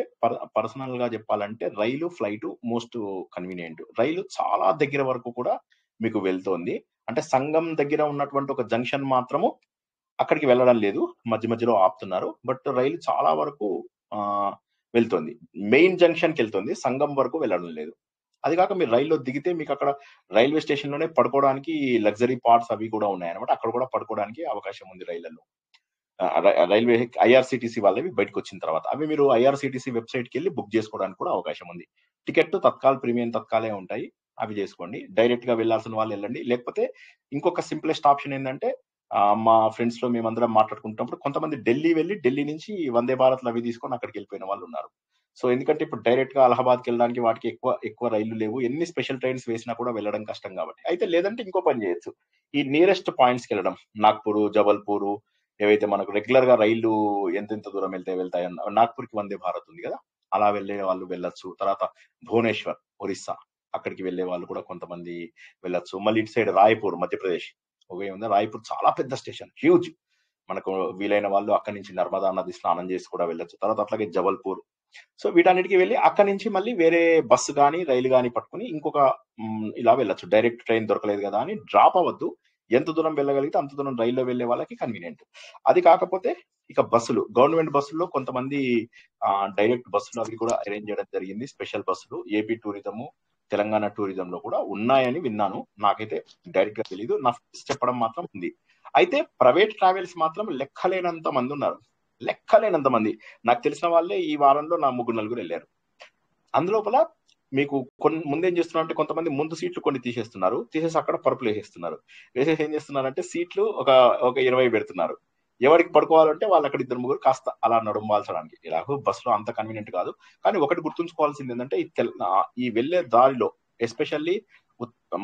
పర్సనల్ గా చెప్పాలంటే రైలు, ఫ్లైట్ మోస్ట్ కన్వీనియంట్. రైలు చాలా దగ్గర వరకు కూడా మీకు వెళ్తోంది. అంటే సంగం దగ్గర ఉన్నటువంటి ఒక జంక్షన్ మాత్రము అక్కడికి వెళ్ళడం లేదు, మధ్య మధ్యలో ఆపుతున్నారు. బట్ రైలు చాలా వరకు వెళ్తోంది, మెయిన్ జంక్షన్ కి వెళ్తుంది, సంగం వరకు వెళ్ళడం లేదు. అది కాక మీరు రైల్లో దిగితే మీకు అక్కడ రైల్వే స్టేషన్ లోనే పడుకోవడానికి లగ్జరీ పార్ట్స్ అవి కూడా ఉన్నాయన్నమాట. అక్కడ కూడా పడుకోవడానికి అవకాశం ఉంది రైళ్లలో. రైల్వే ఐఆర్సిటిసి వాళ్ళవి బయటకు వచ్చిన తర్వాత అవి మీరు ఐఆర్సిటిసి వెబ్సైట్ కి వెళ్ళి బుక్ చేసుకోవడానికి కూడా అవకాశం ఉంది. టికెట్ తత్కాల్, ప్రీమియం తత్కాలే ఉంటాయి, అవి చేసుకోండి. డైరెక్ట్ గా వెళ్లాల్సిన వాళ్ళు వెళ్ళండి. లేకపోతే ఇంకొక సింప్లెస్ట్ ఆప్షన్ ఏంటంటే మా ఫ్రెండ్స్ లో మేమందరం మాట్లాడుకుంటున్నప్పుడు కొంతమంది ఢిల్లీ వెళ్ళి ఢిల్లీ నుంచి వందే భారత్లు అవి తీసుకొని అక్కడికి వెళ్ళిపోయిన వాళ్ళు ఉన్నారు. సో ఎందుకంటే ఇప్పుడు డైరెక్ట్ గా అలహాబాద్కి వెళ్ళడానికి వాటికి ఎక్కువ రైళ్లు లేవు, ఎన్ని స్పెషల్ ట్రైన్స్ వేసినా కూడా వెళ్ళడం కష్టం కాబట్టి. అయితే లేదంటే ఇంకో పని చేయొచ్చు, ఈ నియరెస్ట్ పాయింట్స్కి వెళ్ళడం, నాగ్పూర్, జబల్పూర్, ఏవైతే మనకు రెగ్యులర్ గా రైళ్లు ఎంతెంత దూరం వెళ్తాయి నాగ్పూర్కి వందే భారత్ ఉంది కదా, అలా వెళ్ళే వాళ్ళు వెళ్ళొచ్చు. తర్వాత భువనేశ్వర్ ఒరిస్సా, అక్కడికి వెళ్ళే వాళ్ళు కూడా కొంతమంది వెళ్ళొచ్చు. మళ్ళీ ఇటు సైడ్ రాయ్పూర్ మధ్యప్రదేశ్ ఉంది. రాయ్పూర్ చాలా పెద్ద స్టేషన్, హ్యూజ్. మనకు వీలైన వాళ్ళు అక్కడి నుంచి నర్మదా నది స్నానం చేసి కూడా వెళ్ళొచ్చు. తర్వాత అట్లాగే జబల్పూర్. సో వీటన్నిటికీ వెళ్ళి అక్కడి నుంచి మళ్ళీ వేరే బస్సు కానీ రైలు కానీ పట్టుకుని ఇంకొక ఇలా వెళ్ళొచ్చు. డైరెక్ట్ ట్రైన్ దొరకలేదు కదా అని డ్రాప్ అవ్వద్దు. ఎంత దూరం వెళ్ళగలిగితే అంత దూరం రైల్లో వెళ్ళే వాళ్ళకి కన్వీనియంట్. అది కాకపోతే ఇక బస్సులు, గవర్నమెంట్ బస్సుల్లో కొంతమంది డైరెక్ట్ బస్సులు అవి కూడా అరేంజ్ చేయడం జరిగింది. స్పెషల్ బస్సులు ఏపీ టూరిజము, తెలంగాణ టూరిజం లో కూడా ఉన్నాయని విన్నాను. నాకైతే డైరెక్ట్ గా తెలియదు, నా ఫ్రెండ్స్ చెప్పడం మాత్రం ఉంది. అయితే ప్రైవేట్ ట్రావెల్స్ మాత్రం లెక్కలేనంత మంది ఉన్నారు, లెక్కలేనంత మంది. నాకు తెలిసిన వాళ్ళే ఈ వారంలో నా 3-4 వెళ్ళారు. అందులోపల మీకు ముందేం చేస్తున్నారు అంటే కొంతమంది ముందు సీట్లు కొన్ని తీసేసి అక్కడ పరుపులు వేసేస్తున్నారు. వేసేసి ఏం చేస్తున్నారంటే సీట్లు ఒక 20 పెడుతున్నారు. ఎవరికి పడుకోవాలంటే వాళ్ళు అక్కడ 2-3 కాస్త అలా నడుంబాల్చడానికి. ఇలాగో బస్సులో అంత కన్వీనియంట్ కాదు. కానీ ఒకటి గుర్తుంచుకోవాల్సింది ఏంటంటే ఈ వెళ్లే దారిలో ఎస్పెషల్లీ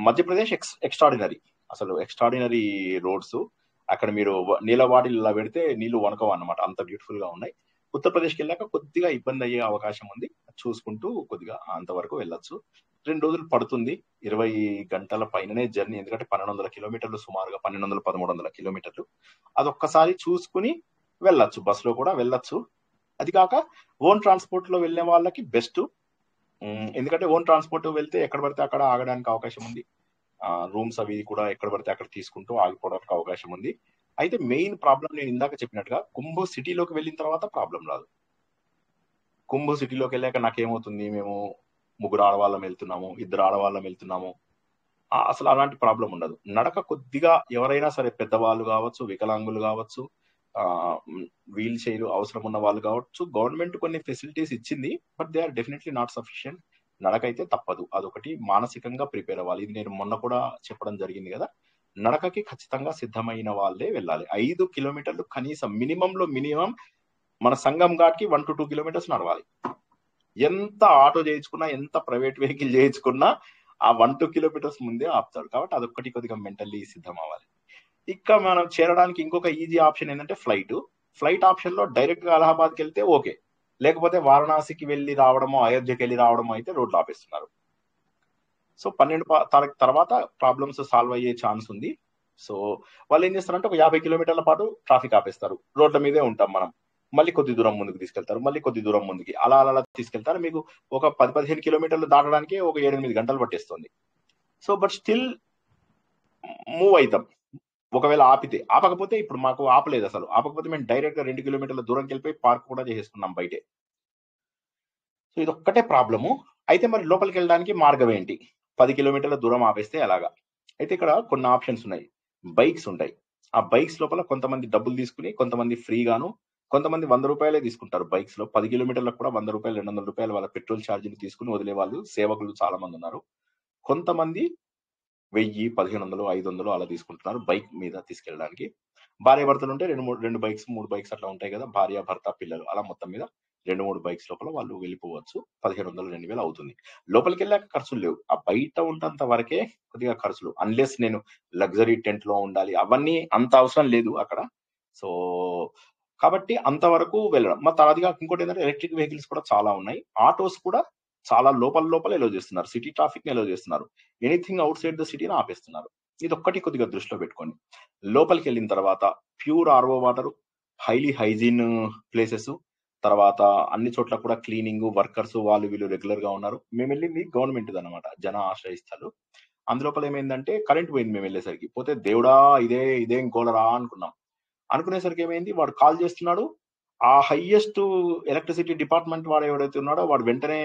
మధ్యప్రదేశ్ ఎక్స్ట్రాడినరీ, అసలు ఎక్స్ట్రాడినరీ రోడ్స్. అక్కడ మీరు నీళ్ళవాడిలు ఇలా పెడితే నీళ్లు వణకవు అన్నమాట, అంత బ్యూటిఫుల్ గా ఉన్నాయి. ఉత్తరప్రదేశ్కి వెళ్ళాక కొద్దిగా ఇబ్బంది అయ్యే అవకాశం ఉంది, చూసుకుంటూ కొద్దిగా అంతవరకు వెళ్ళొచ్చు. 2 రోజులు పడుతుంది, 20 గంటల పైననే జర్నీ. ఎందుకంటే 1200 కిలోమీటర్లు, సుమారుగా 1200-1300 కిలోమీటర్లు. అదొక్కసారి చూసుకుని వెళ్ళొచ్చు, బస్సులో కూడా వెళ్ళొచ్చు. అది కాక ఓన్ ట్రాన్స్పోర్ట్ లో వెళ్ళే వాళ్ళకి బెస్ట్. ఎందుకంటే ఓన్ ట్రాన్స్పోర్ట్ వెళ్తే ఎక్కడ పడితే అక్కడ ఆగడానికి అవకాశం ఉంది. రూమ్స్ అవి కూడా ఎక్కడ పడితే అక్కడ తీసుకుంటూ ఆగిపోవడానికి అవకాశం ఉంది. అయితే మెయిన్ ప్రాబ్లం నేను ఇందాక చెప్పినట్టుగా కుంభు సిటీలోకి వెళ్ళిన తర్వాత ప్రాబ్లం రాదు. కుంభు సిటీలోకి వెళ్ళాక నాకేమవుతుంది, మేము 3 ఆడవాళ్ళం వెళ్తున్నాము, 2 ఆడవాళ్ళం వెళ్తున్నాము, అసలు అలాంటి ప్రాబ్లం ఉండదు. నడక కొద్దిగా ఎవరైనా సరే, పెద్దవాళ్ళు కావచ్చు, వికలాంగులు కావచ్చు, వీల్ చైర్ అవసరం ఉన్న వాళ్ళు కావచ్చు, గవర్నమెంట్ కొన్ని ఫెసిలిటీస్ ఇచ్చింది, but they are definitely not sufficient. నడకైతే తప్పదు, అదొకటి మానసికంగా ప్రిపేర్ అవ్వాలి. ఇది నేను మొన్న కూడా చెప్పడం జరిగింది కదా, నడకకి ఖచ్చితంగా సిద్ధమైన వాళ్ళే వెళ్ళాలి. 5 కిలోమీటర్లు కనీసం, మినిమం మన సంగం ఘాట్కి 1 to 2 కిలోమీటర్స్ నడవాలి. ఎంత ఆటో చేయించుకున్నా, ఎంత ప్రైవేట్ వెహికల్ చేయించుకున్నా ఆ 1-2 కిలోమీటర్స్ ముందే ఆపుతాడు. కాబట్టి అదొక్కటి కొద్దిగా మెంటల్లీ సిద్ధం అవ్వాలి. ఇక్కడ మనం చేరడానికి ఇంకొక ఈజీ ఆప్షన్ ఏంటంటే ఫ్లైట్ ఆప్షన్ లో డైరెక్ట్ గా అలహాబాద్కి వెళ్తే ఓకే, లేకపోతే వారణాసికి వెళ్ళి రావడమో, అయోధ్యకి వెళ్ళి రావడమో అయితే రోడ్లు ఆపేస్తున్నారు. సో 12 తారీఖు తర్వాత ప్రాబ్లమ్స్ సాల్వ్ అయ్యే ఛాన్స్ ఉంది. సో వాళ్ళు ఏం చేస్తారంటే ఒక 50 కిలోమీటర్ల పాటు ట్రాఫిక్ ఆపేస్తారు, రోడ్ల మీదే ఉంటాం మనం. మళ్ళీ కొద్ది దూరం ముందుకు తీసుకెళ్తారు, మళ్ళీ కొద్ది దూరం ముందుకి, అలా తీసుకెళ్తారు. మీకు ఒక 10-15 కిలోమీటర్లు దాటడానికి ఒక 7-8 గంటలు పట్టేస్తుంది. సో బట్ స్టిల్ మూవ్ అవుతాం. ఒకవేళ ఆపకపోతే, ఇప్పుడు మాకు ఆపలేదు, అసలు ఆపకపోతే మేము డైరెక్ట్ గా 2 కిలోమీటర్ల దూరంకి వెళ్ళిపోయి పార్క్ కూడా చేసేసుకున్నాం బయటే. సో ఇది ఒక్కటే ప్రాబ్లము. అయితే మరి లోపలికి వెళ్ళడానికి మార్గం ఏంటి? 10 కిలోమీటర్ల దూరం ఆపేస్తే ఎలాగా? అయితే ఇక్కడ కొన్ని ఆప్షన్స్ ఉన్నాయి. బైక్స్ ఉంటాయి. ఆ బైక్స్ లోపల కొంతమంది డబ్బులు తీసుకుని, కొంతమంది ఫ్రీగాను, కొంతమంది 100 రూపాయలే తీసుకుంటారు బైక్స్ లో. 10 కిలోమీటర్లకు కూడా 100 రూపాయలు, 200 రూపాయలు వాళ్ళ పెట్రోల్ ఛార్జీలు తీసుకుని వదిలే వాళ్ళు, సేవకులు చాలా మంది ఉన్నారు. కొంతమంది 1000, 1500, 500 అలా తీసుకుంటున్నారు బైక్ మీద తీసుకెళ్ళడానికి. భార్య భర్తలు ఉంటే 2 బైక్స్, 3 బైక్స్ అట్లా ఉంటాయి కదా, భార్య భర్త పిల్లలు, అలా మొత్తం మీద 2-3 బైక్స్ లోపల వాళ్ళు వెళ్ళిపోవచ్చు. 1500-2000 అవుతుంది. లోపలికి వెళ్ళాక ఖర్చులు లేవు, ఆ బయట ఉంటంత వరకే కొద్దిగా ఖర్చులు. అన్లెస్ నేను లగ్జరీ టెంట్ లో ఉండాలి, అవన్నీ అంత అవసరం లేదు అక్కడ. సో కాబట్టి అంతవరకు వెళ్ళడం. మరి తర్వాతగా ఇంకోటి ఏంటంటే ఎలక్ట్రిక్ వెహికల్స్ కూడా చాలా ఉన్నాయి. ఆటోస్ కూడా చాలా లోపల ఎలో చేస్తున్నారు, సిటీ ట్రాఫిక్ ని ఎలో చేస్తున్నారు. ఎనీథింగ్ అవుట్ సైడ్ ద సిటీని ఆపేస్తున్నారు. ఇది ఒక్కటి కొద్దిగా దృష్టిలో పెట్టుకోండి. లోపలికి వెళ్ళిన తర్వాత pure RO water, highly hygiene places, తర్వాత అన్ని చోట్ల కూడా క్లీనింగ్ వర్కర్స్ వాళ్ళు వీళ్ళు రెగ్యులర్ గా ఉన్నారు. మేము వెళ్ళింది గవర్నమెంట్ అనమాట, జన ఆశ్రయిస్తారు. అందులోపల ఏమైందంటే కరెంట్ పోయింది మేము వెళ్ళేసరికి. పోతే దేవుడా ఇదేం గోడరా అనుకునేసరికి ఏమైంది, వాడు కాల్ చేస్తున్నాడు, ఆ హైయెస్ట్ ఎలక్ట్రిసిటీ డిపార్ట్మెంట్ వాడు ఎవరైతే ఉన్నాడో వాడు వెంటనే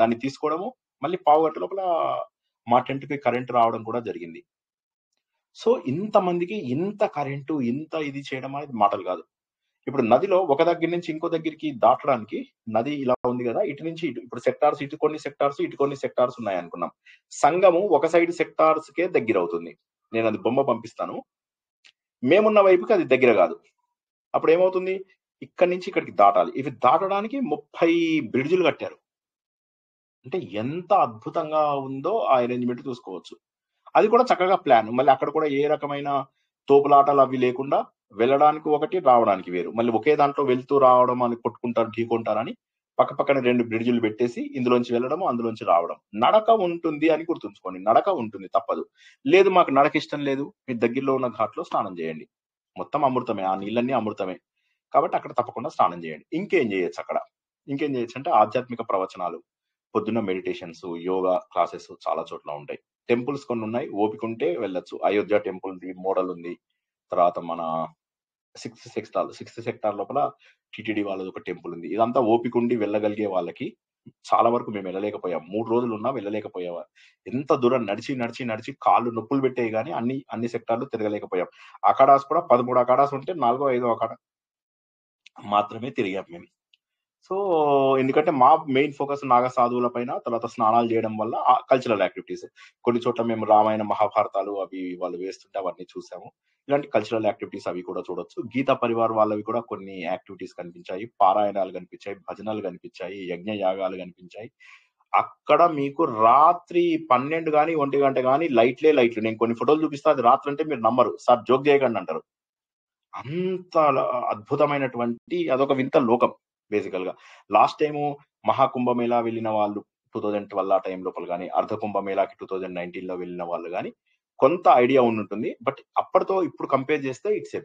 దాన్ని తీసుకోవడము, మళ్ళీ పావు గంట లోపల మా టెంట్ కి కరెంట్ రావడం కూడా జరిగింది. సో ఇంతమందికి ఇంత కరెంటు, ఇంత ఇది చేయడం అనేది మాటలు కాదు. ఇప్పుడు నదిలో ఒక దగ్గర నుంచి ఇంకో దగ్గరికి దాటడానికి, నది ఇలా ఉంది కదా, ఇటు నుంచి ఇప్పుడు సెక్టార్స్, ఇటు కొన్ని సెక్టార్స్ ఉన్నాయి అనుకున్నాం. సంగము ఒక సైడ్ సెక్టార్స్ కే దగ్గర అవుతుంది. నేను అది బొమ్మ పంపిస్తాను. మేమున్న వైపుకి అది దగ్గర కాదు. అప్పుడు ఏమవుతుంది, ఇక్కడి నుంచి ఇక్కడికి దాటాలి. ఇవి దాటడానికి 30 బ్రిడ్జిలు కట్టారు. అంటే ఎంత అద్భుతంగా ఉందో ఆ అరేంజ్మెంట్ చూసుకోవచ్చు. అది కూడా చక్కగా ప్లాన్. మళ్ళీ అక్కడ కూడా ఏ రకమైన తోపులాటలు అవి లేకుండా వెళ్ళడానికి ఒకటి, రావడానికి వేరు. మళ్ళీ ఒకే దాంట్లో వెళ్తూ రావడం అని కొట్టుకుంటారు, ఢీకొంటారని పక్క పక్కన 2 బ్రిడ్జిలు పెట్టేసి ఇందులోంచి వెళ్ళడం, అందులోంచి రావడం. నడక ఉంటుంది అని గుర్తుంచుకోండి. నడక ఉంటుంది, తప్పదు. లేదు మాకు నడక ఇష్టం లేదు, మీ దగ్గరలో ఉన్న ఘాట్లో స్నానం చేయండి. మొత్తం అమృతమే, ఆ నీళ్ళన్నీ అమృతమే. కాబట్టి అక్కడ తప్పకుండా స్నానం చేయండి. ఇంకేం చేయొచ్చు అక్కడ? ఇంకేం చేయొచ్చు అంటే ఆధ్యాత్మిక ప్రవచనాలు, పొద్దున్న మెడిటేషన్స్, యోగా క్లాసెస్ చాలా చోట్ల ఉంటాయి. టెంపుల్స్ కొన్ని ఉన్నాయి, ఓపిక ఉంటే వెళ్ళొచ్చు. అయోధ్య టెంపుల్ ఉంది, మోడల్ ఉంది. తర్వాత మన సిక్స్త్ సెక్టార్ లోపల టిటిడి వాళ్ళది ఒక టెంపుల్ ఉంది. ఇదంతా ఓపిక ఉండి వెళ్ళగలిగే వాళ్ళకి చాలా వరకు మేము వెళ్ళలేకపోయాం. 3 రోజులు ఉన్నా వెళ్ళలేకపోయావా. ఎంత దూరం నడిచి నడిచి నడిచి కాళ్ళు నొప్పులు పెట్టేవి కానీ అన్ని సెక్టార్లు తిరగలేకపోయాం. అఖాడాస్ కూడా 13 అఖాడాస్ ఉంటే 4వ 5వ అఖాడా మాత్రమే తిరిగాం మేము. సో ఎందుకంటే మా మెయిన్ ఫోకస్ నాగ సాధువుల పైన, తర్వాత స్నానాలు చేయడం వల్ల కల్చరల్ యాక్టివిటీస్. కొన్ని చోట్ల మేము రామాయణ మహాభారతాలు అవి వాళ్ళు వేస్తుంటే అవన్నీ చూసాము. ఇలాంటి కల్చరల్ యాక్టివిటీస్ అవి కూడా చూడొచ్చు. గీతా పరివార్ వాళ్ళవి కూడా కొన్ని యాక్టివిటీస్ కనిపించాయి, పారాయణాలు కనిపించాయి, భజనలు కనిపించాయి, యజ్ఞ యాగాలు కనిపించాయి. అక్కడ మీకు రాత్రి 12 గానీ 1 గంట గానీ లైట్లే లైట్లు. నేను కొన్ని ఫోటోలు చూపిస్తా, అది రాత్రి అంటే మీరు నమ్మరు, సార్ జోక్ చేయకండి అంటారు. అంత అద్భుతమైనటువంటి అదొక వింత లోకం బేసికల్ గా. లాస్ట్ టైము మహాకుంభమేళా వెళ్ళిన వాళ్ళు 2012 ఆ టైం లోపల కానీ, అర్ధ కుంభమేళాకి 2019 లో వెళ్ళిన వాళ్ళు కానీ కొంత ఐడియా ఉంటుంది. బట్ అప్పటితో ఇప్పుడు కంపేర్ చేస్తే ఇట్స్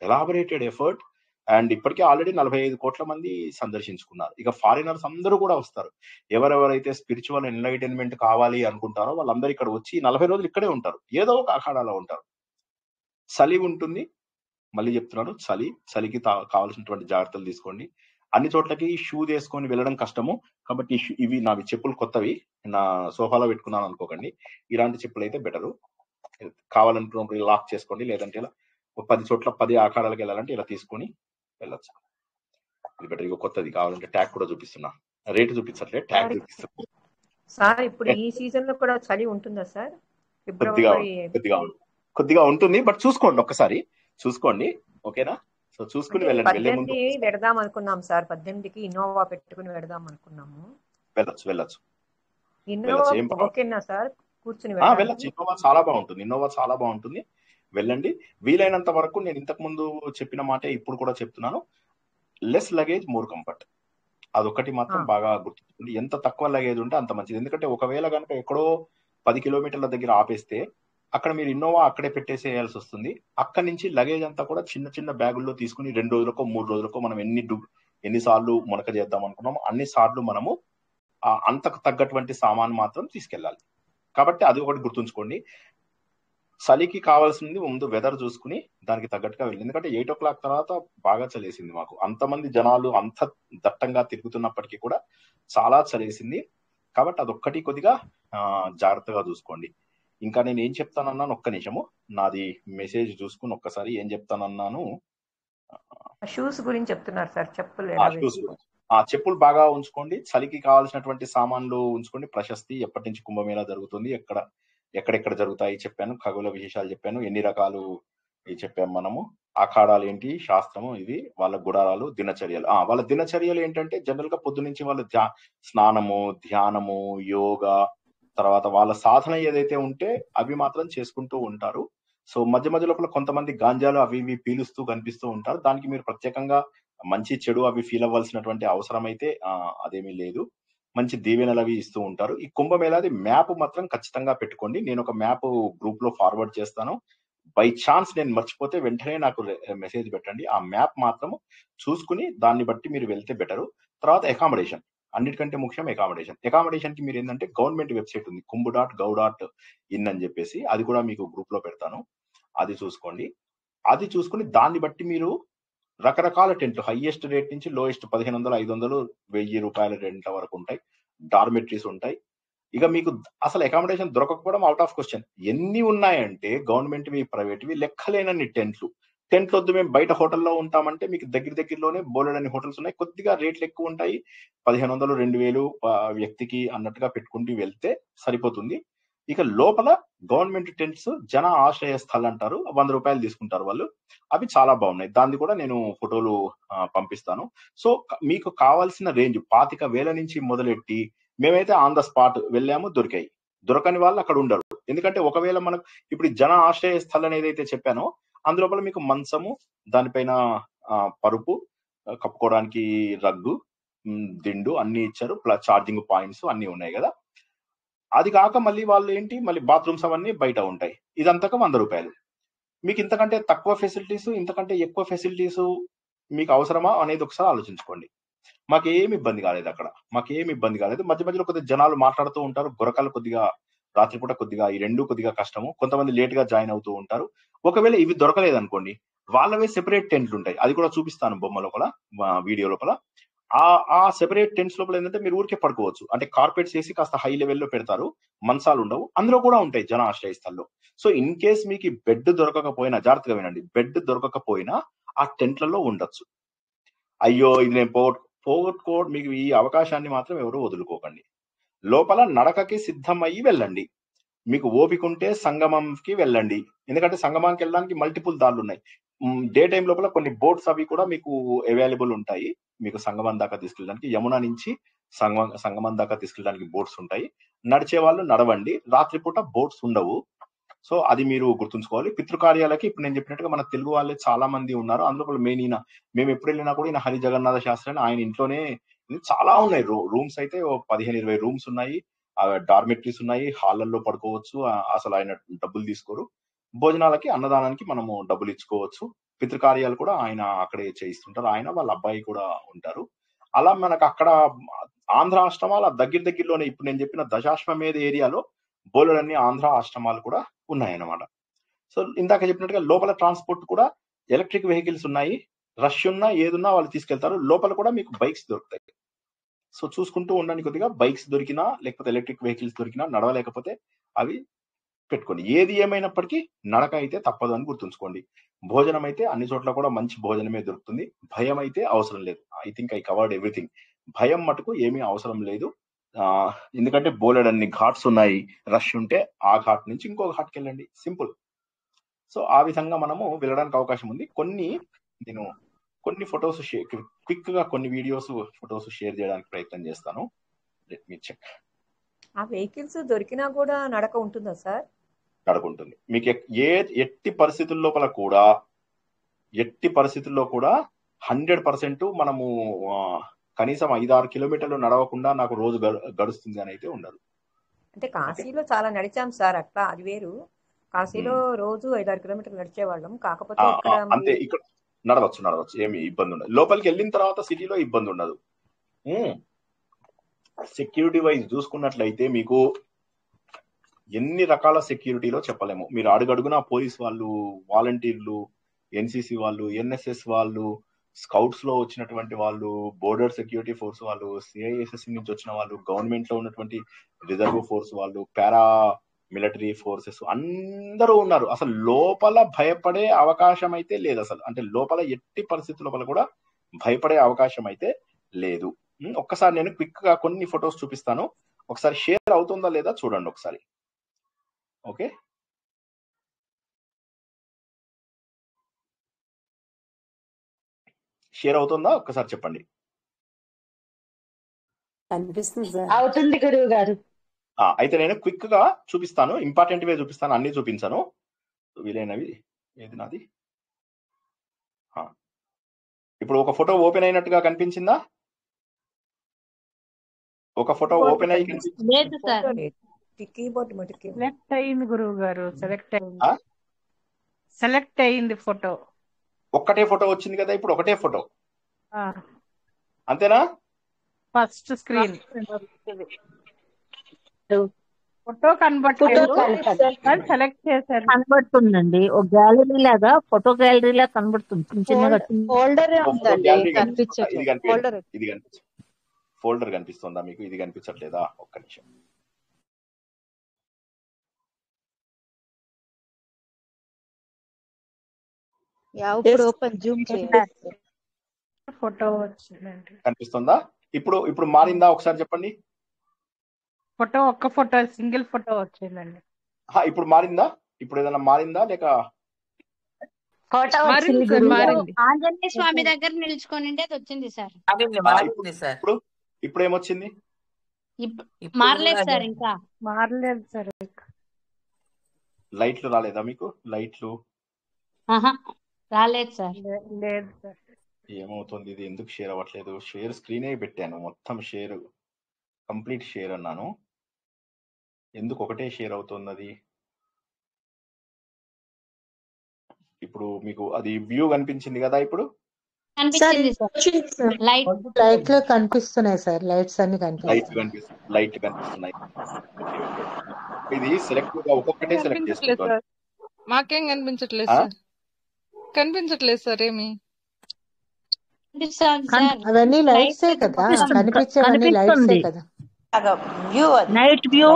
ఎలాబరేటెడ్ ఎఫర్ట్. అండ్ ఇప్పటికే ఆల్రెడీ 45 కోట్ల మంది సందర్శించుకున్నారు. ఇక ఫారినర్స్ అందరూ కూడా వస్తారు. ఎవరెవరైతే స్పిరిచువల్ ఎన్లైటన్మెంట్ కావాలి అనుకుంటారో వాళ్ళందరూ ఇక్కడ వచ్చి 40 రోజులు ఇక్కడే ఉంటారు, ఏదో ఒక అఖాడాలో ఉంటారు. చలి ఉంటుంది, మళ్ళీ చెప్తున్నాను, చలికి కావాల్సినటువంటి జాగ్రత్తలు తీసుకోండి. అన్ని చోట్లకి షూ వేసుకొని వెళ్ళడం కష్టము. కాబట్టి ఇవి నావి చెప్పులు కొత్తవి, నా సోఫాలో పెట్టుకున్నాను అనుకోకండి. ఇలాంటి చెప్పులు అయితే బెటరు. కావాలనుకున్నప్పుడు లాక్ చేసుకోండి, లేదంటే ఇలా 10 చోట్ల 10 ఆకారాలకు వెళ్ళాలంటే ఇలా తీసుకొని వెళ్ళొచ్చు. ఇది బెటర్. ఇక కొత్తది కావాలంటే ట్యాగ్ కూడా చూపిస్తున్నా, రేటు చూపించట్లే, ట్యాగ్ చూపిస్తున్నా. సార్ ఇప్పుడు ఈ సీజన్ లో కూడా చలి ఉంటుందా సార్? కొద్దిగా ఉంటుంది, బట్ చూసుకోండి, ఒక్కసారి చూసుకోండి, ఓకేనా? సో చూసుకుని వెళ్ళండి. 18 వెడదాం అనుకున్నాం సార్, 18కి ఇన్నోవా పెట్టుకుని వెడదాం అనుకున్నాము. వెళ్ళొచ్చు. ఇన్నోవా ఓకేనా సార్? కూర్చుని వెళ్ళొచ్చు. ఇన్నోవా చాలా బాగుంటుంది, వెళ్ళండి. వీలైనంత వరకు నేను ఇంతకు ముందు చెప్పిన మాటే ఇప్పుడు కూడా చెప్తున్నాను, లెస్ లగేజ్ మోర్ కంఫర్ట్. అదొకటి మాత్రం బాగా గుర్తుంచుకోండి. ఎంత తక్కువ లగేజ్ ఉంటే అంత మంచిది. ఎందుకంటే ఒకవేళ కనుక ఎక్కడో 10 కిలోమీటర్ల దగ్గర ఆపేస్తే అక్కడ మీరు ఇన్నోవా అక్కడే పెట్టేసేయాల్సి వస్తుంది. అక్కడి నుంచి లగేజ్ అంతా కూడా చిన్న చిన్న బ్యాగుల్లో తీసుకుని 2 రోజులకో 3 రోజులకో మనం ఎన్నిసార్లు మునక చేద్దాం అనుకున్నామో అన్ని సార్లు మనము అంతకు తగ్గటువంటి సామాను మాత్రం తీసుకెళ్ళాలి. కాబట్టి అది ఒకటి గుర్తుంచుకోండి. చలికి కావాల్సింది ముందు వెదర్ చూసుకుని దానికి తగ్గట్టుగా వెళ్ళింది. ఎందుకంటే 8 o'clock తర్వాత బాగా చలేసింది మాకు. అంతమంది జనాలు అంత దట్టంగా తిరుగుతున్నప్పటికీ కూడా చాలా చలేసింది. కాబట్టి అదొక్కటి కొద్దిగా జాగ్రత్తగా చూసుకోండి. ఇంకా నేను ఏం చెప్తానన్నాను, ఒక్క నిమిషము నాది మెసేజ్ చూసుకుని ఒక్కసారి ఏం చెప్తానన్నాను. షూస్ గురించి చెప్తున్నారు సార్, చెప్పులు బాగా ఉంచుకోండి. చలికి కావాల్సినటువంటి సామాన్లు ఉంచుకోండి. ప్రశస్తి, ఎప్పటి నుంచి కుంభమేళా జరుగుతుంది, ఎక్కడెక్కడ జరుగుతాయి చెప్పాను, ఖగోళ విశేషాలు చెప్పాను, ఎన్ని రకాలు చెప్పాము మనము, అఖాడాలు ఏంటి, శాస్త్రము, ఇది వాళ్ళ గుడారాలు, దినచర్యలు. వాళ్ళ దినచర్యలు ఏంటంటే జనరల్ గా పొద్దు నుంచి వాళ్ళు స్నానము, ధ్యానము, యోగా, తర్వాత వాళ్ళ సాధన ఏదైతే ఉంటే అవి మాత్రం చేసుకుంటూ ఉంటారు. సో మధ్య మధ్యలో కొంతమంది గాంజాలు అవి ఇవి పీలుస్తూ కనిపిస్తూ ఉంటారు. దానికి మీరు ప్రత్యేకంగా మంచి చెడు అవి ఫీల్ అవ్వాల్సినటువంటి అవసరం అయితే అదేమీ లేదు. మంచి దీవెనలు అవి ఇస్తూ ఉంటారు. ఈ కుంభమేళాది మ్యాప్ మాత్రం ఖచ్చితంగా పెట్టుకోండి. నేను ఒక మ్యాప్ గ్రూప్ లో ఫార్వర్డ్ చేస్తాను. బై ఛాన్స్ నేను మర్చిపోతే వెంటనే నాకు మెసేజ్ పెట్టండి. ఆ మ్యాప్ మాత్రం చూసుకుని దాన్ని బట్టి మీరు వెళ్తే బెటరు. తర్వాత అకామిడేషన్, అన్నిటికంటే ముఖ్యం అకామిడేషన్ కి మీరు ఏంటంటే గవర్నమెంట్ వెబ్సైట్ ఉంది, kumbu.gov.in అని చెప్పేసి, అది కూడా మీకు గ్రూప్ లో పెడతాను. అది చూసుకోండి. అది చూసుకుని దాన్ని బట్టి మీరు రకరకాల టెంట్లు, హైయెస్ట్ రేట్ నుంచి లోయెస్ట్ 1500, 500, 1000 రూపాయల రెంట్ల వరకు ఉంటాయి. డార్మెటరీస్ ఉంటాయి. ఇక మీకు అసలు అకామిడేషన్ దొరకకపోవడం అవుట్ ఆఫ్ క్వశ్చన్. ఎన్ని ఉన్నాయంటే గవర్నమెంట్వి, ప్రైవేట్వి లెక్కలేనన్ని టెంట్లు వద్దు, మేము బయట హోటల్లో ఉంటామంటే మీకు దగ్గరలోనే బోలెడన్ని హోటల్స్ ఉన్నాయి. కొద్దిగా రేట్లు ఎక్కువ ఉంటాయి, 1500, 2000 వ్యక్తికి అన్నట్టుగా పెట్టుకుంటూ వెళ్తే సరిపోతుంది. ఇక లోపల గవర్నమెంట్ టెంట్స్, జన ఆశ్రయ స్థల్ అంటారు, 100 రూపాయలు తీసుకుంటారు వాళ్ళు. అవి చాలా బాగున్నాయి. దాన్ని కూడా నేను ఫోటోలు పంపిస్తాను. సో మీకు కావాల్సిన రేంజ్ 25,000 నుంచి మొదలెట్టి మేమైతే ఆన్ ద స్పాట్ వెళ్ళాము, దొరకని వాళ్ళు అక్కడ ఉండరు. ఎందుకంటే ఒకవేళ మనకు ఇప్పుడు జన ఆశ్రయ స్థల్ అనేది అయితే చెప్పానో అందులోపల మీకు మంచము, దానిపైన పరుపు, కప్పుకోవడానికి రగ్గు, దిండు అన్ని ఇచ్చారు. ప్లస్ ఛార్జింగ్ పాయింట్స్ అన్ని ఉన్నాయి కదా. అది కాక మళ్ళీ వాళ్ళు ఏంటి, మళ్ళీ బాత్రూమ్స్ అవన్నీ బయట ఉంటాయి. ఇదంతక 100 రూపాయలు. మీకు ఇంతకంటే తక్కువ ఫెసిలిటీస్, ఇంతకంటే ఎక్కువ ఫెసిలిటీస్ మీకు అవసరమా అనేది ఒకసారి ఆలోచించుకోండి. మాకేమి ఇబ్బంది కాలేదు అక్కడ, మాకేమి ఇబ్బంది కాలేదు. మధ్య మధ్యలో కొద్దిగా జనాలు మాట్లాడుతూ ఉంటారు. గొరకలు కొద్దిగా రాత్రిపూట కొద్దిగా ఈ రెండు కొద్దిగా కష్టము. కొంతమంది లేట్ గా జాయిన్ అవుతూ ఉంటారు. ఒకవేళ ఇవి దొరకలేదు అనుకోండి, వాళ్ళవే సెపరేట్ టెంట్లు ఉంటాయి. అది కూడా చూపిస్తాను బొమ్మ లోపల, వీడియో లోపల. ఆ సెపరేట్ టెంట్స్ లోపల ఏంటంటే మీరు ఊరికే పడుకోవచ్చు. అంటే కార్పెట్స్ వేసి కాస్త హై లెవెల్లో పెడతారు, మంచాలు ఉండవు. అందులో కూడా ఉంటాయి జన ఆశ్రయ స్థల్లో. సో ఇన్ కేస్ మీకు బెడ్ దొరకకపోయినా, జాగ్రత్తగా వినండి, బెడ్ దొరకకపోయినా ఆ టెంట్లలో ఉండొచ్చు. అయ్యో ఇది నేను పోగొట్టుకోవడం, మీకు ఈ అవకాశాన్ని మాత్రం ఎవరు వదులుకోకండి. లోపల నడకకి సిద్ధమయ్యి వెళ్ళండి. మీకు ఓపిక ఉంటే సంగమంకి వెళ్ళండి. ఎందుకంటే సంగమానికి వెళ్ళడానికి మల్టిపుల్ దారులు ఉన్నాయి. డే టైం లోపల కొన్ని బోట్స్ అవి కూడా మీకు అవైలబుల్ ఉంటాయి. మీకు సంగమం దాకా తీసుకెళ్ళడానికి, యమున నుంచి సంగమం దాకా తీసుకెళ్ళడానికి బోట్స్ ఉంటాయి. నడిచే వాళ్ళు నడవండి. రాత్రిపూట బోట్స్ ఉండవు. సో అది మీరు గుర్తుంచుకోవాలి. పితృకార్యాలకి ఇప్పుడు నేను చెప్పినట్టుగా మన తెలుగు వాళ్ళే చాలా మంది ఉన్నారు. అందులో మెయిన్ ఈయన, మేము ఎప్పుడు వెళ్ళినా కూడా ఈయన హరి జగన్నాథ శాస్త్రి అని ఆయన ఇంట్లోనే చాలా ఉన్నాయి. రూమ్స్ అయితే 15-20 రూమ్స్ ఉన్నాయి. డార్మెటరీస్ ఉన్నాయి. హాళ్లలో పడుకోవచ్చు. అసలు ఆయన డబ్బులు తీసుకోరు. భోజనాలకి, అన్నదానానికి మనము డబ్బులు ఇచ్చుకోవచ్చు. పితృకార్యాలు కూడా ఆయన అక్కడే చేయిస్తుంటారు. ఆయన వాళ్ళ అబ్బాయి కూడా ఉంటారు. అలా మనకు అక్కడ ఆంధ్ర ఆశ్రమాల దగ్గరలోనే ఇప్పుడు నేను చెప్పిన దశాశ్వమేధ ఏరియాలో బోలెడన్ని ఆంధ్ర ఆశ్రమాలు కూడా ఉన్నాయన్నమాట. సో ఇందాక చెప్పినట్టుగా లోపల ట్రాన్స్పోర్ట్ కూడా ఎలక్ట్రిక్ వెహికల్స్ ఉన్నాయి. రష్ ఉన్నా ఏదున్నా వాళ్ళు తీసుకెళ్తారు. లోపల కూడా మీకు బైక్స్ దొరుకుతాయి. సో చూసుకుంటూ ఉండండి. కొద్దిగా బైక్స్ దొరికినా, లేకపోతే ఎలక్ట్రిక్ వెహికల్స్ దొరికినా, నడవలేకపోతే అవి పెట్టుకోండి. ఏది ఏమైనప్పటికీ నడక అయితే తప్పదు అని గుర్తుంచుకోండి. భోజనం అయితే అన్ని చోట్ల కూడా మంచి భోజనమే దొరుకుతుంది. భయం అయితే అవసరం లేదు. I think I covered everything. భయం మటుకు ఏమీ అవసరం లేదు. ఎందుకంటే బోలెడన్ని ఘాట్స్ ఉన్నాయి. రష్ ఉంటే ఆ ఘాట్ నుంచి ఇంకో ఘాట్కి వెళ్ళండి, సింపుల్. సో ఆ విధంగా మనము వెళ్ళడానికి అవకాశం ఉంది. నేను కొన్ని ఫొటోస్ క్విక్ గా కొన్ని వీడియోస్, ఫొటోస్ షేర్ చేయడానికి ప్రయత్నం చేస్తాను. Let me check. ఆ వెహికల్స్ దొరికినా కూడా నడక ఉంటుందా సార్? నడక ఉంటుంది. మీకు ఎట్టి పరిస్థితుల్లో కూడా 100% మనము కనీసం 5-6 కిలోమీటర్లు నడవకుండా నాకు రోజు గడుస్తుంది అని అయితే ఉండదు. అంటే కాశీలో చాలా నడిచాం సార్, అట్లా అది వేరు. కాశీలో రోజు 5-6 కిలోమీటర్లు నడిచేవాళ్ళం. కాకపోతే ఇక్కడ అంతే, ఇక్కడ నడవచ్చు, ఏమి ఇబ్బంది ఉండదు. లోపలికి వెళ్ళిన తర్వాత సిటీలో ఇబ్బంది ఉండదు. సెక్యూరిటీ వైజ్ చూసుకున్నట్లయితే మీకు ఎన్ని రకాల సెక్యూరిటీలో చెప్పలేము. మీరు అడుగడుగునా పోలీస్ వాళ్ళు, వాలంటీర్లు, ఎన్సిసి వాళ్ళు, ఎన్ఎస్ఎస్ వాళ్ళు, స్కౌట్స్ లో వచ్చినటువంటి వాళ్ళు, బోర్డర్ సెక్యూరిటీ ఫోర్స్ వాళ్ళు, సిఐఎస్ఎస్ నుంచి వచ్చిన వాళ్ళు, గవర్నమెంట్ లో ఉన్నటువంటి రిజర్వ్ ఫోర్స్ వాళ్ళు, పారా మిలిటరీ ఫోర్సెస్ అందరూ ఉన్నారు. అసలు లోపల భయపడే అవకాశం అయితే లేదు అసలు. అంటే లోపల ఎట్టి పరిస్థితుల లోపల కూడా భయపడే అవకాశం అయితే లేదు. ఒక్కసారి నేను క్విక్ గా కొన్ని ఫొటోస్ చూపిస్తాను. ఒకసారి షేర్ అవుతుందా లేదా చూడండి ఒకసారి. ఓకే, షేర్ అవుతుందా ఒక్కసారి చెప్పండి. అనిపిస్తుంది సార్. అవుతుంది గురువు గారు. అయితే నేను క్విక్ గా చూపిస్తాను. ఇంపార్టెంట్ వే చూపిస్తాను, అన్ని చూపించాను. వీలైనవి. ఏది నాది? ఇప్పుడు ఒక ఫోటో ఓపెన్ అయినట్టుగా కనిపించిందా? ఒక ఫోటో ఓపెన్ అయ్యి లేదు సార్. కీబోర్డ్ మటుకు సెలెక్ట్ అయింది గురువు గారు. సెలెక్ట్ అయింది ఫోటో. ఒక్కటే ఫోటో వచ్చింది కదా ఇప్పుడు, ఒకటే ఫోటో అంతేనా? ఫస్ట్ స్క్రీన్ ఫోటో కనబడలేదు, సెలెక్ట్ చేశారు. కనబడుతుందండి. ఒక గ్యాలరీ లాగా, ఫోటో గ్యాలరీ లాగా కనబడుతుంది. చిన్నగా ఫోల్డర్ ఉందండి, ఇది ఫోల్డర్ కనిపిస్తుందా మీకు? ఇది కనిపించట్లేదా? ఒక్క నిమిషం. ఇప్పుడు ఓపెన్ జూమ్ చేయండి. ఫోటో వచ్చిందండి. కనిపిస్తుందా? ఇప్పుడు మారిందా? ఒకసారి చెప్పండి. ఫోటో ఒక్క ఫోటో, సింగిల్ ఫోటో వచ్చిందండి. ఇప్పుడు మారిందా? ఇప్పుడు ఏదైనా మారిందా లేక? ఆంజనేయ స్వామి దగ్గర నిల్చుకొని వచ్చింది సార్. ఇప్పుడు ఏమొచ్చింది? మారలేదు సార్, ఇంకా మారలేదు సార్. లైట్లు రాలేదా మీకు? లైట్లు ఆహా రాలేదు సార్. లేదు సార్. ఏమవుతుంది ఇది ఎందుకు షేర్ అవ్వట్లేదు? షేర్ స్క్రీనే పెట్టాను, మొత్తం షేర్ కంప్లీట్ షేర్ అన్నాను, ఎందుకు ఒకటే షేర్ అవుతుంది అది? ఇప్పుడు మీకు అది వ్యూ కనిపించింది కదా? ఇప్పుడు సార్ కనిపించింది సార్. లైట్ లైట్ లో కనిపిస్తున్నాయి సార్, లైట్స్ అన్ని కనిపిస్తున్నాయి. లైట్ కనిపిస్తున్నాయి. ఓకే ఓకే, ఇది సెలెక్టివ్ గా ఒక్కొక్కటే సెలెక్ట్ కనిపించట్లేదు చేసుకుంటాను. సార్, మాకేం కనిపించట్లేదు ఆ? సార్, కనిపించట్లేదు సార్ ఏమి. కనిపిస్తుంది కన్- సార్. అవన్నీ లైట్ లైట్సే కదా, కనిపిస్తుంది కనిపించేవన్నీ లైట్సే కనిపిస్తుంది. కదా. వ్యూ అది night view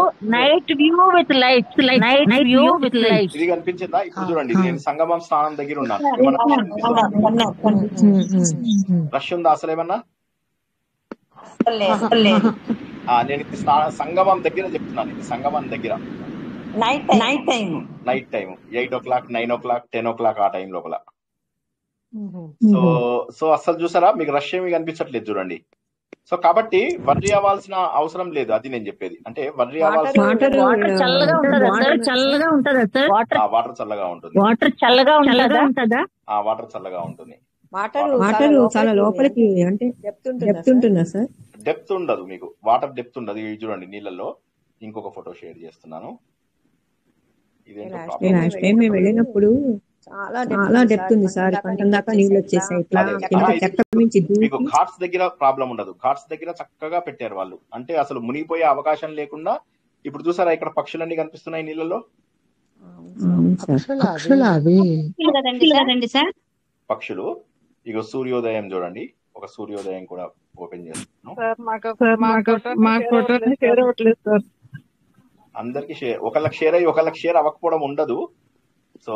with lights, night view with lights. ఇది కనిపించిందా? ఇప్పుడు ఆ, చూడండి, ఆ. నేను సంగమం స్థానం దగ్గర ఉన్నాను. సార్, ఏమన్నా రష్ సార్, కనిపిస్తుందా మీకు? రష్ ఉందా అసలు ఏమన్నా? నేను ఇది సంగమం దగ్గర చెప్తున్నాను, ఇది సంగమం దగ్గర night time night time 8 o'clock 9 o'clock 10 o'clock ఆ టైం లోపల. సో సో అసలు చూసారా, మీకు రష్ ఏమి కనిపించట్లేదు చూడండి. సో కాబట్టి వర్రీ అవ్వాల్సిన అవసరం లేదు, అది నేను చెప్పేది. అంటే వర్రీ అవ్వాల్సిన వాటర్ చల్లగా ఉంటుందా సార్? చల్లగా ఉంటుందా సార్? వాటర్ చల్లగా ఉంటుంది. వాటర్ చల్లగా ఉంటుందా? ఆ వాటర్ చల్లగా ఉంటుంది. వాటర్ చాలా లోపలికి అంటే డెప్త్ ఉంటుందా సార్? డెప్త్ ఉండదు మీకు, వాటర్ డెప్త్ ఉండదు. ఇది చూడండి నీళ్ళల్లో. ఇంకొక ఫోటో షేర్ చేస్తున్నాను. ఇదేంటో నేను లాస్ట్ టైం మేము వెళ్ళినప్పుడు చాలా డెప్త్ ఉంది సార్, కంటం దాకా నీళ్ళు వచ్చేసాయి. ఇట్లా ఎక్కడి నుంచి మీకు ఘాట్స్ దగ్గర ప్రాబ్లం ఉండదు. ఘాట్స్ దగ్గర చక్కగా పెట్టారు వాళ్ళు, అంటే అసలు మునిగిపోయే అవకాశం లేకుండా. ఇప్పుడు చూసారా ఇక్కడ పక్షులన్నీ కనిపిస్తున్నాయి నీళ్ళలో. కదండి సార్. పక్షులు ఇక సూర్యోదయం చూడండి, ఒక సూర్యోదయం కూడా ఓపెన్ చేస్తున్నాను. సార్ మాకు ఫోటో షేర్ అవ్వట్లేదు సార్. అందరికి షేర్, ఒకళ్ళకి షేర్ అయ్యి ఒకళ్ళకి షేర్ అవ్వకపోవడం ఉండదు. సో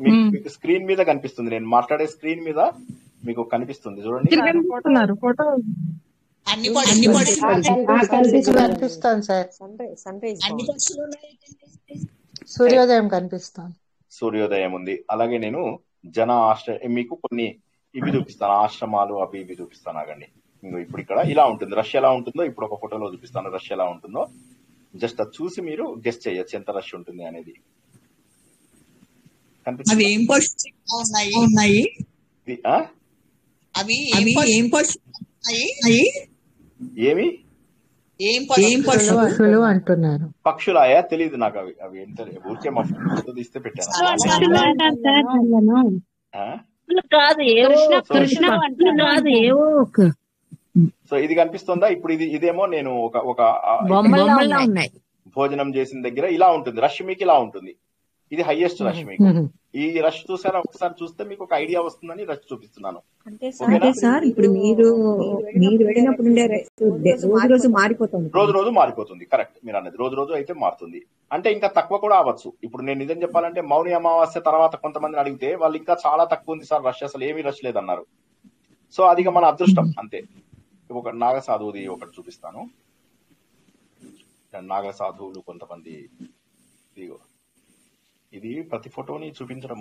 మీకు స్క్రీన్ మీద కనిపిస్తుంది, నేను మాట్లాడే స్క్రీన్ మీద మీకు కనిపిస్తుంది చూడండి. ఫోటో కనిపిస్తాను సార్, సన్ రైజ్ సూర్యోదయం కనిపిస్తాను. సూర్యోదయం ఉంది. అలాగే నేను జన మీకు కొన్ని ఇవి చూపిస్తాను, ఆశ్రమాలు అవి ఇవి చూపిస్తాను. ఆగండి, ఇప్పుడు ఇక్కడ ఇలా ఉంటుంది. రష్ ఎలా ఉంటుందో ఇప్పుడు ఒక ఫోటోలో చూపిస్తాను. రష్ ఎలా ఉంటుందో జస్ట్ అది చూసి మీరు గెస్ చేయొచ్చు ఎంత రష్ ఉంటుంది అనేది. అవి ఏం పశువులు ఉన్నాయి? అవి ఏం పశువులు? ఏమి పక్షులు అంటున్నారు. పక్షులాయా తెలియదు నాకు, అవి అవి ఎంత ఊరికే మా ఫోటో తీస్తే పెట్టాను. కాదు ఏవో ఒక సో ఇది కనిపిస్తుందా ఇప్పుడు? ఇదేమో నేను ఒక బొమ్మలా ఉన్నాయి. భోజనం చేసిన దగ్గర ఇలా ఉంటుంది రష్, మీకు ఇలా ఉంటుంది. ఇది హైయెస్ట్ రష్ మీకు. ఈ రష్ చూసారా? ఒకసారి చూస్తే మీకు ఒక ఐడియా వస్తుందని రష్ చూపిస్తున్నాను. అంటే సార్ ఇప్పుడు మీరు వెళ్ళినప్పుడు రోజు మారిపోతుంది. రోజు మారిపోతుంది. కరెక్ట్, మీరు అన్నది రోజు అయితే మారుతుంది. అంటే ఇంకా తక్కువ కూడా అవ్వచ్చు. ఇప్పుడు నేను నిజం చెప్పాలంటే మౌని అమావాస్య తర్వాత కొంతమందిని అడిగితే వాళ్ళు ఇంకా చాలా తక్కువ ఉంది సార్ రష్, అసలు ఏమీ రష్ లేదన్నారు. సో అది మన అదృష్టం అంతే. ఒక నాగ సాధువుది ఒకటి చూపిస్తాను. నాగ సాధువులు కొంతమంది, ఇది ప్రతి ఫోటోని చూపించడం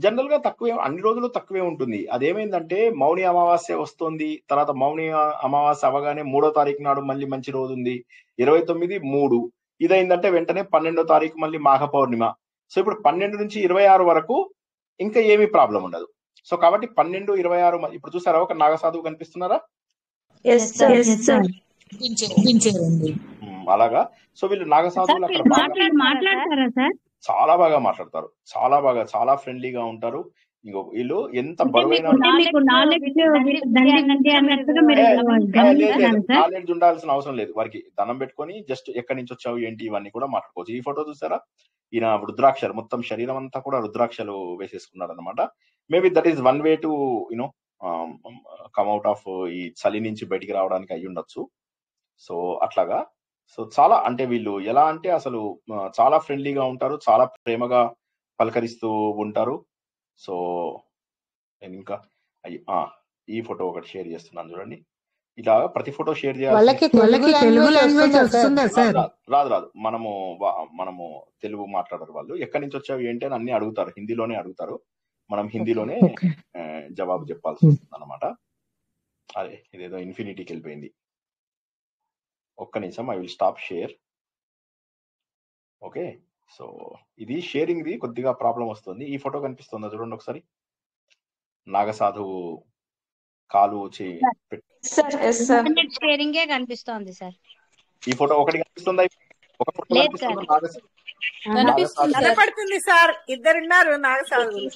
జనరల్ గా తక్కువే, అన్ని రోజులు తక్కువే ఉంటుంది. అదేమైందంటే మౌని అమావాస్య వస్తుంది, తర్వాత మౌని అమావాస్య అవగానే 3వ తారీఖు నాడు మళ్ళీ మంచి రోజు ఉంది, 29/3. ఇదైందంటే వెంటనే 12వ తారీఖు మళ్ళీ మాఘ పౌర్ణిమ. సో ఇప్పుడు 12 నుంచి 26 వరకు ఇంకా ఏమీ ప్రాబ్లం ఉండదు. సో కాబట్టి 12, 26 ఇప్పుడు చూసారా ఒక నాగసాధువు కనిపిస్తున్నారా? అలాగా. సో వీళ్ళు నాగసాధువులు అక్కడ చాలా బాగా మాట్లాడతారు, చాలా ఫ్రెండ్లీగా ఉంటారు. ఇంకో వీళ్ళు ఎంత బరువైన నాలెడ్జ్ ఉండాల్సిన అవసరం లేదు వారికి. దండం పెట్టుకొని జస్ట్ ఎక్కడి నుంచి వచ్చావు ఏంటి ఇవన్నీ కూడా మాట్లాడుకోవచ్చు. ఈ ఫోటో చూసారా? ఈయన రుద్రాక్షలు, మొత్తం శరీరం అంతా కూడా రుద్రాక్షలు వేసేసుకున్నాడు అనమాట. Maybe that is one way to you know come out of ఈ చలి నుంచి బయటికి రావడానికి అయ్యి ఉండొచ్చు. సో అట్లాగా. సో చాలా అంటే వీళ్ళు ఎలా అంటే అసలు చాలా ఫ్రెండ్లీగా ఉంటారు, చాలా ప్రేమగా పలకరిస్తూ ఉంటారు. సో నేను ఇంకా ఈ ఫోటో ఒకటి షేర్ చేస్తున్నాను చూడండి. ఇలా ప్రతి ఫోటో షేర్ చేయాలి. రాదు. మనము తెలుగు మాట్లాడరు వాళ్ళు. ఎక్కడి నుంచి వచ్చావు ఏంటి అని అన్ని అడుగుతారు, హిందీలోనే అడుగుతారు. మనం హిందీలోనే జవాబు చెప్పాల్సి వస్తుంది అనమాట. అదే ఇదేదో ఇన్ఫినిటీకి వెళ్ళిపోయింది. ఒక్క నిమిషం, I will stop share. Okay, so ఇది షేరింగ్ ది కొద్దిగా ప్రాబ్లం వస్తుంది. ఈ ఫోటో కనిపిస్తుందా చూడండి ఒకసారి. నాగసాధువు కాలు ఇంటర్నెట్ షేరింగే కనిపిస్తోంది సార్. ఈ ఫోటో ఒకటి కనిపిస్తుందా? ఒక ఫోటో లేదు కనిపిస్తుందా? సార్ కనపడుతుంది సార్, ఇద్దరున్నారు నాగసాధువులు.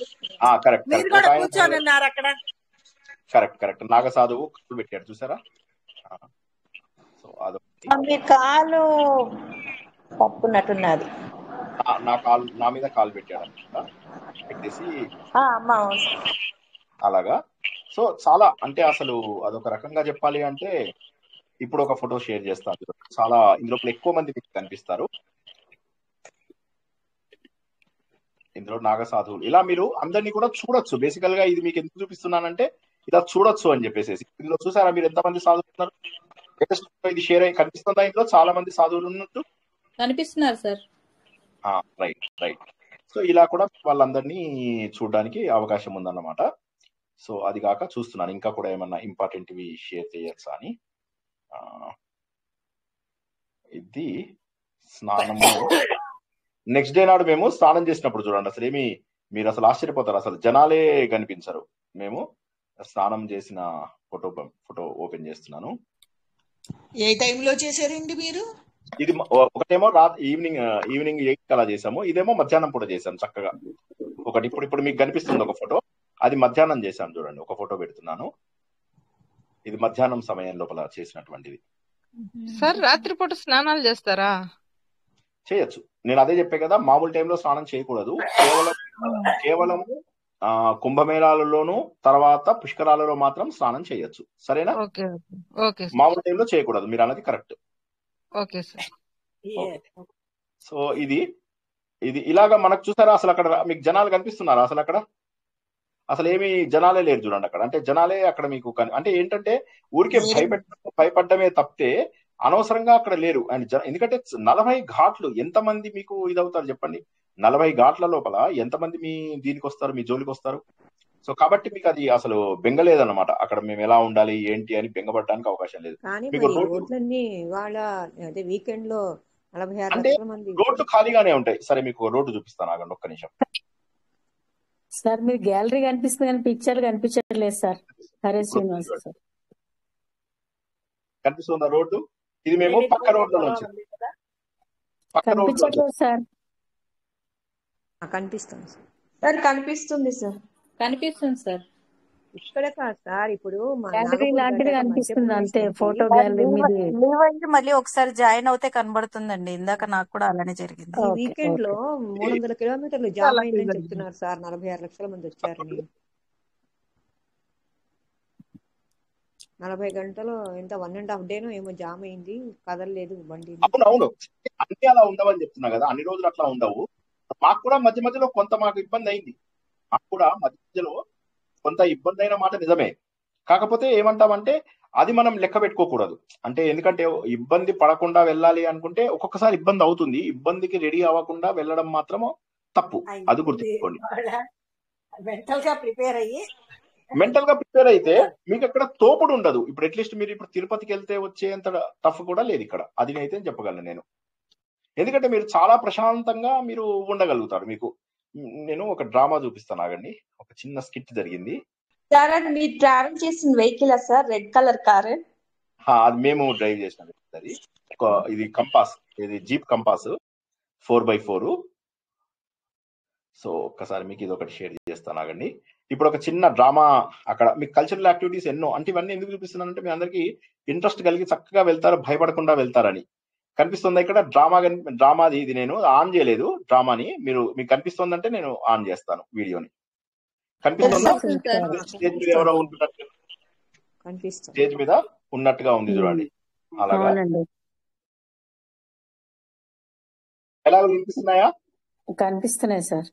కరెక్ట్ మీరు కూడా కూర్చొని ఉన్నారు అక్కడ. కరెక్ట్ నాగసాధువు కాలు పెట్టాడు చూసారా? సో అదొకటి. మీ కాలు పప్పున్నట్టున్నది. నా మీద కాలు పెట్టాడు అనమాట. పెట్టేసి అలాగా. సో చాలా అంటే అసలు అదొక రకంగా చెప్పాలి అంటే, ఇప్పుడు ఒక ఫోటో షేర్ చేస్తాను. చాలా ఇందులో ఎక్కువ మంది మీకు కనిపిస్తారు. ఇందులో నాగసాధువులు ఇలా మీరు అందరినీ కూడా చూడొచ్చు. బేసికల్ గా ఇది మీకు ఎందుకు చూపిస్తున్నానంటే ఇలా చూడొచ్చు అని చెప్పేసి. ఇందులో చూసారా మీరు ఎంతమంది సాధువులు ఉన్నారు? ఇది షేర్ అయ్యి కనిపిస్తుందా? ఇందులో చాలా మంది సాధువులు ఉన్నట్టు కనిపిస్తున్నారు సార్. రైట్. సో ఇలా కూడా వాళ్ళందరినీ చూడడానికి అవకాశం ఉందన్నమాట. సో అది కాక చూస్తున్నాను ఇంకా కూడా ఏమన్నా ఇంపార్టెంట్వి షేర్ చేయొచ్చా అని. ఇది స్నానము నెక్స్ట్ డే నాడు మేము స్నానం చేసినప్పుడు చూడండి, అసలు ఏమి మీరు అసలు ఆశ్చర్యపోతారు, అసలు జనాలే కనిపించరు. మేము స్నానం చేసిన ఫోటో ఓపెన్ చేస్తున్నాను. ఏ టైంలో చేశారండి మీరు? ఇది ఒకటేమో ఈవినింగ్ 8 అలా చేసాము. ఇదేమో మధ్యాహ్నం పూట చేసాము చక్కగా. ఒకటి ఇప్పుడు మీకు కనిపిస్తుంది ఒక ఫోటో, అది మధ్యాహ్నం చేశాను చూడండి. ఒక ఫోటో పెడుతున్నాను. ఇది మధ్యాహ్నం సమయం లోపల చేసినటువంటిది. సార్ రాత్రిపూట స్నానాలు చేస్తారా? చేయొచ్చు. నేను అదే చెప్పే కదా, మామూలు టైంలో స్నానం చేయకూడదు. కేవలం కుంభమేళాలలోను తర్వాత పుష్కరాలలో మాత్రం స్నానం చేయొచ్చు. సరేనా? మామూలు టైంలో చేయకూడదు. మీరు అన్నది కరెక్ట్. Okay sir. సో ఇది ఇలాగా మనకు చూసారా? అసలు అక్కడ మీకు జనాలు కనిపిస్తున్నారా? అసలు అక్కడ అసలు ఏమి జనాలే లేరు చూడండి అక్కడ. అంటే జనాలే అక్కడ మీకు అంటే ఏంటంటే ఊరికే భయపడ్డమే తప్పితే అనవసరంగా అక్కడ లేరు. అండ్ ఎందుకంటే 40 ఘాట్లు ఎంతమంది మీకు ఇదవుతారు చెప్పండి? 40 ఘాట్ల లోపల ఎంతమంది మీ దీనికి వస్తారు, మీ జోలికి వస్తారు? సో కాబట్టి మీకు అది అసలు బెంగలేదన్నమాట. అక్కడ మేము ఎలా ఉండాలి ఏంటి అని బెంగపడడానికి అవకాశం లేదు. అంటే రోడ్లు ఖాళీగానే ఉంటాయి. సరే మీకు రోడ్డు చూపిస్తాను, ఆగండి ఒక్క నిమిషం. సార్ మీరు గ్యాలరీ కనిపిస్తుంది కానీ పిక్చర్ కనిపించట్లేదు సార్. హరే శ్రీనివాస్ సార్ కనిపిస్తుందా రోడ్డు? ఇది మేము పక్క రోడ్లో వచ్చింది. కనిపించట్లేదు సార్. కనిపిస్తుంది సార్. కనిపిస్తుంది సార్. కనిపిస్తుంది సార్. ఇక్కడ కాదు సార్, ఇప్పుడు గ్యాలరీ లాంటిది కనిపిస్తుంది అంతే. ఫోటో గ్యాలరీ మళ్ళీ ఒకసారి జాయిన్ అవుతే కనబడుతుందండి. ఇందాక నాకు కూడా అలానే జరిగింది. ఈ వీకెండ్ లో 300 కిలోమీటర్లు జామ్ అయిందని చెప్తున్నారు సార్. 46 లక్షల మంది వచ్చారని. 40 గంటలు ఎంత 1.5 డేనో ఏమో జామ్ అయింది, కదలలేదు బండి. అవును అన్ని అలా ఉండవని చెప్తున్నా కదా, అన్ని రోజులు అట్లా ఉండవు. మాకు కూడా మధ్య మధ్యలో కొంత మాకు ఇబ్బంది అయింది. మాకు కూడా మధ్యలో కొంత ఇబ్బంది అయిన మాట నిజమే. కాకపోతే ఏమంటామంటే అది మనం లెక్క పెట్టుకోకూడదు. అంటే ఎందుకంటే ఇబ్బంది పడకుండా వెళ్ళాలి అనుకుంటే ఒక్కొక్కసారి ఇబ్బంది అవుతుంది. ఇబ్బందికి రెడీ అవ్వకుండా వెళ్ళడం మాత్రము తప్పు. అది గుర్తుంచుకోండి. మెంటల్ గా ప్రిపేర్ అయితే మీకు అక్కడ తోపుడు ఉండదు. ఇప్పుడు అట్లీస్ట్ మీరు ఇప్పుడు తిరుపతికి వెళ్తే వచ్చేంత టఫ్ కూడా లేదు ఇక్కడ. అది అయితే చెప్పగలను నేను. ఎందుకంటే మీరు చాలా ప్రశాంతంగా మీరు ఉండగలుగుతారు. మీకు నేను ఒక డ్రామా చూపిస్తాను, ఆగండి. ఒక చిన్న స్కిట్ జరిగింది సార్. అది మీరు ట్రావెల్ చేసిన vehicle sir? Red colour car. అది మేము డ్రైవ్ చేసిన అది. ఇది కంపాస్, ఇది జీప్ కంపాస్ 4x4. సో ఒక్కసారి మీకు ఇది ఒకటి షేర్ చేస్తాను, ఆగండి. ఇప్పుడు ఒక చిన్న డ్రామా అక్కడ మీకు కల్చరల్ యాక్టివిటీస్ ఎన్నో. అంటే ఇవన్నీ ఎందుకు చూపిస్తున్నానంటే మీ అందరికి ఇంట్రెస్ట్ కలిగి చక్కగా వెళ్తారు, భయపడకుండా వెళ్తారని. కనిపిస్తుందా ఇక్కడ డ్రామాది? ఇది నేను ఆన్ చేయలేదు డ్రామాని. మీకు కనిపిస్తుందంటే నేను ఆన్ చేస్తాను వీడియోని. కనిపిస్తుందా? స్టేజ్ మీద ఎవరో ఉంటున్నట్టు, స్టేజ్ మీద ఉన్నట్టుగా ఉంది చూడండి. అలాగా ఎలా వినిపిస్తున్నాయా? కనిపిస్తున్నాయి సార్.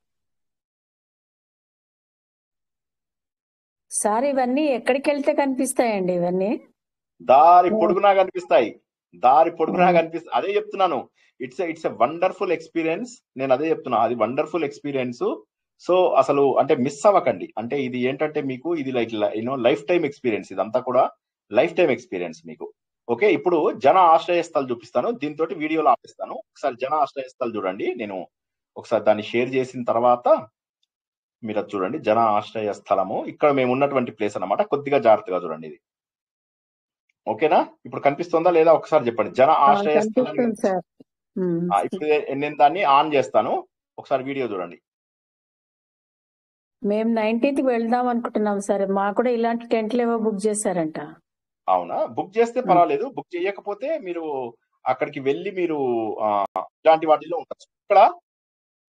సార్ ఇవన్నీ ఎక్కడికి వెళ్తే కనిపిస్తాయండి? ఇవన్నీ దారి పొడుగునా కనిపిస్తాయి. అదే చెప్తున్నాను. It's a wonderful experience. నేను అదే చెప్తున్నా, అది వండర్ఫుల్ ఎక్స్పీరియన్స్. సో అసలు అంటే మిస్ అవ్వకండి. అంటే ఇది ఏంటంటే మీకు ఇది లైఫ్ టైమ్ ఎక్స్పీరియన్స్. ఇదంతా కూడా లైఫ్ టైమ్ ఎక్స్పీరియన్స్ మీకు. ఓకే, ఇప్పుడు జన ఆశ్రయ స్థలు చూపిస్తాను. దీంతో వీడియోలో ఆపిస్తాను. ఒకసారి జన ఆశ్రయ స్థలు చూడండి. నేను ఒకసారి దాన్ని షేర్ చేసిన తర్వాత మీరు అది చూడండి. జన ఆశ్రయ స్థలము ఇక్కడ మేము ఉన్నటువంటి ప్లేస్ అన్నమాట. కొద్దిగా జాగ్రత్తగా చూడండి ఇది. ఓకేనా? ఇప్పుడు కనిపిస్తుందా లేదా ఒకసారి చెప్పండి. జన ఆశ్రయ స్థలం కనిపిస్తుంది సార్. ఇప్పుడు నేను దాన్ని ఆన్ చేస్తాను. ఒకసారి వీడియో చూడండి. మేము 19th వెళ్దాం అనుకుంటున్నాం సార్. మాకు కూడా ఇలాంటి టెంట్లు ఏవో బుక్ చేశారంట. అవునా? బుక్ చేస్తే పర్వాలేదు. బుక్ చేయకపోతే మీరు అక్కడికి వెళ్ళి మీరు ఇలాంటి వాటిలో ఉండొచ్చు. ఇక్కడ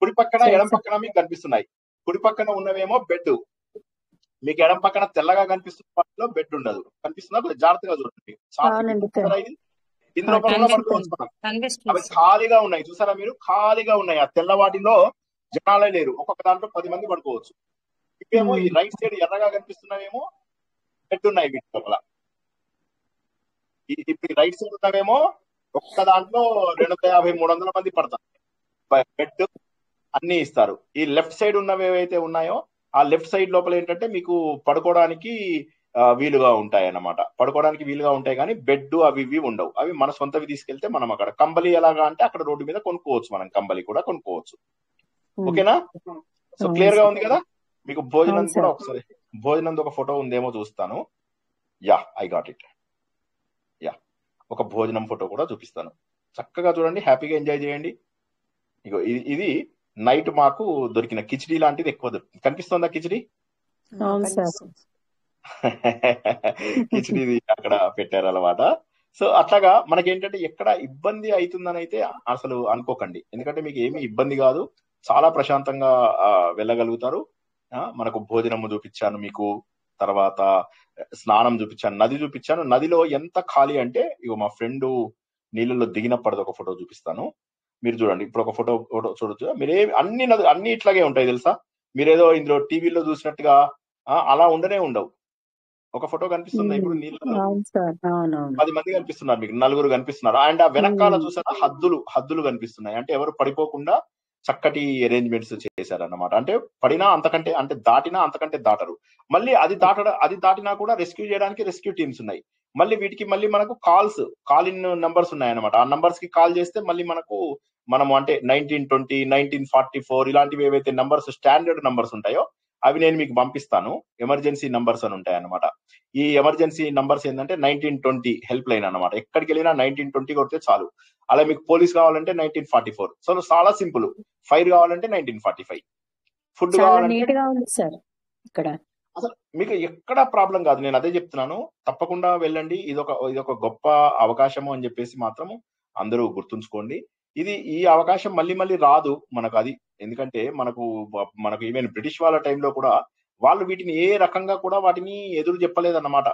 కుడి పక్కన ఎడం పక్కన మీకు కనిపిస్తున్నాయి. కుడి పక్కన ఉన్నవేమో బెడ్, మీకు ఎడం పక్కన తెల్లగా కనిపిస్తున్న వాటిలో బెడ్ ఉండదు. కనిపిస్తుందా? కొంచెం జాగ్రత్తగా చూడండి. దీని లోపల కూడా పడుకోవచ్చు. అవి ఖాళీగా ఉన్నాయి చూసారా మీరు? ఖాళీగా ఉన్నాయి. ఆ తెల్ల వాటిలో జనాలే లేరు. ఒక్కొక్క దాంట్లో 10 మంది పడుకోవచ్చు. ఇవేమో ఈ రైట్ సైడ్ ఎర్రగా కనిపిస్తున్నవేమో బెడ్ ఉన్నాయి వీటి లోపల. ఇప్పుడు రైట్ సైడ్ ఉన్నవేమో ఒక్క దాంట్లో 250-300 మంది పడతారు. బెడ్ అన్ని ఇస్తారు. ఈ లెఫ్ట్ సైడ్ ఉన్నవి ఏవైతే ఉన్నాయో ఆ లెఫ్ట్ సైడ్ లోపల ఏంటంటే మీకు పడుకోవడానికి వీలుగా ఉంటాయి అన్నమాట. పడుకోవడానికి వీలుగా ఉంటాయి కానీ బెడ్ అవి ఇవి ఉండవు. అవి మన సొంతవి తీసుకెళ్తే మనం అక్కడ కంబలి ఎలాగా అంటే అక్కడ రోడ్డు మీద కొనుక్కోవచ్చు. మనం కంబలి కూడా కొనుక్కోవచ్చు. ఓకేనా? సో క్లియర్ గా ఉంది కదా? మీకు భోజనం కూడా ఒకసారి భోజనం ఒక ఫోటో ఉందేమో చూస్తాను. Yeah, I got it. Yeah, ఒక భోజనం ఫోటో కూడా చూపిస్తాను. చక్కగా చూడండి, హ్యాపీగా ఎంజాయ్ చేయండి. ఇగో ఇది నైట్ మాకు దొరికిన కిచిడి లాంటిది ఎక్కువ దొరికింది. కనిపిస్తుందా కిచిడి? కిచిడి అక్కడ పెట్టారు అన్నమాట. సో అట్లాగా మనకేంటంటే ఎక్కడ ఇబ్బంది అవుతుందని అయితే అసలు అనుకోకండి. ఎందుకంటే మీకు ఏమీ ఇబ్బంది కాదు. చాలా ప్రశాంతంగా వెళ్ళగలుగుతారు. మనకు భోజనము చూపించాను, మీకు తర్వాత స్నానం చూపించాను, నది చూపించాను. నదిలో ఎంత ఖాళీ అంటే ఇగో మా ఫ్రెండ్ నీళ్ళలో దిగినప్పటిది ఒక ఫోటో చూపిస్తాను. మీరు చూడండి. ఇప్పుడు ఒక ఫోటో చూడొచ్చు. మీరే అన్ని ఇట్లాగే ఉంటాయి తెలుసా? మీరేదో ఇందులో టీవీలో చూసినట్టుగా అలా ఉండనే ఉండవు. ఒక ఫోటో కనిపిస్తుంది ఇప్పుడు నీళ్ళలో 10 మంది కనిపిస్తున్నారు, మీకు 4 కనిపిస్తున్నారు. అండ్ ఆ వెనకాల చూసారా హద్దులు కనిపిస్తున్నాయి. అంటే ఎవరు పడిపోకుండా చక్కటి అరేంజ్మెంట్స్ చేశారన్నమాట. అంటే పడినా అంతకంటే అంటే దాటినా అంతకంటే దాటరు. మళ్ళీ అది దాటినా కూడా రెస్క్యూ చేయడానికి రెస్క్యూ టీమ్స్ ఉన్నాయి. మళ్ళీ వీటికి మళ్ళీ మనకు కాల్ ఇన్ నంబర్స్ ఉన్నాయన్నమాట. ఆ నంబర్స్ కి కాల్ చేస్తే మళ్ళీ మనము అంటే 1920, 1944 ఇలాంటివి ఏవైతే నంబర్స్ స్టాండర్డ్ నంబర్స్ ఉంటాయో అవి నేను మీకు పంపిస్తాను. ఎమర్జెన్సీ నంబర్స్ అని ఉంటాయి అన్నమాట. ఈ ఎమర్జెన్సీ నంబర్స్ ఏంటంటే 1920 హెల్ప్ లైన్ అన్నమాట. ఎక్కడికి వెళ్ళినా 1920 కొడితే చాలు. అలా మీకు పోలీస్ కావాలంటే 1944. సో చాలా సింపుల్. ఫైర్ కావాలంటే 1945. ఫుడ్ కావాలంటే ఇక్కడ అసలు మీకు ఎక్కడ ప్రాబ్లం కాదు. నేను అదే చెప్తున్నాను, తప్పకుండా వెళ్ళండి. ఇదొక గొప్ప అవకాశము అని చెప్పేసి మాత్రము అందరూ గుర్తుంచుకోండి. ఈ అవకాశం మళ్ళీ రాదు మనకు. అది ఎందుకంటే మనకు ఈవెన్ బ్రిటిష్ వాళ్ళ టైంలో కూడా వాళ్ళు వీటిని ఏ రకంగా కూడా వాటిని ఎదురు చెప్పలేదన్నమాట.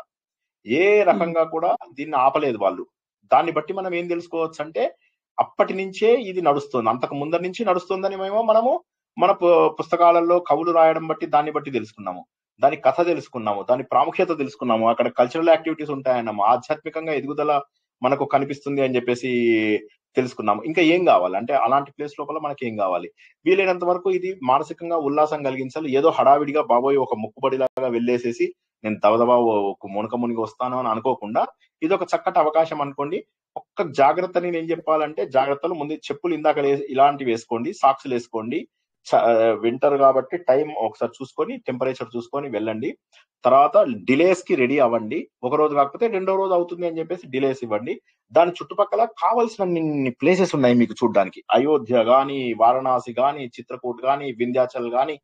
ఏ రకంగా కూడా దీన్ని ఆపలేదు వాళ్ళు. దాన్ని బట్టి మనం ఏం తెలుసుకోవచ్చు అంటే అప్పటి నుంచే ఇది నడుస్తుంది. అంతకు ముందర నుంచి నడుస్తుందని మనము మన పుస్తకాలలో కవులు రాయడం బట్టి దాన్ని బట్టి తెలుసుకున్నాము. దాని కథ తెలుసుకున్నాము, దాని ప్రాముఖ్యత తెలుసుకున్నాము. అక్కడ కల్చరల్ యాక్టివిటీస్ ఉంటాయన్నాము, ఆధ్యాత్మికంగా ఎదుగుదల మనకు కనిపిస్తుంది అని చెప్పేసి తెలుసుకున్నాము. ఇంకా ఏం కావాలి అంటే అలాంటి ప్లేస్ లోపల మనకి ఏం కావాలి? వీలైనంత వరకు ఇది మానసికంగా ఉల్లాసం కలిగించాలి. ఏదో హడావిడిగా బాబోయ్ ఒక మొక్కుబడిలాగా వెళ్ళేసేసి నేను దవదబా మునక మునిగి వస్తాను అని అనుకోకుండా ఇది ఒక చక్కటి అవకాశం అనుకోండి. ఒక్క జాగ్రత్తని నేను చెప్పాలంటే జాగ్రత్తలు ముందు చెప్పులు ఇందాక ఇలాంటివి వేసుకోండి, సాక్స్లు వేసుకోండి. వింటర్ కాబట్టి టైం ఒకసారి చూసుకొని టెంపరేచర్ చూసుకొని వెళ్ళండి. తర్వాత డిలేస్ కి రెడీ అవ్వండి. ఒక రోజు కాకపోతే 2వ రోజు అవుతుంది అని చెప్పేసి డిలేస్ ఇవ్వండి. దాని చుట్టుపక్కల కావాల్సిన ప్లేసెస్ ఉన్నాయి మీకు చూడడానికి. అయోధ్య గాని, వారణాసి గాని, చిత్రకూట్ గాని, వింధ్యాచల్ గాని,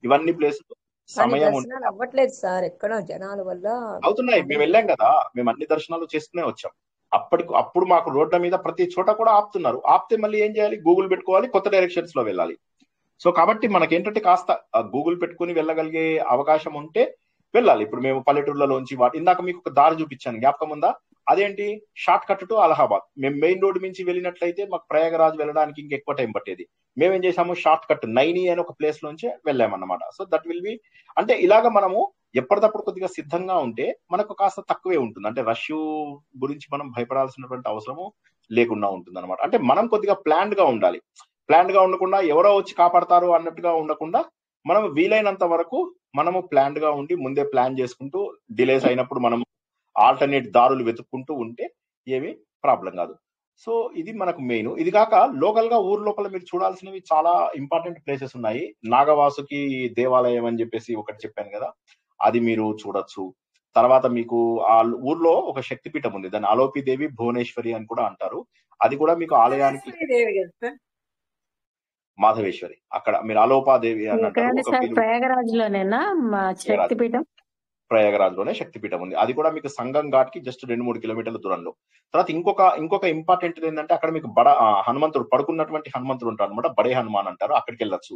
ఇవన్నీ ప్లేసులు సమయం అవ్వట్లేదు సార్. ఎక్కడ జనాల వల్ల అవుతున్నాయి. మేము వెళ్ళాం కదా, మేము అన్ని దర్శనాలు చేసుకునే వచ్చాం. అప్పుడు మాకు రోడ్ల మీద ప్రతి చోట కూడా ఆపుతున్నారు. ఆపితే మళ్ళీ ఏం చేయాలి? గూగుల్ పెట్టుకోవాలి, కొత్త డైరెక్షన్స్ లో వెళ్ళాలి. సో కాబట్టి మనకేంటంటే కాస్త గూగుల్ పెట్టుకుని వెళ్ళగలిగే అవకాశం ఉంటే వెళ్ళాలి. ఇప్పుడు మేము పల్లెటూర్లలోంచి ఇందాక మీకు ఒక దారి చూపించాను, జ్ఞాపకం ఉందా? అదేంటి? Short cut to Allahabad. మేము మెయిన్ రోడ్ నుంచి వెళ్ళినట్లయితే మాకు ప్రయాగరాజ్ వెళ్ళడానికి ఇంకెక్కువ టైం పట్టేది. మేమేం చేసాము, షార్ట్ కట్ నైని అని ఒక ప్లేస్ లోంచి వెళ్ళామన్నమాట. సో దట్ విల్ బి అంటే ఇలాగ మనము ఎప్పటికప్పుడు కొద్దిగా సిద్ధంగా ఉంటే మనకు కాస్త తక్కువే ఉంటుంది. అంటే రష్ గురించి మనం భయపడాల్సినటువంటి అవసరము లేకుండా ఉంటుంది అనమాట. అంటే మనం కొద్దిగా ప్లాన్డ్ గా ఉండాలి. ప్లాన్డ్ గా ఉండకుండా ఎవరో వచ్చి కాపాడతారు అన్నట్టుగా ఉండకుండా మనం వీలైనంత వరకు మనము ప్లాన్డ్ గా ఉండి ముందే ప్లాన్ చేసుకుంటూ డిలేస్ అయినప్పుడు మనం ఆల్టర్నేట్ దారులు వెతుక్కుంటూ ఉంటే ఏమీ ప్రాబ్లం కాదు. సో ఇది మనకు మెయిన్. ఇది కాక లోకల్ గా ఊరు లోపల మీరు చూడాల్సినవి చాలా ఇంపార్టెంట్ ప్లేసెస్ ఉన్నాయి. నాగవాసుకి దేవాలయం అని చెప్పేసి ఒకటి చెప్పాను కదా, అది మీరు చూడొచ్చు. తర్వాత మీకు ఆ ఊర్లో ఒక శక్తిపీఠం ఉంది, దాన్ని అలోపిదేవి భువనేశ్వరి అని కూడా అంటారు. అది కూడా మీకు ఆలయానికి దేవి కదా సార్. మాధవేశ్వరి, అక్కడ మీరు అలోపాదేవి అని అంటారు. ఎక్కడండి ఒక సార్? పేరు ప్రయాగరాజ్లోనేనా మా శక్తిపీఠం? ప్రయాగరాజ్ లోనే శక్తిపీఠం ఉంది. అది కూడా మీకు సంగం ఘాట్ కి జస్ట్ 2-3 కిలోమీటర్ల దూరంలో. తర్వాత ఇంకొక ఇంపార్టెంట్ ఏంటంటే అక్కడ మీకు హనుమంతుడు పడుకున్నటువంటి హనుమంతుడు ఉంటారు అనమాట, బడే హనుమాన్ అంటారు, అక్కడికి వెళ్ళొచ్చు.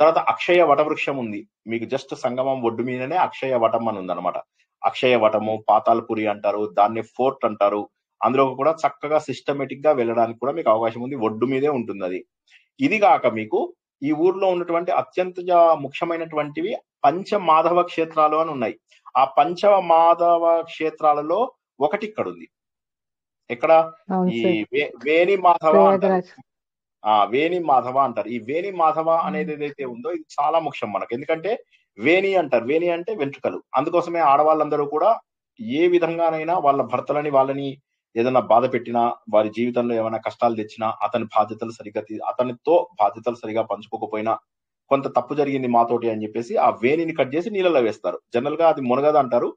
తర్వాత అక్షయ వటవృక్షం ఉంది మీకు జస్ట్ సంగమం ఒడ్డు మీదనే అక్షయ వటం అని ఉంది అనమాట. అక్షయ వటము, పాతాల్పురి అంటారు, దాన్ని ఫోర్ట్ అంటారు. అందులో కూడా చక్కగా సిస్టమేటిక్ గా వెళ్ళడానికి కూడా మీకు అవకాశం ఉంది, ఒడ్డు మీదే ఉంటుంది అది. ఇది కాక మీకు ఈ ఊర్లో ఉన్నటువంటి అత్యంత ముఖ్యమైనటువంటివి పంచమాధవ క్షేత్రాలు అని ఉన్నాయి. ఆ పంచమాధవ క్షేత్రాలలో ఒకటి ఇక్కడ ఉంది. ఎక్కడ? ఈ వేణి మాధవ అంటారు. వేణి మాధవ అంటారు. ఈ వేణి మాధవ అనేది ఏదైతే ఉందో ఇది చాలా ముఖ్యం మనకు. ఎందుకంటే వేణి అంటారు, వేణి అంటే వెంట్రుకలు. అందుకోసమే ఆడవాళ్ళందరూ కూడా ఏ విధంగానైనా వాళ్ళ భర్తలని వాళ్ళని ఏదైనా బాధ పెట్టినా, వారి జీవితంలో ఏమైనా కష్టాలు తెచ్చినా, అతనితో బాధ్యతలు సరిగా పంచుకోకపోయినా, కొంత తప్పు జరిగింది మాతోటి అని చెప్పేసి ఆ వేణిని కట్ చేసి నీళ్ళలో వేస్తారు. జనరల్ గా అది మునగదు అంటారు.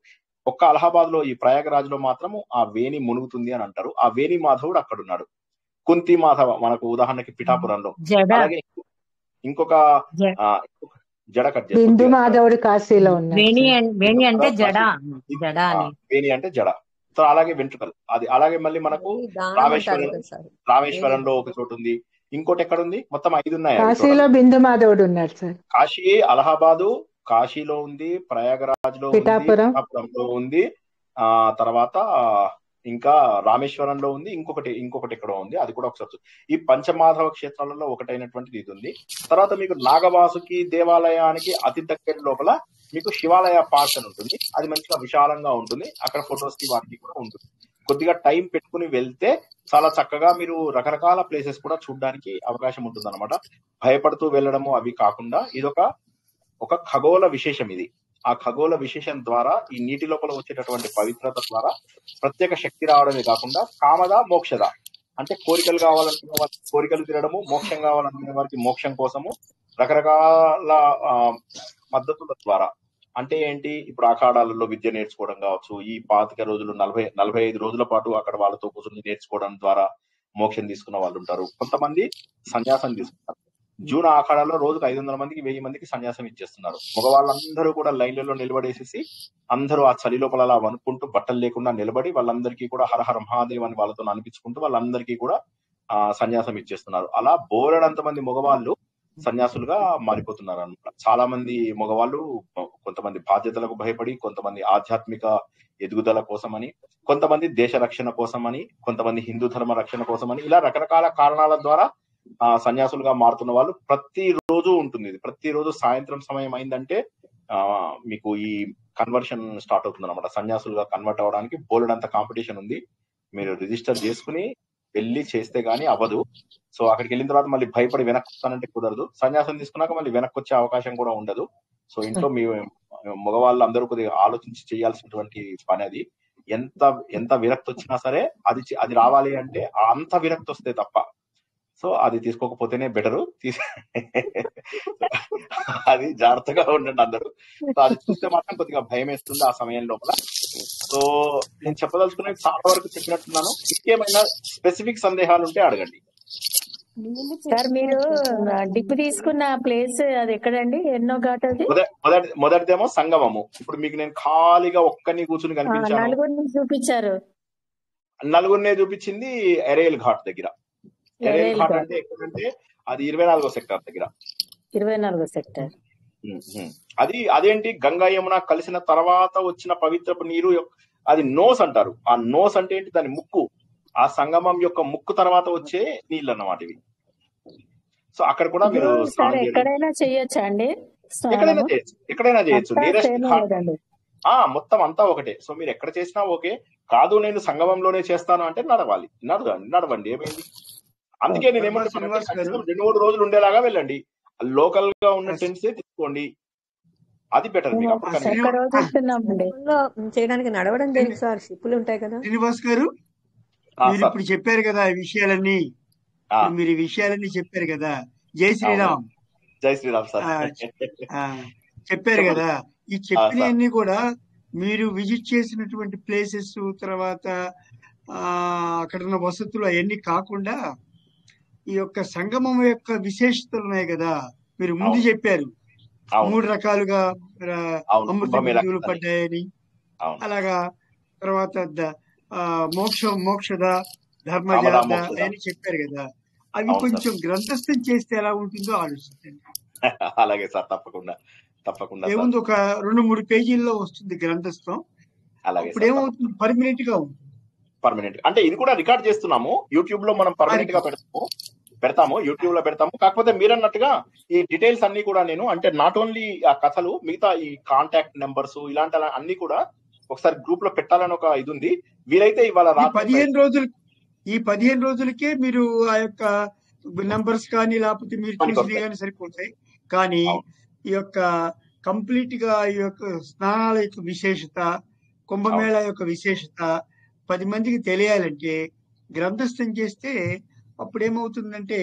ఒక్క అలహాబాద్ లో ఈ ప్రయాగరాజ్ లో మాత్రము ఆ వేణి మునుగుతుంది అని అంటారు. ఆ వేణి మాధవుడు అక్కడ ఉన్నాడు. కుంతి మాధవ మనకు ఉదాహరణకి పిఠాపురంలో. అలాగే ఇంకొక జడ కట్ చేస్తారు. బిందు మాధవుడు కాశీలో ఉన్నాడు. వేణి అంటే జడ. వేణి అంటే జడ. సో అలాగే వెంట్రుకలు. అది అలాగే మళ్ళీ మనకు రామేశ్వరంలో ఒక చోటు ఉంది. ఇంకోటి ఎక్కడ ఉంది? మొత్తం 5 ఉన్నాయి. కాశీలో బిందు మాధవుడు ఉన్నాడు సార్. కాశీ, అలహాబాదు, కాశీలో ఉంది, ప్రయాగరాజ్ లో ఉంది, పిఠాపురంలో ఉంది, తర్వాత ఇంకా రామేశ్వరంలో ఉంది, ఇంకొకటి ఎక్కడో ఉంది, అది కూడా ఒకసారి. ఈ పంచమాధవ క్షేత్రాలలో ఒకటైనటువంటిది ఇది ఉంది. తర్వాత మీకు నాగవాసుకి దేవాలయానికి అతి దగ్గర లోపల మీకు శివాలయ పార్క్ అని ఉంటుంది. అది మంచిగా విశాలంగా ఉంటుంది. అక్కడ ఫొటోస్ కి వాటికి కూడా ఉంటుంది. కొద్దిగా టైం పెట్టుకుని వెళ్తే చాలా చక్కగా మీరు రకరకాల ప్లేసెస్ కూడా చూడడానికి అవకాశం ఉంటుంది అనమాట. భయపడుతూ వెళ్ళడము అవి కాకుండా ఇదొక ఖగోళ విశేషం ఇది. ఆ ఖగోళ విశేషం ద్వారా ఈ నీటి లోపల వచ్చేటటువంటి పవిత్రత ద్వారా ప్రత్యేక శక్తి రావడమే కాకుండా కామద మోక్షద అంటే కోరికలు కావాలనుకునే వారికి కోరికలు తీరడము, మోక్షం కావాలనుకునే వారికి మోక్షం కోసము రకరకాల పద్ధతుల ద్వారా. అంటే ఏంటి? ఇప్పుడు అఖాడాలలో విద్య నేర్చుకోవడం కావచ్చు, ఈ 25 రోజులు 45 రోజుల పాటు అక్కడ వాళ్ళతో కూర్చొని నేర్చుకోవడం ద్వారా మోక్షం తీసుకున్న వాళ్ళు ఉంటారు. కొంతమంది సన్యాసం తీసుకుంటారు. జూన్ అఖాడాలో రోజుకు 500 మందికి 1000 మందికి సన్యాసం ఇచ్చేస్తున్నారు. మగవాళ్ళందరూ కూడా లైన్లలో నిలబడేసేసి అందరూ ఆ చలి లోపల అలా వణుకుంటూ బట్టలు లేకుండా నిలబడి వాళ్ళందరికీ కూడా హరహర మహాదేవ్ అని వాళ్ళతో అనిపించుకుంటూ వాళ్ళందరికీ కూడా సన్యాసం ఇచ్చేస్తున్నారు. అలా బోలెడంత మంది మగవాళ్ళు సన్యాసులుగా మారిపోతున్నారు అనమాట. చాలా మంది మగవాళ్ళు కొంతమంది బాధ్యతలకు భయపడి, కొంతమంది ఆధ్యాత్మిక ఎదుగుదల కోసమని, కొంతమంది దేశ రక్షణ కోసమని, కొంతమంది హిందూ ధర్మ రక్షణ కోసమని, ఇలా రకరకాల కారణాల ద్వారా సన్యాసులుగా మారుతున్న వాళ్ళు ప్రతిరోజు ఉంటుంది. ఇది ప్రతిరోజు సాయంత్రం సమయం అయిందంటే మీకు ఈ కన్వర్షన్ స్టార్ట్ అవుతుంది అనమాట. సన్యాసులుగా కన్వర్ట్ అవడానికి బోలెడంత కాంపిటీషన్ ఉంది. మీరు రిజిస్టర్ చేసుకుని వెళ్ళి చేస్తే గానీ అవ్వదు. సో అక్కడికి వెళ్ళిన తర్వాత మళ్ళీ భయపడి వెనక్కి వస్తానంటే కుదరదు. సన్యాసం తీసుకున్నాక మళ్ళీ వెనక్కి వచ్చే అవకాశం కూడా ఉండదు. సో ఇంట్లో మీ మగవాళ్ళు అందరూ కొద్దిగా ఆలోచించి చేయాల్సినటువంటి పని అది. ఎంత విరక్తి వచ్చినా సరే అది రావాలి అంటే అంత విరక్తి వస్తే తప్ప. సో అది తీసుకోకపోతేనే బెటరు. అది జాగ్రత్తగా ఉండండి అందరూ. సో అది చూస్తే మాత్రం కొద్దిగా భయం వేస్తుంది ఆ సమయం లోపల. సో నేను చెప్పదలుచుకునే చాలా వరకు చెప్పినట్టున్నాను. ఇంకేమైనా స్పెసిఫిక్ సందేహాలు ఉంటే అడగండి. సార్ మీరు డిప్ తీసుకున్న ప్లేస్ అది ఎక్కడండి? ఎన్నో ఘాట్ అది? మొదటిదేమో సంగమము. ఇప్పుడు మీకు నేను ఖాళీగా ఒక్కని కూర్చుని కనిపించాను. నలుగురిని చూపించారు. నలుగురినే చూపించింది ఎరేల్ ఘాట్ దగ్గర. ఎరేల్ ఘాట్ అంటే ఎక్కడంటే అది 24వ సెక్టార్ దగ్గర. 24వ సెక్టార్. అదేంటి గంగా యమున కలిసిన తర్వాత వచ్చిన పవిత్రపు నీరు, అది నోస్ అంటారు. ఆ నోస్ అంటే ఏంటి? దాని ముక్కు. ఆ సంగమం యొక్క ముక్కు తర్వాత వచ్చే నీళ్ళు అన్నమాట ఇవి. సో అక్కడ కూడా మీరు ఎక్కడైనా చేయొచ్చా అండి? ఎక్కడైనా చేయొచ్చు. మొత్తం అంతా ఒకటే. సో మీరు ఎక్కడ చేసినా ఓకే. కాదు నేను సంగమంలోనే చేస్తాను అంటే నడవండి, ఏమైంది? అందుకే నేను ఏమంటున్నాను, 2-3 రోజులు ఉండేలాగా వెళ్ళండి. లోకల్ గా ఉన్న టెంట్స్ తీసుకోండి, అది బెటర్. చేయడానికి నడవడం దేనికి సార్? షిప్పులు ఉంటాయి కదా. శ్రీనివాస్ గారు మీరు సార్ ఇప్పుడు చెప్పారు కదా ఈ విషయాలన్నీ, ఇప్పుడు మీరు ఈ విషయాలన్నీ చెప్పారు కదా. జై అవును శ్రీరామ్. జై శ్రీరామ్ సార్. ఆ, ఆ, చెప్పారు చెప్పండి కదా. ఈ సార్. చెప్పినవన్నీ కూడా మీరు విజిట్ చేసినటువంటి ప్లేసెస్, తర్వాత అక్కడ ఉన్న వసతులు అవన్నీ కాకుండా ఈ యొక్క సంగమం యొక్క విశేషతలు ఉన్నాయి కదా. మీరు ముందు అవును చెప్పారు అవును 3 రకాలుగా అవును అమృత కుంభమేళా బిందువులు అని. పడ్డాయని, అవును అలాగా తర్వాత మోక్షద ధర్మజ కామదా మోక్షద. అని చెప్పారు కదా. అవి అవును సార్. కొంచెం గ్రంథస్థం చేస్తే ఎలా ఉంటుందో ఆలోచించండి. అలాగే సార్, తప్పకుండా తప్పకుండా సార్. ఏముంది, ఒక 2-3 పేజీల్లో వస్తుంది గ్రంథస్థం. అలాగే అప్పుడు సార్, ఏమవుతుంది, పర్మనెంట్ గా ఉంటుంది. పర్మనెంట్ అంటే ఇది కూడా రికార్డ్ చేస్తున్నాము యూట్యూబ్ లో, మనం పర్మనెంట్ గా పెడతాము యూట్యూబ్ లో పెడతాము. కాకపోతే మీరన్నట్టుగా ఈ డీటెయిల్స్ అన్ని కూడా నేను అంటే నాట్ ఓన్లీ ఆ కథలు, మిగతా ఈ కాంటాక్ట్ నెంబర్స్ ఇలాంటి అన్ని కూడా ఒకసారి గ్రూప్ లో పెట్టాలని ఒక ఇది ఉంది. వీలైతే ఇవాళ ఈ రాత్రి 15 రోజులకే మీరు ఆ యొక్క నంబర్స్ కానీ లేకపోతే మీరు చూసినవి పనికొస్తాయి. కానీ సరిపోతాయి. కానీ అవును ఈ యొక్క కంప్లీట్ గా ఈ యొక్క స్నానాల యొక్క విశేషత, అవును కుంభమేళా యొక్క విశేషత 10 మందికి తెలియాలంటే గ్రంథస్థం చేస్తే అప్పుడు ఏమవుతుందంటే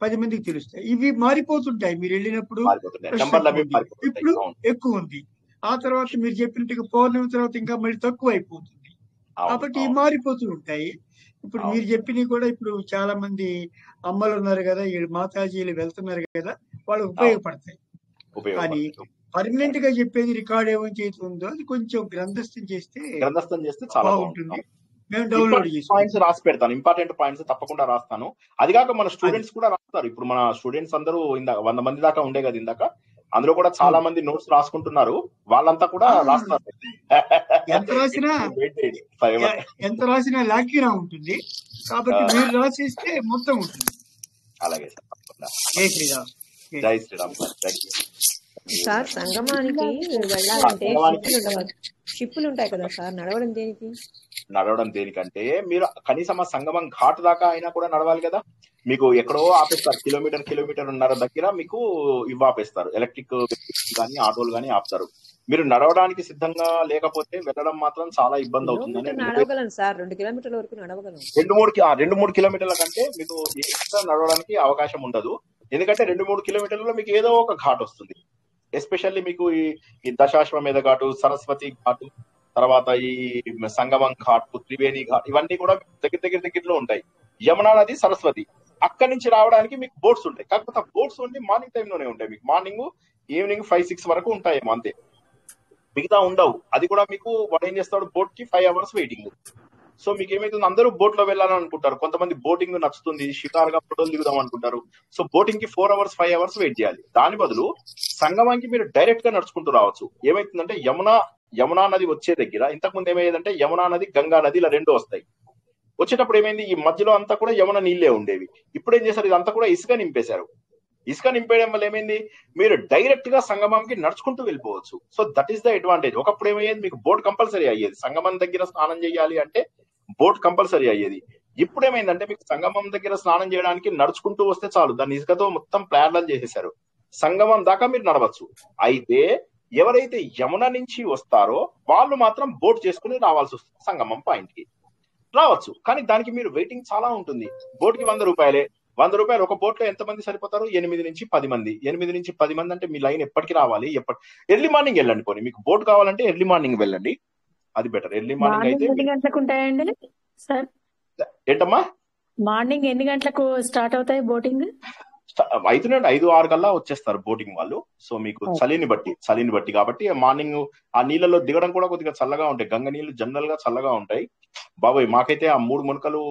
10 మందికి తెలుస్తాయి. ఇవి మారిపోతుంటాయి. మీరు వెళ్ళినప్పుడు మారిపోతున్నాయి, ఫ్రెష్ నెంబర్లు తక్కువ అవి ఉంది, మారిపోతుంటాయి. ఇప్పుడు అవును ఎక్కువ ఉంది. ఆ తర్వాత మీరు చెప్పినట్టుగా పౌర్ణమి తర్వాత ఇంకా మళ్ళీ తక్కువ అయిపోతుంది. అవును కాబట్టి ఇవి అవును మారిపోతూ ఉంటాయి. ఇప్పుడు అవును మీరు చెప్పినవి కూడా ఇప్పుడు చాలా మంది అమ్మలు ఉన్నారు కదా, ఈ మాతాజీలు వెళ్తున్నారు కదా, వాళ్ళకి అవును ఉపయోగపడతాయి. కానీ ఉపయోగపడుతుంది. పర్మనెంట్ గా చెప్పేది రికార్డ్ ఏమని చేస్తుందో అది కొంచెం గ్రంథస్థం చేస్తే గ్రంథస్థం చేస్తే చాలా బాగుంటుంది. బాగుంటుంది. మేము డౌన్లోడ్ ఇంపార్టెంట్ పాయింట్స్ చేసుకుంటాం. రాసి పెడతాను, ఇంపార్టెంట్ పాయింట్స్ తప్పకుండా రాస్తాను. అది కాక మన అది స్టూడెంట్స్ కూడా రాస్తారు. ఇప్పుడు మన స్టూడెంట్స్ అందరూ 100 మంది దాకా ఉండే కదా ఇందాక, అందులో కూడా చాలా అవును. మంది నోట్స్ రాసుకుంటున్నారు. వాళ్ళంతా కూడా ఆ, రాస్తారు. ఎంత రాసినా వెయిట్ చేయండి forever. ఎంత రాసినా లాక్యూనా ఉంటుంది. కాబట్టి మీరు రాసిస్తే మొత్తం ఉంటుంది. అలాగే సార్, తప్పకుండా. జై శ్రీరామ్. జై Sriram sir. Thank you. Sir సంగమానికి వెళ్ళాలంటే సంగమానికి షిప్పులు ఉంటాయి కదా సార్, నడవడం దేనికి? నడవడం దేనికంటే మీరు కనీసం ఆ సంగమం ఘాట్ దాకా అయినా కూడా నడవాలి కదా. మీకు ఎక్కడో ఆపేస్తారు, కిలోమీటర్ దగ్గర మీకు ఆపేస్తారు. ఎలక్ట్రిక్ కానీ ఆటోలు కానీ ఆపుతారు. మీరు నడవడానికి సిద్ధంగా లేకపోతే వెళ్ళడం మాత్రం చాలా ఇబ్బంది అవుతుందని నడవగలను సార్, 2 కిలోమీటర్ల వరకు నడవగలను. 2-3 కిలోమీటర్ల కంటే మీకు ఎక్స్ట్రా నడవడానికి అవకాశం ఉండదు. ఎందుకంటే 2-3 కిలోమీటర్లలో మీకు ఏదో ఒక ఘాట్ వస్తుంది. ఎస్పెషల్లీ మీకు ఈ దశాశ్వమేధ ఘాటు, సరస్వతి ఘాటు, తర్వాత ఈ సంగమం ఘాట్, త్రివేణి ఘాట్, ఇవన్నీ కూడా దగ్గరలో ఉంటాయి. యమునా నది, సరస్వతి, అక్కడి నుంచి రావడానికి మీకు బోట్స్ ఉంటాయి. కాకపోతే ఆ బోట్స్ ఓన్లీ మార్నింగ్ టైంలోనే ఉంటాయి. మీకు మార్నింగ్ ఈవినింగ్ 5-6 వరకు ఉంటాయేమో అంతే, మిగతా ఉండవు. అది కూడా మీకు వాడు ఏం చేస్తాడు, బోట్ కి 5 hours వెయిటింగ్. సో మీకు ఏమైతుంది, అందరూ బోట్ లో వెళ్ళాలని అనుకుంటారు. కొంతమంది బోటింగ్ నచ్చుతుంది, షికారుగా ఫోటోలు దిగుదాం అనుకుంటారు. సో బోటింగ్ కి 4 hours 5 hours వెయిట్ చేయాలి. దాని బదులు సంగమానికి మీరు డైరెక్ట్ గా నడుచుకుంటూ రావచ్చు. ఏమైతుందంటే యమునా నది వచ్చే దగ్గర, ఇంతకుముందు ఏమయ్యేదంటే యమునా నది, గంగా నది ఇలా 2 వస్తాయి. వచ్చేటప్పుడు ఏమైంది, ఈ మధ్యలో అంతా కూడా యమున నీళ్లే ఉండేవి. ఇప్పుడు ఏం చేశారు, ఇదంతా కూడా ఇసుక నింపేశారు. ఇసుక నింపేయడం వల్ల ఏమైంది, మీరు డైరెక్ట్ గా సంగమంకి నడుచుకుంటూ వెళ్ళిపోవచ్చు. So that is the advantage. ఒకప్పుడు ఏమయ్యేది, మీకు బోట్ కంపల్సరీ అయ్యేది. సంగమం దగ్గర స్నానం చేయాలి అంటే బోట్ కంపల్సరీ అయ్యేది. ఇప్పుడు ఏమైందంటే మీకు సంగమం దగ్గర స్నానం చేయడానికి నడుచుకుంటూ వస్తే చాలు, దాన్ని ఇసుకతో మొత్తం ప్లాన్ చేసేశారు. సంగమం దాకా మీరు నడవచ్చు. అయితే ఎవరైతే యమున నుంచి వస్తారో వాళ్ళు మాత్రం బోట్ చేసుకుని రావాల్సి వస్తుంది. సంగమం పాయింట్ కి రావచ్చు, కానీ దానికి మీరు వెయిటింగ్ చాలా ఉంటుంది. బోట్ కి 100 రూపాయలే. 100 రూపాయలు. ఒక బోట్ లో ఎంతమంది సరిపోతారు, 8 నుంచి 10 మంది. 8 నుంచి 10 మంది అంటే మీ లైన్ ఎప్పటికి రావాలి, ఎర్లీ మార్నింగ్ వెళ్ళండి. పోనీ మీకు బోట్ కావాలంటే ఎర్లీ మార్నింగ్ వెళ్ళండి, అది బెటర్. ఎర్లీ మార్నింగ్ అయితే ఎన్ని గంటలకు ఉంటాయండి సార్? ఏంటమ్మా, మార్నింగ్ ఎన్ని గంటలకు స్టార్ట్ అవుతాయి బోటింగ్? అవుతున్నాయి 5-6 కల్లా వచ్చేస్తారు బోటింగ్ వాళ్ళు. సో మీకు చలిని బట్టి కాబట్టి మార్నింగ్ ఆ నీళ్ళలో దిగడం కూడా కొద్దిగా చల్లగా ఉంటాయి. గంగ నీళ్లు జనరల్ గా చల్లగా ఉంటాయి. బాబోయ్, మాకైతే ఆ 3 మునకలు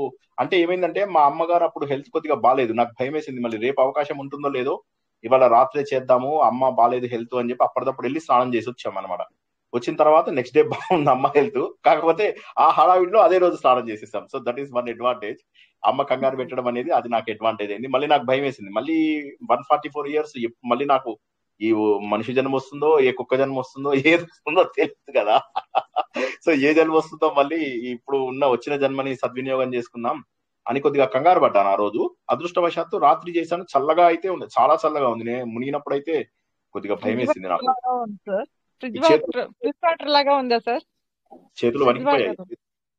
అంటే ఏమైందంటే, మా అమ్మగారు అప్పుడు హెల్త్ కొద్దిగా బాగాలేదు. నాకు భయం వేసింది, మళ్ళీ రేపు అవకాశం ఉంటుందో లేదో, ఇవాళ రాత్రే చేద్దాము, అమ్మ బాగాలేదు హెల్త్ అని చెప్పి అప్పటిదప్పుడు వెళ్ళి స్నానం చేసి వచ్చాం అనమాట. వచ్చిన తర్వాత నెక్స్ట్ డే బాగుంది అమ్మ హెల్త్, కాకపోతే ఆ హడావిడిలో అదే రోజు స్నానం చేసేసాం. So that is one advantage. అమ్మ కంగారు పెట్టడం అనేది అది నాకు అడ్వాంటేజ్ అయింది. మళ్ళీ నాకు భయం వేసింది, మళ్ళీ 144 years మళ్ళీ నాకు ఈ మనిషి జన్మ వస్తుందో, ఏ కుక్క జన్మ వస్తుందో, ఏది వస్తుందో తెలియదు కదా. సో ఏ జన్మ వస్తుందో, మళ్ళీ ఇప్పుడు వచ్చిన జన్మని సద్వినియోగం చేసుకుందాం అని కొద్దిగా కంగారు పడ్డాను ఆ రోజు. అదృష్టవశాత్తు రాత్రి చేశాను, చల్లగా అయితే ఉంది, చాలా చల్లగా ఉంది. నేను మునిగినప్పుడు అయితే కొద్దిగా భయం వేసింది నాకు. ఫ్రిడ్జ్ వాటర్ లాగా ఉందా సార్? చేతులు వణికిపోయాయి,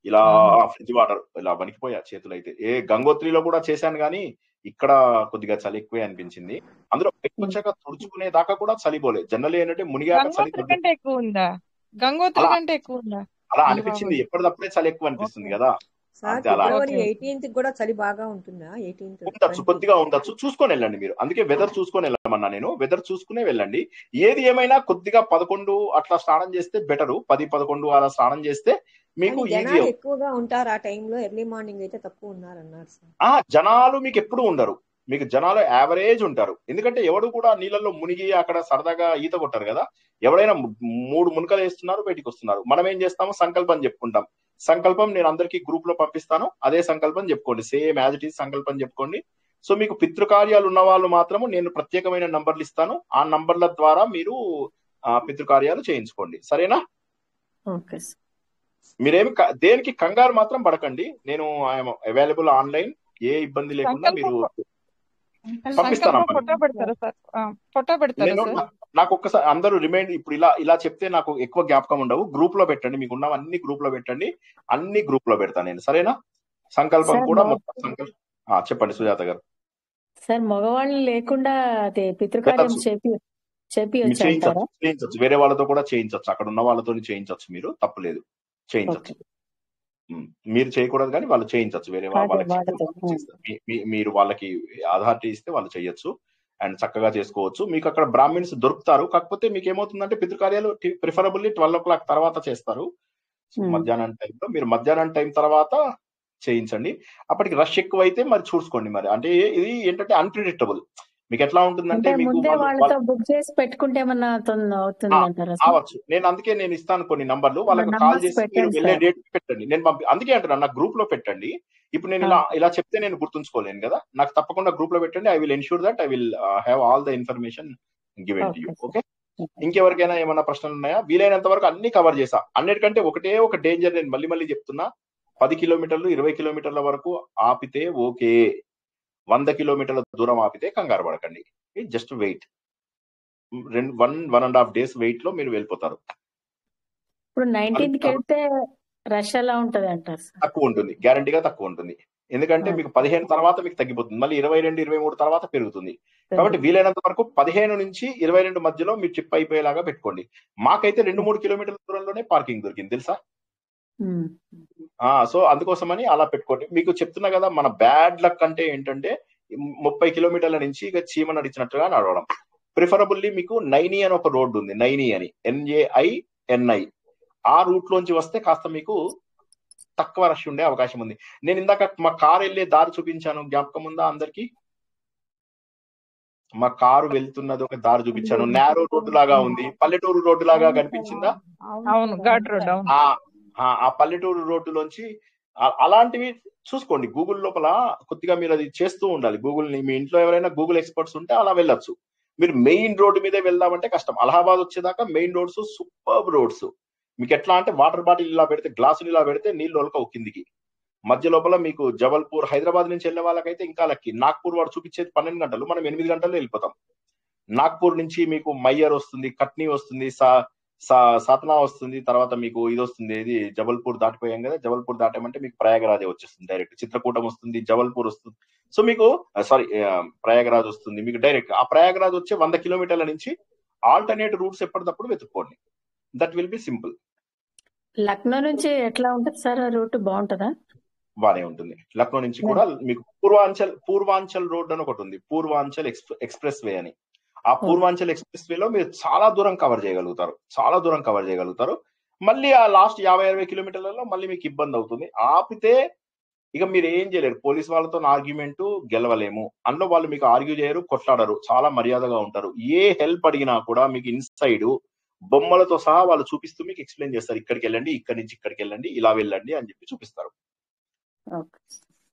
ఇలా ఆహా. ఫ్రిడ్జ్ వాటర్ ఇలా వణికిపోయా చేతులు అయితే. గంగోత్రిలో కూడా చేశాను కానీ ఇక్కడ కొద్దిగా చలి ఎక్కువే అనిపించింది. అందులో బయటకు వచ్చాక తుడుచుకునే దాకా కూడా చలి పోలే. జనరల్ ఏంటంటే మునిగాక చలి గంగోత్రి కంటే ఎక్కువ ఉందా? గంగోత్రి అలా కంటే ఎక్కువ ఉందా? అలా అయ్య అనిపించింది. బాబోయ్. ఎప్పటికప్పుడే చలి ఎక్కువ అనిపిస్తుంది ఓకే కదా, సార్ అంతే అలా ఫిబ్రవరి ఓకే 18th కూడా చలి బాగా ఉంటుందా? 18th ఉండొచ్చు, 20 కొద్దిగా ఉండొచ్చు. చూసుకొని వెళ్ళండి మీరు. అందుకే వెదర్ చూసుకొని వెళ్ళమన్నా నేను. వెదర్ చూసుకునే వెళ్ళండి. ఏది ఏమైనా కొద్దిగా 11 అట్లా స్నానం చేస్తే బెటరు. 10, 11 అలా స్నానం చేస్తే మీకు కానీ ఈజీ జనాలు అవుతుంది. ఎక్కువగా ఉంటారు ఆ టైంలో. ఎర్లీ మార్నింగ్ అయితే తక్కువ ఉన్నారన్నారు సార్. జనాలు మీకు ఎప్పుడు ఉండరు. మీకు జనాలు యావరేజ్ ఉంటారు. ఎందుకంటే ఎవడు కూడా నీళ్ళల్లో మునిగి అక్కడ సరదాగా ఈత కొట్టారు కదా. ఎవరైనా 3 మునకలు వేస్తున్నారు, బయటికి వస్తున్నారు. మనం ఏం చేస్తాము, సంకల్పం చెప్పుకుంటాం. సంకల్పం నేను అందరికీ గ్రూప్ లో పంపిస్తాను. అదే సంకల్పం చెప్పుకోండి. సేమ్ యాజ్ ఇట్ ఈస్ సంకల్పం చెప్పుకోండి. సో మీకు పితృకార్యాలు ఉన్న వాళ్ళు మాత్రము నేను ప్రత్యేకమైన నంబర్లు ఇస్తాను. ఆ నంబర్ల ద్వారా మీరు పితృకార్యాలు చేయించుకోండి. సరేనా? Okay sir. మీరేమి దేనికి కంగారు మాత్రం పడకండి. నేను ఐఎమ్ అవైలబుల్ ఆన్లైన్. ఏ ఇబ్బంది లేకుండా మీరు సంకల్పం పంపిస్తానమ్మా. ఫోటో పెడతారా సార్? ఫోటో పెడతారా నేను సార్? నాకు ఒక్కసారి అందరూ రిమైండ్ ఇప్పుడు ఇలా చెప్తే నాకు ఎక్కువ జ్ఞాపకం ఉండవు. గ్రూప్ లో పెట్టండి. మీకు ఉన్నవన్నీ గ్రూప్ లో పెట్టండి. అన్ని గ్రూప్ లో పెడతాను నేను. సరేనా? సంకల్పం సార్ కూడా మొత్తం చెప్పండి సుజాత గారు. సార్ మగవాళ్ళు లేకుండా అదే పితృకార్యం వెళ్ళొచ్చు. చేపియొచ్చు అంటారా? చేయించవచ్చు. వేరే వాళ్ళతో కూడా చేయించవచ్చు. అక్కడ ఉన్న వాళ్ళతో చేయించవచ్చు. మీరు తప్పలేదు, చేయించవచ్చు. మీరు చేయకూడదు కానీ వాళ్ళు చేయించవచ్చు. వేరే వాళ్ళకి చేస్తారు. మీరు వాళ్ళకి అథారిటీ ఇస్తే వాళ్ళు చేయొచ్చు అండ్ చక్కగా చేసుకోవచ్చు. మీకు అక్కడ బ్రాహ్మిన్స్ దొరుకుతారు. కాకపోతే మీకు ఏమవుతుందంటే పితృకార్యాలు ప్రిఫరబుల్లీ 12 o'clock తర్వాత చేస్తారు. సో మధ్యాహ్నం టైంలో మీరు మధ్యాహ్నం టైం తర్వాత చేయించండి. అప్పటికి రష్ ఎక్కువ అయితే మరి చూసుకోండి. మరి అంటే ఇది ఏంటంటే అన్ప్రిడిక్టబుల్. మీకు ఎట్లా ఉంటుందంటే మీకు ముందే వాళ్ళతో బుక్ చేసి పెట్టుకుంటే ఏమన్నా అవుతుందంటారా? అవచ్చు. అందుకే నేను ఇస్తాను కొన్ని నంబర్లు. వాళ్ళకి కాల్ చేసి మీరు వెళ్ళే డేట్ పెట్టండి. నేను అందుకే అంటున్నాను, నా గ్రూప్ లో పెట్టండి. ఇప్పుడు నేను ఇలా చెప్తే నేను గుర్తుంచుకోలేను కదా. నాకు తప్పకుండా గ్రూప్ లో పెట్టండి. I will ensure that I will have all the information given to you. Okay. ఇంకెవరికైనా ఏమైనా ప్రశ్నలు ఉన్నాయా? వీలైనంత వరకు అన్ని కవర్ చేసా. అన్నిటికంటే ఒకటే ఒక డేంజర్ నేను మళ్ళీ చెప్తున్నా. 10 కిలోమీటర్లు 20 కిలోమీటర్ల వరకు ఆపితే ఓకే. 100 కిలోమీటర్ల దూరం ఆపితే కంగారు పడకండి. Just wait. 1.5 days వెయిట్ లో మీరు వెళ్ళిపోతారు. ఇప్పుడు 19th వెళ్తే రష్ ఎలా ఉంటది అంటారు? తక్కువ ఉంటుంది, గ్యారంటీగా తక్కువ ఉంటుంది. ఎందుకంటే మీకు 15 తర్వాత మీకు తగ్గిపోతుంది. మళ్ళీ 22, 23 తర్వాత పెరుగుతుంది. కాబట్టి వీలైనంత వరకు 15 నుంచి 22 మధ్యలో మీరు ట్రిప్ అయిపోయేలాగా పెట్టుకోండి. మాకైతే 2-3 కిలోమీటర్ల దూరంలోనే పార్కింగ్ దొరికింది తెలుసా. సో అందుకోసమని అలా పెట్టుకోండి. మీకు చెప్తున్నా కదా, మన బ్యాడ్ లక్ అంటే ఏంటంటే 30 కిలోమీటర్ల నుంచి ఇక చీమ నడిచినట్టుగా నడవడం. ప్రిఫరబుల్లీ మీకు నైని అని ఒక రోడ్డు ఉంది. నైని అని NAINI. ఆ రూట్ లోంచి వస్తే కాస్త మీకు తక్కువ రష్ ఉండే అవకాశం ఉంది. నేను ఇందాక మా కారు వెళ్ళే దారి చూపించాను, జ్ఞాపకం ఉందా అందరికి? మా కారు వెళ్తున్నది ఒక దారి చూపించాను. నేరో రోడ్డు లాగా ఉంది. పల్లెటూరు రోడ్డు లాగా కనిపించిందా? అవును, ఘాట్ రోడ్. అవును. ఆ పల్లెటూరు రోడ్డులోంచి అలాంటివి చూసుకోండి. గూగుల్ లోపల కొద్దిగా మీరు అది చేస్తూ ఉండాలి. మీ ఇంట్లో ఎవరైనా గూగుల్ ఎక్స్పర్ట్స్ ఉంటే అలా వెళ్ళొచ్చు. మీరు మెయిన్ రోడ్డు మీదే వెళ్దామంటే కష్టం. అలహాబాద్ వచ్చేదాకా మెయిన్ రోడ్స్ సూపర్ రోడ్స్. మీకు ఎట్లా అంటే వాటర్ బాటిల్ ఇలా పెడితే, గ్లాసులు ఇలా పెడితే నీళ్ళు ఒలకవు కిందికి. మధ్య లోపల మీకు జబల్పూర్, హైదరాబాద్ నుంచి వెళ్ళే వాళ్ళకైతే ఇంకా లక్కీ. నాగ్పూర్ వాడు చూపించేది 12 గంటలు, మనం 8 గంటల్లో వెళ్ళిపోతాం. నాగ్పూర్ నుంచి మీకు మయ్యర్ వస్తుంది, కట్నీ వస్తుంది, సాతనా వస్తుంది, తర్వాత మీకు ఇది వస్తుంది. ఇది జబల్పూర్ దాటిపోయాం కదా. జబల్పూర్ దాటామంటే మీకు ప్రయాగరాజే వచ్చేస్తుంది డైరెక్ట్. చిత్రకూటం వస్తుంది, జబల్పూర్ వస్తుంది. సో మీకు ప్రయాగరాజ్ వస్తుంది మీకు డైరెక్ట్. ఆ ప్రయాగరాజ్ వచ్చే 100 కిలోమీటర్ల నుంచి ఆల్టర్నేట్ రూట్స్ ఎప్పటికప్పుడు వెతుక్కోండి. That will be simple. Lucknow నుంచి ఎట్లా ఉంటుంది సార్ రూట్? బాగుంటుందా? బానే ఉంటుంది. లక్నో నుంచి కూడా మీకు పూర్వాంచల్ రోడ్ అని ఒకటి ఉంది. పూర్వాంచల్ ఎక్స్ప్రెస్ వే అని. ఆ పూర్వాంచల్ ఎక్స్ప్రెస్ వేలో మీరు చాలా దూరం కవర్ చేయగలుగుతారు. మళ్ళీ ఆ లాస్ట్ 50-60 కిలోమీటర్లలో మళ్ళీ మీకు ఇబ్బంది అవుతుంది. ఆపితే ఇక మీరు ఏం చేయలేరు. పోలీస్ వాళ్ళతో ఆర్గ్యుమెంట్ గెలవలేము. అందులో వాళ్ళు మీకు ఆర్గ్యూ చేయరు, కొట్లాడరు, చాలా మర్యాదగా ఉంటారు. ఏ హెల్ప్ అడిగినా కూడా మీకు ఇన్సైడ్ బొమ్మలతో సహా వాళ్ళు చూపిస్తూ మీకు ఎక్స్ప్లెయిన్ చేస్తారు. ఇక్కడికి వెళ్ళండి, ఇక్కడి నుంచి ఇక్కడికి వెళ్ళండి, ఇలా వెళ్ళండి అని చెప్పి చూపిస్తారు.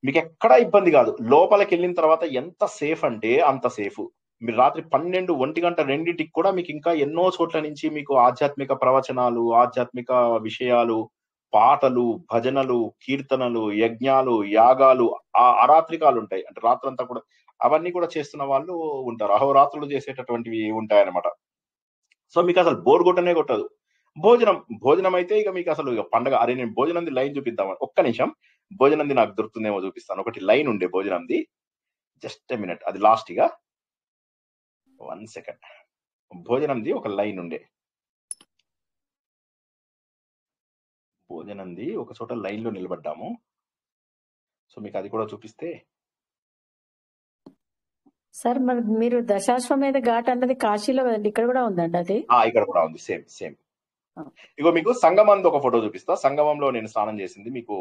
మీకు ఎక్కడా ఇబ్బంది కాదు. లోపలికి వెళ్ళిన తర్వాత ఎంత సేఫ్ అంటే అంత సేఫ్. మీరు రాత్రి 12, 1 గంట, 2ంటికి కూడా మీకు ఇంకా ఎన్నో చోట్ల నుంచి మీకు ఆధ్యాత్మిక ప్రవచనాలు, ఆధ్యాత్మిక విషయాలు, పాటలు, భజనలు, కీర్తనలు, యజ్ఞాలు, యాగాలు, అరాత్రికాలు ఉంటాయి. అంటే రాత్రంతా కూడా అవన్నీ కూడా చేస్తున్న వాళ్ళు ఉంటారు. అహోరాత్రులు చేసేటటువంటివి ఉంటాయన్నమాట. సో మీకు అసలు బోర్ కొట్టనే కొట్టదు. భోజనం అయితే ఇక మీకు అసలు ఇక పండగ. అరే నేను భోజనంది లైన్ చూపిద్దామని, ఒక్క నిమిషం. భోజనంది నాకు దొరుకుతుందేమో చూపిస్తాను. ఒకటి లైన్ ఉండే భోజనంది, జస్ట్ ఎ మినిట్, అది లాస్ట్ ఇక 1 సెకండ్. భోజనంది ఒక లైన్ ఉండే, భోజనంది ఒక చోట లైన్ లో నిలబడ్డాము. సో మీకు అది కూడా చూపిస్తే. సార్ మరి మీరు దశాశ్వమేధ ఘాట్ అన్నది కాశీలో కదండి, ఇక్కడ కూడా ఉందండి అది? ఇక్కడ కూడా ఉంది, సేమ్. ఇగో మీకు సంగమంది ఒక ఫోటో చూపిస్తా. సంగమంలో నేను స్నానం చేసింది మీకు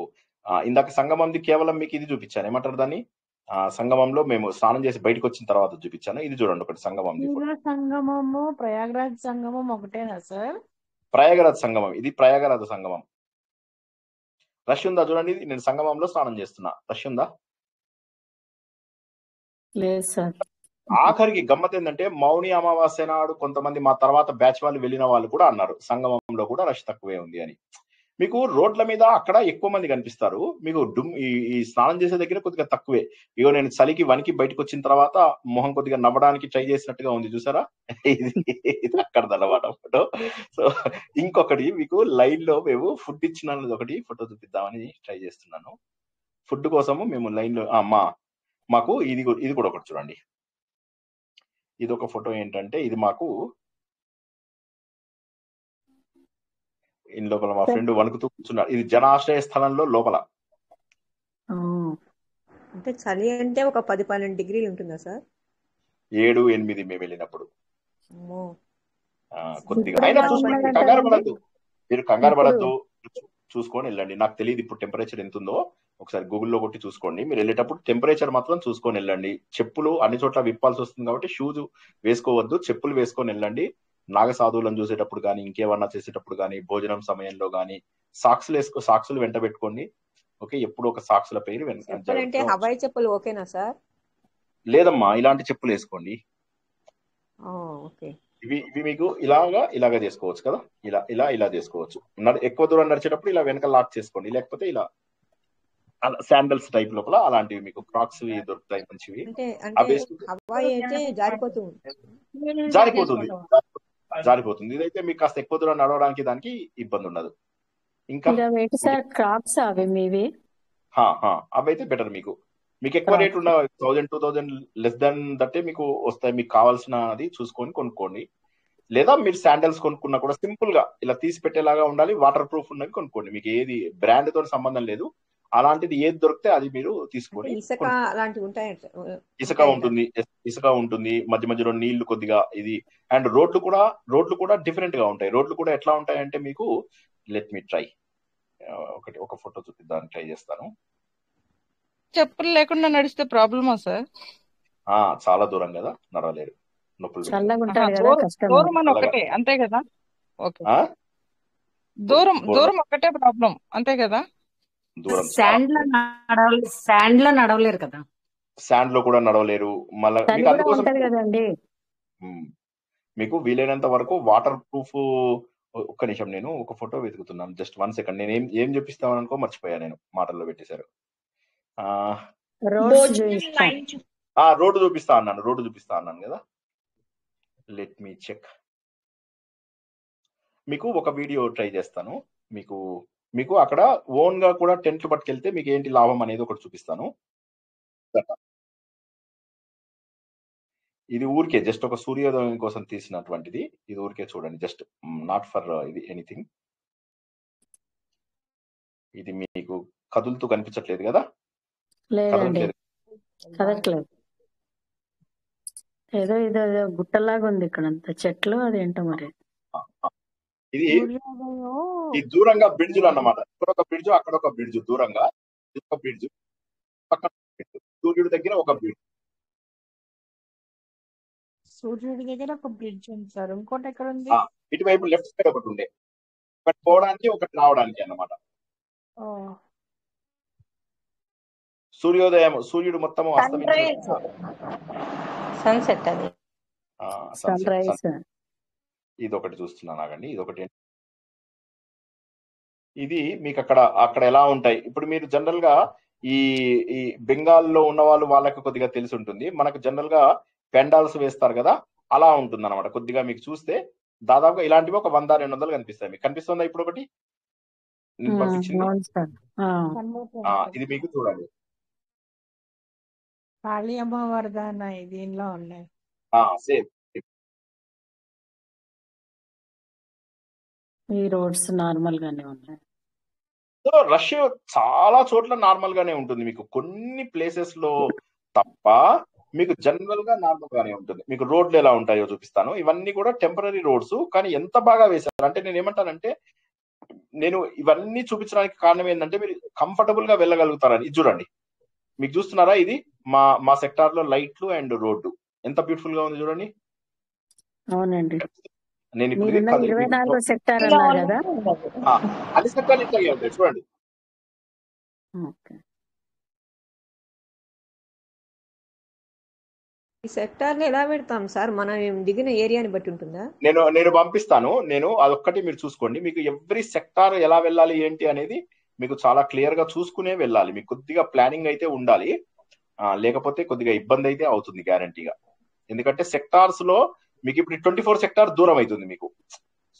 ఇందాక సంగమంది కేవలం మీకు ఇది చూపించాను, ఏమంటారు దాన్ని, సంగమంలో మేము స్నానం చేసి బయటకు వచ్చిన తర్వాత చూపించాను. ఇది చూడండి ఒకటి సంగమంది ఫోటో. సంగమము ప్రయాగరాజ్ సంగమం ఒకటేనా సార్? ప్రయాగరాజ్ సంగమం, ఇది ప్రయాగరాజ్ సంగమం. రష్ ఉందా చూడండి, ఇది నేను సంగమంలో స్నానం చేస్తున్నా. రష్ ఉందా? లేదు సార్. ఆఖరికి గమ్మత్ ఏంటంటే మౌని అమావాస్య నాడు కొంతమంది మా తర్వాత బ్యాచ్ వాళ్ళు వెళ్ళిన వాళ్ళు కూడా అన్నారు సంగమంలో కూడా రష్ తక్కువే ఉంది అని. మీకు రోడ్ల మీద అక్కడ ఎక్కువ మంది కనిపిస్తారు, మీకు ఈ స్నానం చేసే దగ్గర కొద్దిగా తక్కువే. ఇగో నేను చలికి వనికి బయటకు వచ్చిన తర్వాత మొహం కొద్దిగా నవ్వడానికి ట్రై చేసినట్టుగా ఉంది, చూసారా? ఇది అక్కడ అన్నమాట ఫోటో. సో ఇంకొకటి మీకు లైన్ లో మేము ఫుడ్ ఇచ్చిన ఒకటి ఫోటో చూపిద్దామని ట్రై చేస్తున్నాను. ఫుడ్ కోసము మేము లైన్ లో మాకు ఇది కూడా ఒకటి చూడండి. ఇది ఒక ఫోటో ఏంటంటే, ఇది మాకు ఇన్ లోపల మా ఫ్రెండ్ వణుకుతూ కూర్చున్నాడు. ఇది జనాశ్రయ స్థలంలో లోపల. అంటే చలి అంటే ఒక 10-12 డిగ్రీలు ఉంటుందా సార్? 7-8 మేము వెళ్ళినప్పుడు కొద్దిగా. అయినా చూసుకోండి, మీరు కంగారు పడద్దు, చూసుకొని వెళ్ళండి. నాకు తెలియదు ఇప్పుడు టెంపరేచర్ ఎంత ఉందో, ఒకసారి గూగుల్లో కొట్టి చూసుకోండి. మీరు వెళ్ళేటప్పుడు టెంపరేచర్ మాత్రం చూసుకొని వెళ్ళండి. చెప్పులు అన్ని చోట్ల విప్పాల్సి వస్తుంది కాబట్టి షూస్ వేసుకోవద్దు, చెప్పులు వేసుకొని వెళ్ళండి. నాగసాధువులను చూసేటప్పుడు కానీ, ఇంకేమన్నా చేసేటప్పుడు కానీ, భోజనం సమయంలో కానీ సాక్సులు వెంట పెట్టుకోండి. ఓకే, ఎప్పుడు ఒక సాక్సుల పేరు హవాయి చెప్పులు ఓకేనా సార్? లేదమ్మా, ఇలాంటి చెప్పులు వేసుకోండి. ఓకే, ఇవి మీకు ఇలాగా చేసుకోవచ్చు కదా, ఇలా చేసుకోవచ్చు. ఎక్కువ దూరం నడిచేటప్పుడు ఇలా వెనక లాక్ చేసుకోండి, లేకపోతే ఇలా శాండల్స్ టైప్ లోపల అలాంటివి మీకు క్రాక్స్ దొరుకుతాయి మంచివి. జారిపోతుంది. ఇదైతే మీకు కాస్త ఎక్కువ దూరం నడవడానికి దానికి ఇబ్బంది ఉండదు. ఇంకా అవైతే బెటర్. మీకు ఎక్కువ రేట్ ఉన్న 1000-2000 లెస్ దాన్ దట్టే మీకు వస్తాయి. మీకు కావాల్సినది చూసుకొని కొనుక్కోండి. లేదా మీరు శాండల్స్ కొనుక్కున్నా కూడా సింపుల్ గా ఇలా తీసి పెట్టేలాగా ఉండాలి. వాటర్ ప్రూఫ్ ఉన్నవి కొనుక్కోండి. మీకు ఏది బ్రాండ్ తో సంబంధం లేదు, అలాంటిది ఏది దొరికితే అది మీరు తీసుకొని. ఇసుక ఉంటుంది, మధ్య మధ్యలో నీళ్లు కొద్దిగా ఇది. అండ్ రోడ్లు కూడా డిఫరెంట్ గా ఉంటాయి. రోడ్లు కూడా ఎట్లా ఉంటాయంటే మీకు, లెట్ మీ ట్రై ఒక ఫోటో చూపిద్దామని ట్రై చేస్తాను. చెప్పులు లేకుండా నడిస్తే ప్రాబ్లమా సార్? చాలా దూరం కదా, నడవలేరు, నొప్పులు. దూరం అని ఒకటే అంతే కదా? ఓకే, దూరం ఒకటే ప్రాబ్లం అంతే కదా? శాండ్ లో నడవలేరు కదా, శాండ్ లో కూడా నడవలేరు. మళ్ళీ మీకు వీలైనంత వరకు వాటర్ ప్రూఫ్. ఒక్క నిమిషం, నేను ఒక ఫోటో వెతుకుతున్నాను, జస్ట్ 1 సెకండ్. నేను ఏం చూపిస్తామని అనుకో మర్చిపోయా, నేను మాటల్లో పెట్టేశారు. రోడ్డు చూపిస్తా అన్నాను కదా, లెట్ మీ చెక్. మీకు ఒక వీడియో ట్రై చేస్తాను. మీకు అక్కడ ఓన్ గా కూడా టెంట్లు పట్టుకెళ్తే మీకు ఏంటి లాభం అనేది ఒకటి చూపిస్తాను. ఇది ఊరికే జస్ట్ ఒక సూర్యోదయం కోసం తీసినటువంటిది. ఇది ఊరికే చూడండి, జస్ట్ నాట్ ఫర్ ఇది ఎనీథింగ్. ఇది మీకు కదులుతూ కనిపించట్లేదు కదా? ఏదో గుట్టలాగా ఉంది ఇక్కడ, అంత చెట్లు, అదేంటో మరి. ఇది దూరంగా బ్రిడ్జ్లు అన్నమాట. ఇక్కడ ఒక బ్రిడ్జ్, అక్కడ ఒక బ్రిడ్జ్, దూరంగా ఒక బ్రిడ్జ్, పక్కన సూర్యుడి దగ్గర ఒక బ్రిడ్జ్. సూర్యుడి దగ్గర ఒక బ్రిడ్జ్ ఉంది సార్, ఇంకోటి ఎక్కడ ఉంది? ఇటువైపు లెఫ్ట్ సైడ్ ఒకటి ఉండే, ఒకటి పోవడానికి ఒకటి రావడానికి అన్నమాట. సూర్యోదయం, సూర్యుడు మొత్తం సన్సెట్, అది ఇది ఒకటి చూస్తున్నా నాగండి. ఇది మీకు అక్కడ ఎలా ఉంటాయి. ఇప్పుడు మీరు జనరల్ గా ఈ బెంగాల్లో ఉన్న వాళ్ళకి కొద్దిగా తెలిసి ఉంటుంది. మనకు జనరల్ గా పెండాల్స్ వేస్తారు కదా, అలా ఉంటుంది అనమాట. కొద్దిగా మీకు చూస్తే దాదాపుగా ఇలాంటివి ఒక 100-200 కనిపిస్తాయి. మీకు కనిపిస్తుందా ఇప్పుడు ఒకటి నేను పంపించింది? అవును సార్. ఇది మీకు చూడండి. కాళీ అమ్మవారి దీనిలో ఉన్నాయి. సేమ్ ఈ రోడ్స్ నార్మల్ గానే ఉన్నాయి. సో రష్ చాలా చోట్ల నార్మల్ గానే ఉంటుంది. మీకు కొన్ని ప్లేసెస్ లో తప్ప మీకు జనరల్ గా నార్మల్ గానే ఉంటుంది. మీకు రోడ్లు ఎలా ఉంటాయో చూపిస్తాను. ఇవన్నీ కూడా టెంపరీ రోడ్స్, కానీ ఎంత బాగా వేశారు అంటే నేను ఏమంటానంటే, నేను ఇవన్నీ చూపించడానికి కారణం ఏంటంటే మీరు కంఫర్టబుల్ గా వెళ్ళగలుగుతారని. ఇది చూడండి, మీకు చూస్తున్నారా? ఇది మా సెక్టార్ లో లైట్లు అండ్ రోడ్డు ఎంత బ్యూటిఫుల్ గా ఉంది చూడండి. అవునండి. నేను ఇప్పుడు 24వ సెక్టార్ అన్నారు కదా, అన్ని సెక్టార్లు ఇట్లాగే ఉంటాయి చూడండి. ఈ సెక్టార్లు ఎలా పెడతాం సార్? మనం దిగిన ఏరియాని బట్టి ఉంటుందా? నేను పంపిస్తాను. అదొక్కటి మీరు చూసుకోండి. మీకు ఎవ్రీ సెక్టార్ ఎలా వెళ్ళాలి ఏంటి అనేది మీకు చాలా క్లియర్ గా చూసుకునే వెళ్ళాలి. మీకు కొద్దిగా ప్లానింగ్ అయితే ఉండాలి, లేకపోతే కొద్దిగా ఇబ్బంది అయితే అవుతుంది గ్యారంటీగా. ఎందుకంటే సెక్టార్స్ లో మీకు ఇప్పుడు 24 సెక్టార్ దూరం అవుతుంది మీకు.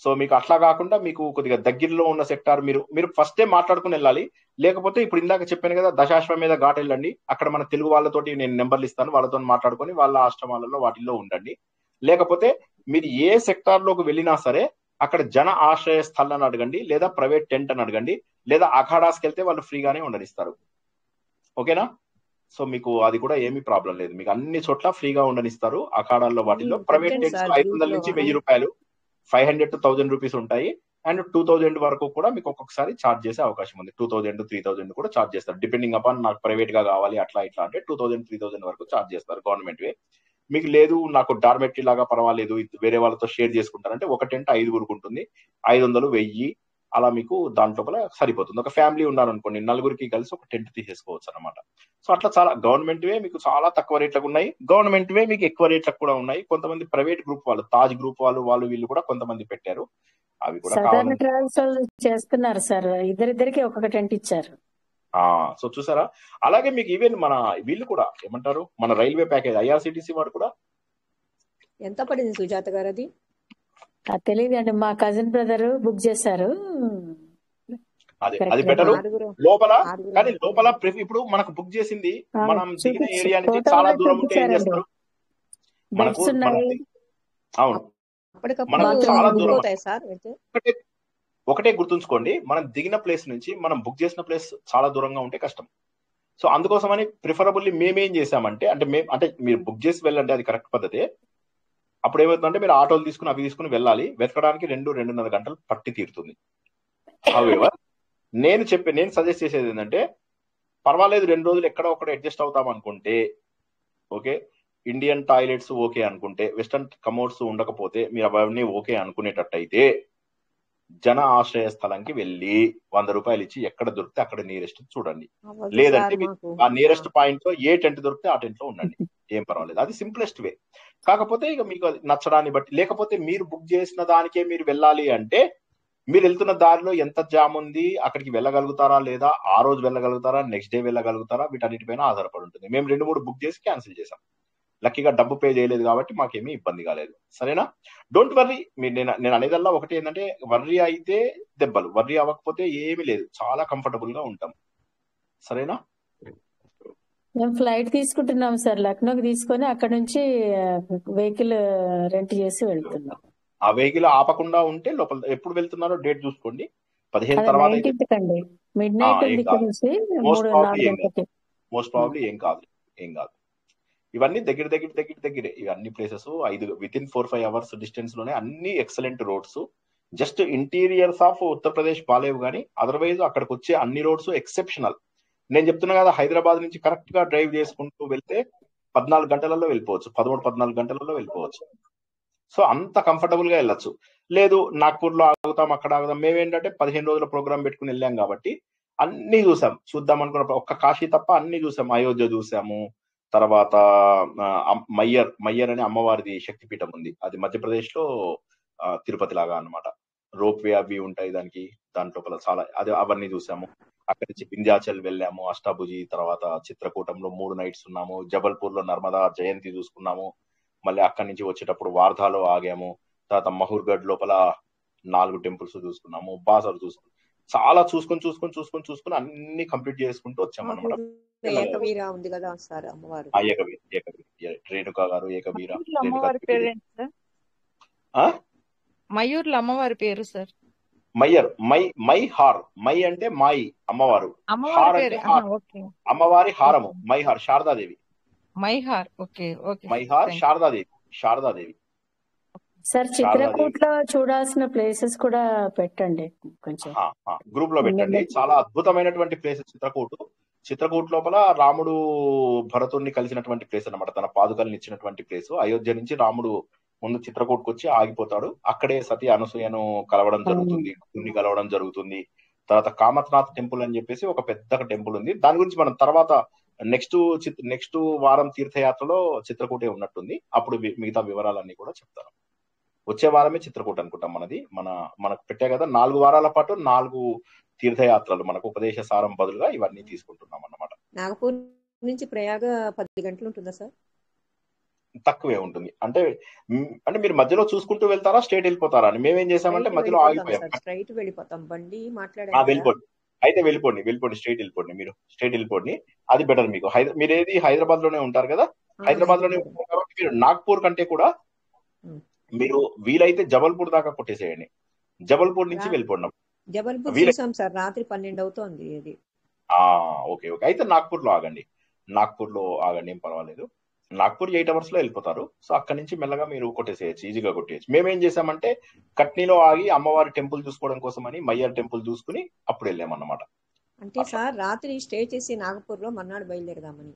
సో మీకు అట్లా కాకుండా మీకు కొద్దిగా దగ్గరలో ఉన్న సెక్టార్ మీరు ఫస్టే మాట్లాడుకుని వెళ్ళాలి. లేకపోతే ఇప్పుడు ఇందాక చెప్పాను కదా, దశాశ్వమేధ ఘాట్ వెళ్ళండి. అక్కడ మన తెలుగు వాళ్ళతోటి నేను నెంబర్లు ఇస్తాను, వాళ్ళతో మాట్లాడుకొని వాళ్ళ ఆశ్రమాలలో వాటిల్లో ఉండండి. లేకపోతే మీరు ఏ సెక్టార్ లోకి వెళ్ళినా సరే అక్కడ జన ఆశ్రయ స్థల్ అని అడగండి, లేదా ప్రైవేట్ టెంట్ అని అడగండి, లేదా అఖాడాస్కి వెళ్తే వాళ్ళు ఫ్రీగానే ఉండనిస్తారు. ఓకేనా? సో మీకు అది కూడా ఏమీ ప్రాబ్లం లేదు. మీకు అన్ని చోట్ల ఫ్రీగా ఉండనిస్తారు. అఖాడాల్లో వాటిల్లో ప్రైవేట్ టెంట్స్ 500 నుంచి 1000 రూపాయలు, 500 to 1000 రూపీస్ ఉంటాయి. అండ్ 2000 వరకు కూడా మీకు ఒక్కొక్కసారి ఛార్జ్ చేసే అవకాశం ఉంది. 2000 3000 కూడా ఛార్జ్ చేస్తారు. డిపెండింగ్ అపాన్ నాకు ప్రైవేట్ గా కావాలి అట్లా ఇట్లా అంటే 2000 3000 వరకు ఛార్జ్ చేస్తారు గవర్నమెంట్ వే. మీకు లేదు నాకు డార్మెటరీ లాగా పర్వాలేదు, వేరే వాళ్ళతో షేర్ చేసుకుంటారంటే ఒక టెంట్ 5గురికి ఉంటుంది, 500 1000 అలా మీకు దాంట్లో సరిపోతుంది. ఒక ఫ్యామిలీ ఉన్నారనుకోండి, 4గురికి కలిసి ఒక టెంట్ తీసేసుకోవచ్చు అనమాట. సో అట్లా చాలా గవర్నమెంట్ వే మీకు చాలా తక్కువ రేట్లకు ఉన్నాయి, గవర్నమెంట్ వే మీకు ఎక్కువ రేట్లకు కూడా ఉన్నాయి. కొంతమంది ప్రైవేట్ గ్రూప్ వాళ్ళు, తాజ్ గ్రూప్ వాళ్ళు వీళ్ళు కూడా కొంతమంది పెట్టారు. అవి కూడా సదర్న్ ట్రావెల్స్ చేస్తున్నారు సార్, ఇద్దరిద్దరికి ఒక్కొక్క టెంట్ ఇచ్చారు. సో చూసారా? అలాగే మీకు ఈవెన్ మన వీళ్ళు కూడా ఏమంటారు, మన రైల్వే ప్యాకేజ్ ఐఆర్సిటిసి వాడు కూడా ఎంత పడింది సుజాత గారు? అది తెలియదు అండి, మా కజిన్ బ్రదర్ బుక్ చేశారు. అది బెటర్ లోపల. కానీ లోపల ఇప్పుడు మనకు బుక్ చేసింది మనం దిగిన ఏరియా నుంచి చాలా దూరం ఉంటే ఏం చేస్తారు మనకు? అవును, మనం చాలా దూరం. ఒకటే గుర్తుంచుకోండి, మనం దిగిన ప్లేస్ నుంచి మనం బుక్ చేసిన ప్లేస్ చాలా దూరంగా ఉంటే కష్టం. సో అందుకోసమని ప్రిఫరబుల్లీ మేమేం చేసామంటే, అంటే మీరు బుక్ చేసి వెళ్ళండి, అది కరెక్ట్ పద్ధతే. అప్పుడు ఏమవుతుందంటే మీరు ఆటోలు తీసుకుని అవి తీసుకుని వెళ్ళాలి, వెతకడానికి 2-2.5 గంటలు పట్టి తీరుతుంది. హౌఎవర్ నేను సజెస్ట్ చేసేది ఏంటంటే, పర్వాలేదు 2 రోజులు ఎక్కడ ఒకటి అడ్జస్ట్ అవుతాం అనుకుంటే ఓకే, ఇండియన్ టాయిలెట్స్ ఓకే అనుకుంటే, వెస్టర్న్ కమోడ్స్ ఉండకపోతే, మీరు అవన్నీ ఓకే అనుకునేటట్టయితే జన ఆశ్రయ స్థలానికి వెళ్ళి 100 రూపాయలు ఇచ్చి ఎక్కడ దొరికితే అక్కడ నియరెస్ట్ చూడండి. లేదంటే ఆ నియరెస్ట్ పాయింట్ లో ఏ టెంట్ దొరికితే ఆ టెంట్ లో ఉండండి, ఏం పర్వాలేదు. అది సింప్లెస్ట్ వే. కాకపోతే ఇక మీకు నచ్చడాన్ని బట్టి, లేకపోతే మీరు బుక్ చేసిన దానికే మీరు వెళ్ళాలి అంటే మీరు వెళ్తున్న దారిలో ఎంత జామ్ ఉంది, అక్కడికి వెళ్ళగలుగుతారా లేదా, ఆ రోజు వెళ్ళగలుగుతారా, నెక్స్ట్ డే వెళ్ళగలుగుతారా, వీటన్నిటిపైన ఆధారపడి ఉంటుంది. మేము 2-3 బుక్ చేసి క్యాన్సిల్ చేసాం. లక్కీగా డబ్బు పే చేయలేదు కాబట్టి మాకేమీ ఇబ్బంది కాలేదు. సరేనా? Don't worry. నేను అనేదల్లా ఒకటి ఏంటంటే, వర్రీ అయితే దెబ్బలు, వర్రీ అవ్వకపోతే ఏమీ లేదు, చాలా కంఫర్టబుల్ గా ఉంటాం. సరేనా? మేము ఫ్లైట్ తీసుకుంటున్నాం సార్, లక్నోకి తీసుకొని అక్కడ నుంచి వెహికల్ రెంట్ చేసి వెళ్తున్నాం. ఆ వెహికల్ ఆపకుండా ఉంటే లోపల ఎప్పుడు వెళ్తున్నారో డేట్ చూసుకోండి. 15 తర్వాత మిడ్ నైట్ మోస్ట్ ప్రాబ్లీ ఏం కాదు. ఇవన్నీ దగ్గరే ఇవన్నీ ప్లేసెస్. 5 4-5 అవర్స్ డిస్టెన్స్ లోనే అన్ని excellent roads. Just interiors of Uttar Pradesh బాలేవు, కానీ అదర్వైజ్ అక్కడికి వచ్చే అన్ని రోడ్స్ ఎక్సెప్షనల్. నేను చెప్తున్నా కదా, హైదరాబాద్ నుంచి కరెక్ట్ గా డ్రైవ్ చేసుకుంటూ వెళ్తే 14 గంటలలో వెళ్ళిపోవచ్చు, 13-14 గంటలలో వెళ్ళిపోవచ్చు. సో అంత కంఫర్టబుల్ గా వెళ్ళొచ్చు. లేదు నాగ్పూర్ లో ఆగుతాం, అక్కడ ఆగుతాం, మేమేంటంటే 15 రోజుల ప్రోగ్రామ్ పెట్టుకుని వెళ్ళాం కాబట్టి అన్ని చూద్దాం అనుకున్న ఒక్క కాశీ తప్ప అన్ని చూసాం. అయోధ్య చూసాము, తర్వాత మయ్యర్ అనే అమ్మవారిది శక్తిపీఠం ఉంది, అది మధ్యప్రదేశ్ లో తిరుపతి లాగా అన్నమాట. రోప్ వే అవి ఉంటాయి దాని లోపల చాలా, అవన్నీ చూసాము. అక్కడి నుంచి వింధ్యాచల్ వెళ్ళాము, అష్టాభుజి, తర్వాత చిత్రకూటంలో 3 నైట్స్ ఉన్నాము, జబల్పూర్ లో నర్మదా జయంతి చూసుకున్నాము. మళ్ళీ అక్కడి నుంచి వచ్చేటప్పుడు వార్ధాలో ఆగాము. తర్వాత మహూర్గఢ్ లోపల 4 టెంపుల్స్ చూసుకున్నాము, బాసర్ చూసుకున్నాము. చాలా చూసుకొని అన్ని కంప్లీట్ చేసుకుంటూ వచ్చామన్నమాట. ఏకవీర ఉంది కదా సార్ అమ్మవారు. ఏకవీర రేణుకా గారు, ఏకవీర మయూర్ల అమ్మవారి పేరు ఏంటి సార్? మయూర్ల అమ్మవారి పేరు సార్? మైహార్. మై అంటే మాయి అమ్మవారు, హార్ అంటే అమ్మవారి హారము. Maihar Sharadadevi. Maihar. Okay okay. Maihar Sharadadevi. Sir Chitrakoot లో చూడాల్సిన ప్లేసెస్ కూడా పెట్టండి కొంచెం గ్రూప్ లో పెట్టండి. చాలా అద్భుతమైనటువంటి ప్లేసెస్ చిత్రకూట్ లోపల రాముడు భరతుడిని కలిసినటువంటి ప్లేస్ అన్నమాట. తన పాదుకల్ని ఇచ్చినటువంటి ప్లేస్. అయోధ్య నుంచి రాముడు ముందు చిత్రకూట్కి వచ్చి ఆగిపోతాడు. అక్కడే సతీ అనసూయను కలవడం జరుగుతుంది. తర్వాత కామత్నాథ్ టెంపుల్ అని చెప్పేసి ఒక పెద్ద టెంపుల్ ఉంది. దాని గురించి మనం తర్వాత నెక్స్ట్ వారం తీర్థయాత్రలో చిత్రకూటే ఉన్నట్టుంది. అప్పుడు మిగతా వివరాలన్నీ కూడా చెప్తాను. వచ్చే వారమే చిత్రకూట అనుకుంటాం మనది. మనకు పెట్టే కదా 4 వారాల పాటు 4 తీర్థయాత్రలు మనకు ఉపదేశ సారం బదులుగా ఇవన్నీ తీసుకుంటున్నాం అన్నమాట. నాగపూర్ నుంచి ప్రయాగ 10 గంటలు ఉంటుందా సార్? తక్కువే ఉంటుంది. అంటే మీరు మధ్యలో చూసుకుంటూ వెళ్తారా, స్ట్రైట్ వెళ్ళిపోతారా అని మేమేం చేసామంటే మధ్యలో ఆగిపోయాం. స్ట్రైట్ వెళ్ళిపోతాం. బండి వెళ్ళిపోండి. అయితే వెళ్ళిపోండి స్ట్రైట్ వెళ్ళిపోండి. మీరు స్ట్రైట్ వెళ్ళిపోండి, అది బెటర్ మీకు. మీరు ఏది హైదరాబాద్ లోనే ఉంటారు కదా, హైదరాబాద్ లోనే ఉంటారు కాబట్టి మీరు నాగ్పూర్ కంటే కూడా మీరు వీలైతే జబల్పూర్ దాకా కొట్టేసేయండి. జబల్పూర్ నుంచి వెళ్ళిపోండి. జబల్పూర్ చూసాం సార్, రాత్రి 12 అవుతోంది. ఓకే. అయితే నాగ్పూర్ లో ఆగండి, ఏం పర్వాలేదు. నాగ్పూర్ 8 hours లో వెళ్ళిపోతారు. సో అక్కడి నుంచి మెల్లగా మీరు కొట్టేసేయచ్చు, ఈజీగా కొట్టేయచ్చు. మేమేం చేసామంటే కట్నీలో ఆగి అమ్మవారి టెంపుల్ చూసుకోవడం కోసం అని మయ్యర్ టెంపుల్ చూసుకుని అప్పుడు వెళ్ళామన్నమాట. అంటే సార్ రాత్రి స్టే చేసి నాగపూర్ లో మర్నాడు బయలుదేరదామని.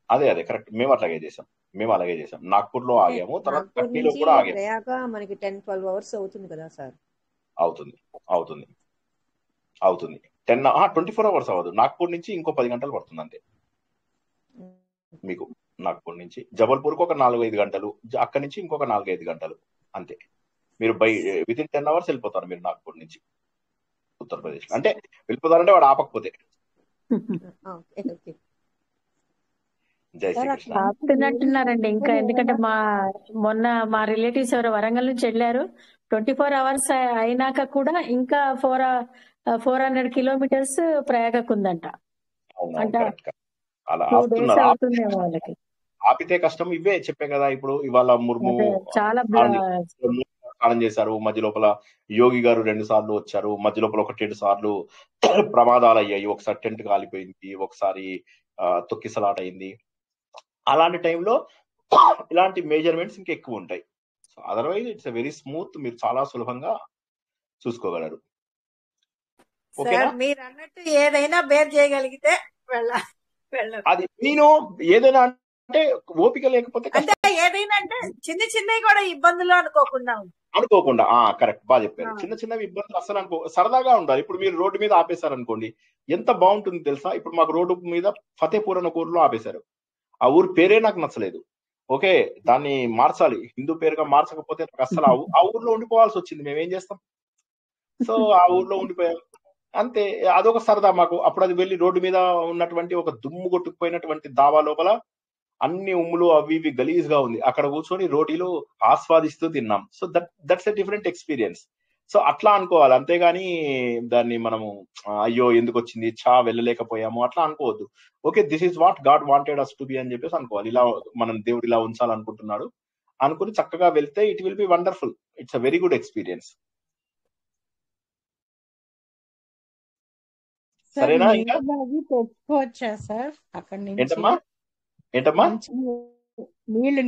అదే కరెక్ట్. మేము అలాగే చేసాం. నాగ్పూర్ లో ఆగాము, తర్వాత కట్నీలో కూడా ఆగాము. ప్రయాగ మనకి 10-12 hours అవుతుంది కదా సార్? అవుతుంది 24 hours అవ్వదు. నాగ్పూర్ నుంచి ఇంకో 10 గంటలు పడుతుంది అంతే మీకు. నాగ్పూర్ నుంచి జబల్పూర్ కు ఒక 4-5 గంటలు, అక్కడి నుంచి ఇంకొక 4-5 గంటలు అంతే. మీరు వితిన్ 10 hours వెళ్ళిపోతారు మీరు నాగ్పూర్ నుంచి ఉత్తరప్రదేశ్. అంటే వెళ్ళిపోతారంటే వాడు ఆపకపోతే. ఆపుతున్నట్టున్నారండి ఇంకా. ఎందుకంటే మొన్న మా రిలేటివ్స్ ఎవరు వరంగల్ నుంచి వెళ్ళారు. 24 hours అయినాక కూడా ఇంకా 400 kilometers ప్రయాగకు ఉందంట. అంటే 2 days అవుతుందేమో వాళ్ళకి. ఆపితే కష్టం. ఇవే చెప్పే కదా, ఇప్పుడు ఇవాళ ముర్ము చాలా స్నానం చేశారు. మధ్య లోపల యోగి గారు 2 సార్లు వచ్చారు. మధ్య లోపల 1-2 సార్లు ప్రమాదాలు అయ్యాయి. ఒకసారి టెంట్ కాలిపోయింది, ఒకసారి తొక్కిసలాట అయింది. అలాంటి టైంలో ఇలాంటి మెజర్మెంట్స్ ఇంకా ఎక్కువ ఉంటాయి. So otherwise it's very smooth. మీరు చాలా సులభంగా చూసుకోగలరు. మీరు అన్నట్టు ఏదైనా బేర్ చేయగలిగితే అది నేను ఏదైనా అంటే ఓపిక లేకపోతే అంటే ఏదైనా అంటే చిన్నవి కూడా ఇబ్బందులు అనుకోకుండా కరెక్ట్, బాగా చెప్పారు. చిన్నవి ఇబ్బందులు అసలు సరదాగా ఉండాలి. ఇప్పుడు మీరు రోడ్డు మీద ఆపేశారు అనుకోండి, ఎంత బాగుంటుంది తెలుసా? ఇప్పుడు మాకు రోడ్డు మీద ఫతేపూర్ అనే ఊర్లో ఆపేశారు. ఆ ఊరు పేరే నాకు నచ్చలేదు. ఓకే, దాన్ని మార్చాలి, హిందూ పేరుగా మార్చకపోతే నాకు అసలు ఆ ఊర్లో ఉండిపోవాల్సి వచ్చింది. మేమేం చేస్తాం? సో ఆ ఊర్లో ఉండిపోయాం అంతే. అదొక సరదా మాకు. అప్పుడు అది వెళ్ళి రోడ్డు మీద ఉన్నటువంటి ఒక దుమ్ము కొట్టుకుపోయినటువంటి దావా లోపల అన్ని ఉమ్ములు అవి ఇవి గలీజ్ గా ఉంది. అక్కడ కూర్చొని రోటీలు ఆస్వాదిస్తూ తిన్నాం. So that's a different experience. So అట్లా అనుకోవాలి, అంతేగాని దాన్ని మనము అయ్యో ఎందుకు వచ్చింది, వెళ్ళలేకపోయాము అట్లా అనుకోవద్దు. Okay, this is what God wanted us to be అని చెప్పేసి అనుకోవాలి. ఇలా మనం దేవుడు ఇలా ఉంచాలనుకుంటున్నాడు అనుకుని చక్కగా వెళ్తే it will be wonderful. It's a very good experience. సరేనా? ఇంకా తెచ్చుకోవచ్చా సార్ అక్కడ నుంచి? ఏంటమ్మా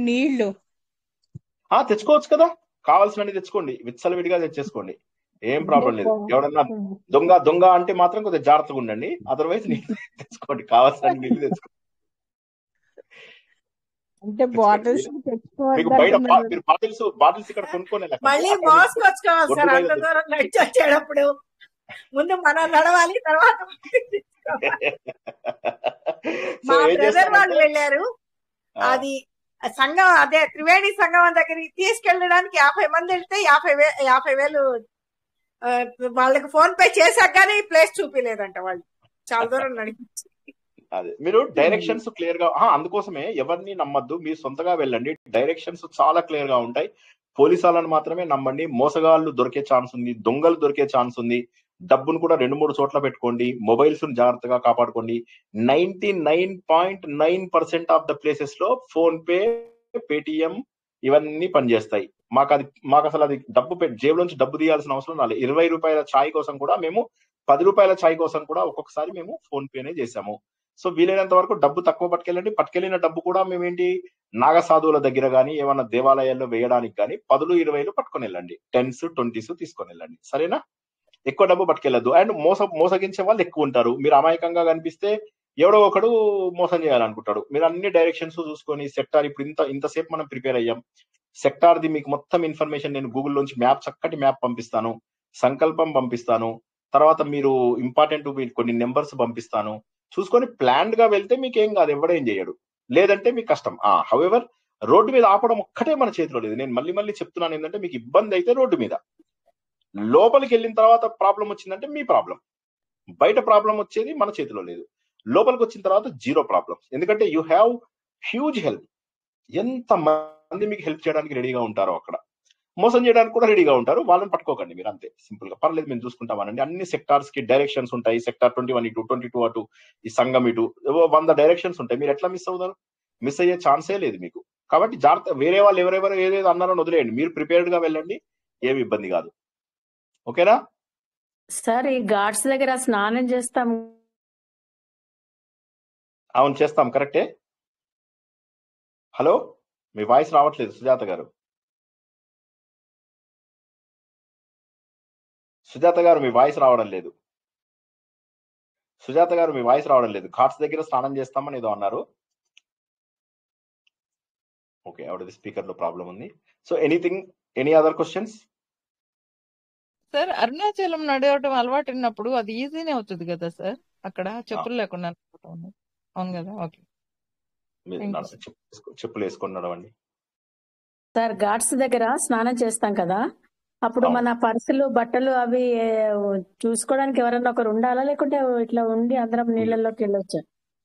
నీళ్లు తెచ్చుకోవచ్చు కదా, కావాల్సినవి తెచ్చుకోండి, విచ్చలవిడిగా తెచ్చేసుకోండి, ఏం ప్రాబ్లం లేదు. ఎవడన్నా దొంగ అంటే మాత్రం కొద్దిగా జాగ్రత్తగా ఉండండి. అదర్వైజ్ నీళ్ళు తెచ్చుకోండి, కావాల్సిన నీళ్ళు తెచ్చుకోండి. అంటే బాటిల్స్ మీకు బయట మీరు బాటిల్స్ ఇక్కడ కొనుక్కోనే మళ్ళీ మోసుకొచ్చుకోవాలి సార్. అంత దూరం నడిచి వచ్చేటప్పుడు ముందు మనం నడవాలి, తర్వాత మా బ్రదర్ వాళ్ళు వెళ్ళారు. అది సంఘం, అదే త్రివేణి సంగమం దగ్గరికి తీసుకెళ్ళడానికి 50 మంది వెళ్తే 50,000 వాళ్ళకి ఫోన్ పే చేశాక కానీ ఈ ప్లేస్ చూపిలేదంట. వాళ్ళు చాలా దూరం నడిపించి. అదే మీరు డైరెక్షన్స్ క్లియర్ గా, అందుకోసమే ఎవరిని నమ్మద్దు, మీరు సొంతగా వెళ్ళండి. డైరెక్షన్స్ చాలా క్లియర్ గా ఉంటాయి. పోలీసు వాళ్ళని మాత్రమే నమ్మండి. మోసగాళ్ళు దొరికే ఛాన్స్ ఉంది, దొంగలు దొరికే ఛాన్స్ ఉంది. డబ్బును కూడా 2-3 చోట్ల పెట్టుకోండి. మొబైల్స్ జాగ్రత్తగా కాపాడుకోండి. 99.9% ఆఫ్ ద ప్లేసెస్ లో ఫోన్ పే, పేటిఎం ఇవన్నీ పనిచేస్తాయి. మాకు అసలు అది జేబులోంచి డబ్బు తీయాల్సిన అవసరం రాలేదు. 20 రూపాయల ఛాయ్ కోసం కూడా మేము 10 రూపాయల ఛాయ్ కోసం కూడా ఒక్కొక్కసారి మేము ఫోన్ పేనే చేసాము. సో వీలైనంత వరకు డబ్బు తక్కువ పట్టుకెళ్ళండి. పట్టుకెళ్ళిన డబ్బు కూడా మేమేంటి నాగసాధువుల దగ్గర కానీ ఏమన్నా దేవాలయాల్లో వేయడానికి కానీ 10, 20 పట్టుకొని వెళ్ళండి. 10s, 20s తీసుకొని వెళ్ళండి. సరేనా? ఎక్కువ డబ్బు పట్టుకెళ్ళద్దు. అండ్ మోసగించే వాళ్ళు ఎక్కువ ఉంటారు. మీరు అమాయకంగా కనిపిస్తే ఎవడో ఒకడు మోసం చేయాలనుకుంటాడు. మీరు అన్ని డైరెక్షన్స్ చూసుకొని సెక్టార్ ఇప్పుడు ఇంతసేపు మనం ప్రిపేర్ అయ్యాం. సెక్టార్ది మీకు మొత్తం ఇన్ఫర్మేషన్ నేను గూగుల్లోంచి చక్కటి మ్యాప్ పంపిస్తాను, సంకల్పం పంపిస్తాను. తర్వాత మీరు ఇంపార్టెంట్ కొన్ని నెంబర్స్ పంపిస్తాను. చూసుకొని ప్లాన్డ్ గా వెళ్తే మీకు ఏం కాదు, ఎవడేం చేయడు. లేదంటే మీకు కష్టం. హౌఎవర్ రోడ్డు మీద ఆపడం ఒక్కటే మన చేతిలో లేదు. నేను మళ్ళీ చెప్తున్నాను ఏంటంటే, మీకు ఇబ్బంది అయితే రోడ్డు మీద, లోపలికి వెళ్ళిన తర్వాత ప్రాబ్లం వచ్చిందంటే మీ ప్రాబ్లం. బయట ప్రాబ్లం వచ్చేది మన చేతిలో లేదు. లోపలికి వచ్చిన తర్వాత 0 ప్రాబ్లం. ఎందుకంటే యూ హ్యావ్ హ్యూజ్ హెల్ప్. ఎంత మంది మీకు హెల్ప్ చేయడానికి రెడీగా ఉంటారో అక్కడ, మోసం చేయడానికి కూడా రెడీగా ఉంటారు. వాళ్ళని పట్టుకోకండి మీరు, అంతే సింపుల్ గా. పర్లేదు మేము చూసుకుంటామనండి. అన్ని సెక్టార్స్ కి డైరెక్షన్స్ ఉంటాయి. సెక్టార్ 21 ఇటు, 22 అటు, ఈ సంఘం ఇటు, 100 డైరెక్షన్స్ ఉంటాయి. మీరు ఎట్లా మిస్ అవుతారు? మిస్ అయ్యే ఛాన్సే లేదు మీకు. కాబట్టి జాగ్రత్త. వేరే వాళ్ళు ఎవరెవరు ఏదేదో అన్నారని వదిలేయండి. మీరు ప్రిపేర్డ్ గా వెళ్ళండి, ఏమి ఇబ్బంది కాదు. ఓకేనా సార్? ఈ ఘాట్స్ దగ్గర స్నానం చేస్తాం. అవును, చేస్తాం. కరెక్టే. హలో, మీ వాయిస్ రావట్లేదు సుజాత గారు. సుజాత గారు మీ వాయిస్ రావడం లేదు. ఘాట్స్ దగ్గర స్నానం చేస్తామని ఏదో అన్నారు. ఓకే, ఆవిడది స్పీకర్ లో ప్రాబ్లం ఉంది. So any other questions? Sir, Arunachalam నడవటం అలవాటు ఉన్నప్పుడు అది ఈజీనే అవుతుంది కదా సార్? అక్కడ చెప్పులు లేకుండా నడవటం. అవును కదా? ఓకే, చెప్పులు వేసుకొని నడవండి సార్. ఘాట్స్ దగ్గర స్నానం చేస్తాం కదా, అప్పుడు మన పర్సులు, బట్టలు అవి చూసుకోవడానికి ఎవరన్నా ఒకరు ఉండాలా, లేకుంటే ఇట్లా ఉండి అందరం నీళ్ళలోకి వెళ్ళొచ్చా?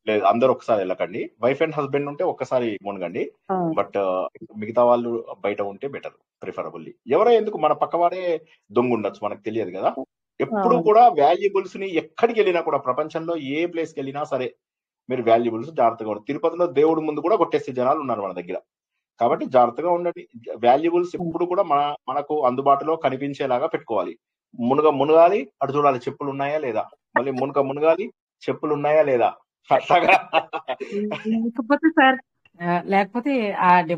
లేదు, అందరూ ఒకసారి వెళ్ళకండి. వైఫ్ అండ్ హస్బెండ్ ఉంటే ఒక్కసారి మునగండి. బట్ మిగతా వాళ్ళు బయట ఉంటే బెటర్, ప్రిఫరబుల్లీ. ఎవరో ఎందుకు, మన పక్కవాడే దొంగ ఉండొచ్చు, మనకు తెలియదు కదా. ఎప్పుడు కూడా వాల్యుబుల్స్ ని ఎక్కడికి వెళ్ళినా కూడా, ప్రపంచంలో ఏ ప్లేస్కి వెళ్ళినా సరే, మీరు వాల్యుబుల్స్ జాగ్రత్తగా ఉండండి. తిరుపతిలో దేవుడి ముందు కూడా కొట్టేసే జనాలు ఉన్నారు మన దగ్గర. కాబట్టి జాగ్రత్తగా ఉండండి. వాల్యుబుల్స్ ఎప్పుడు కూడా మనకు అందుబాటులో కనిపించేలాగా పెట్టుకోవాలి. మునగాలి, అటు చూడాలి చెప్పులు ఉన్నాయా లేదా, మళ్ళీ మునగాలి చెప్పులు ఉన్నాయా లేదా, అట్లాగా. లేకపోతే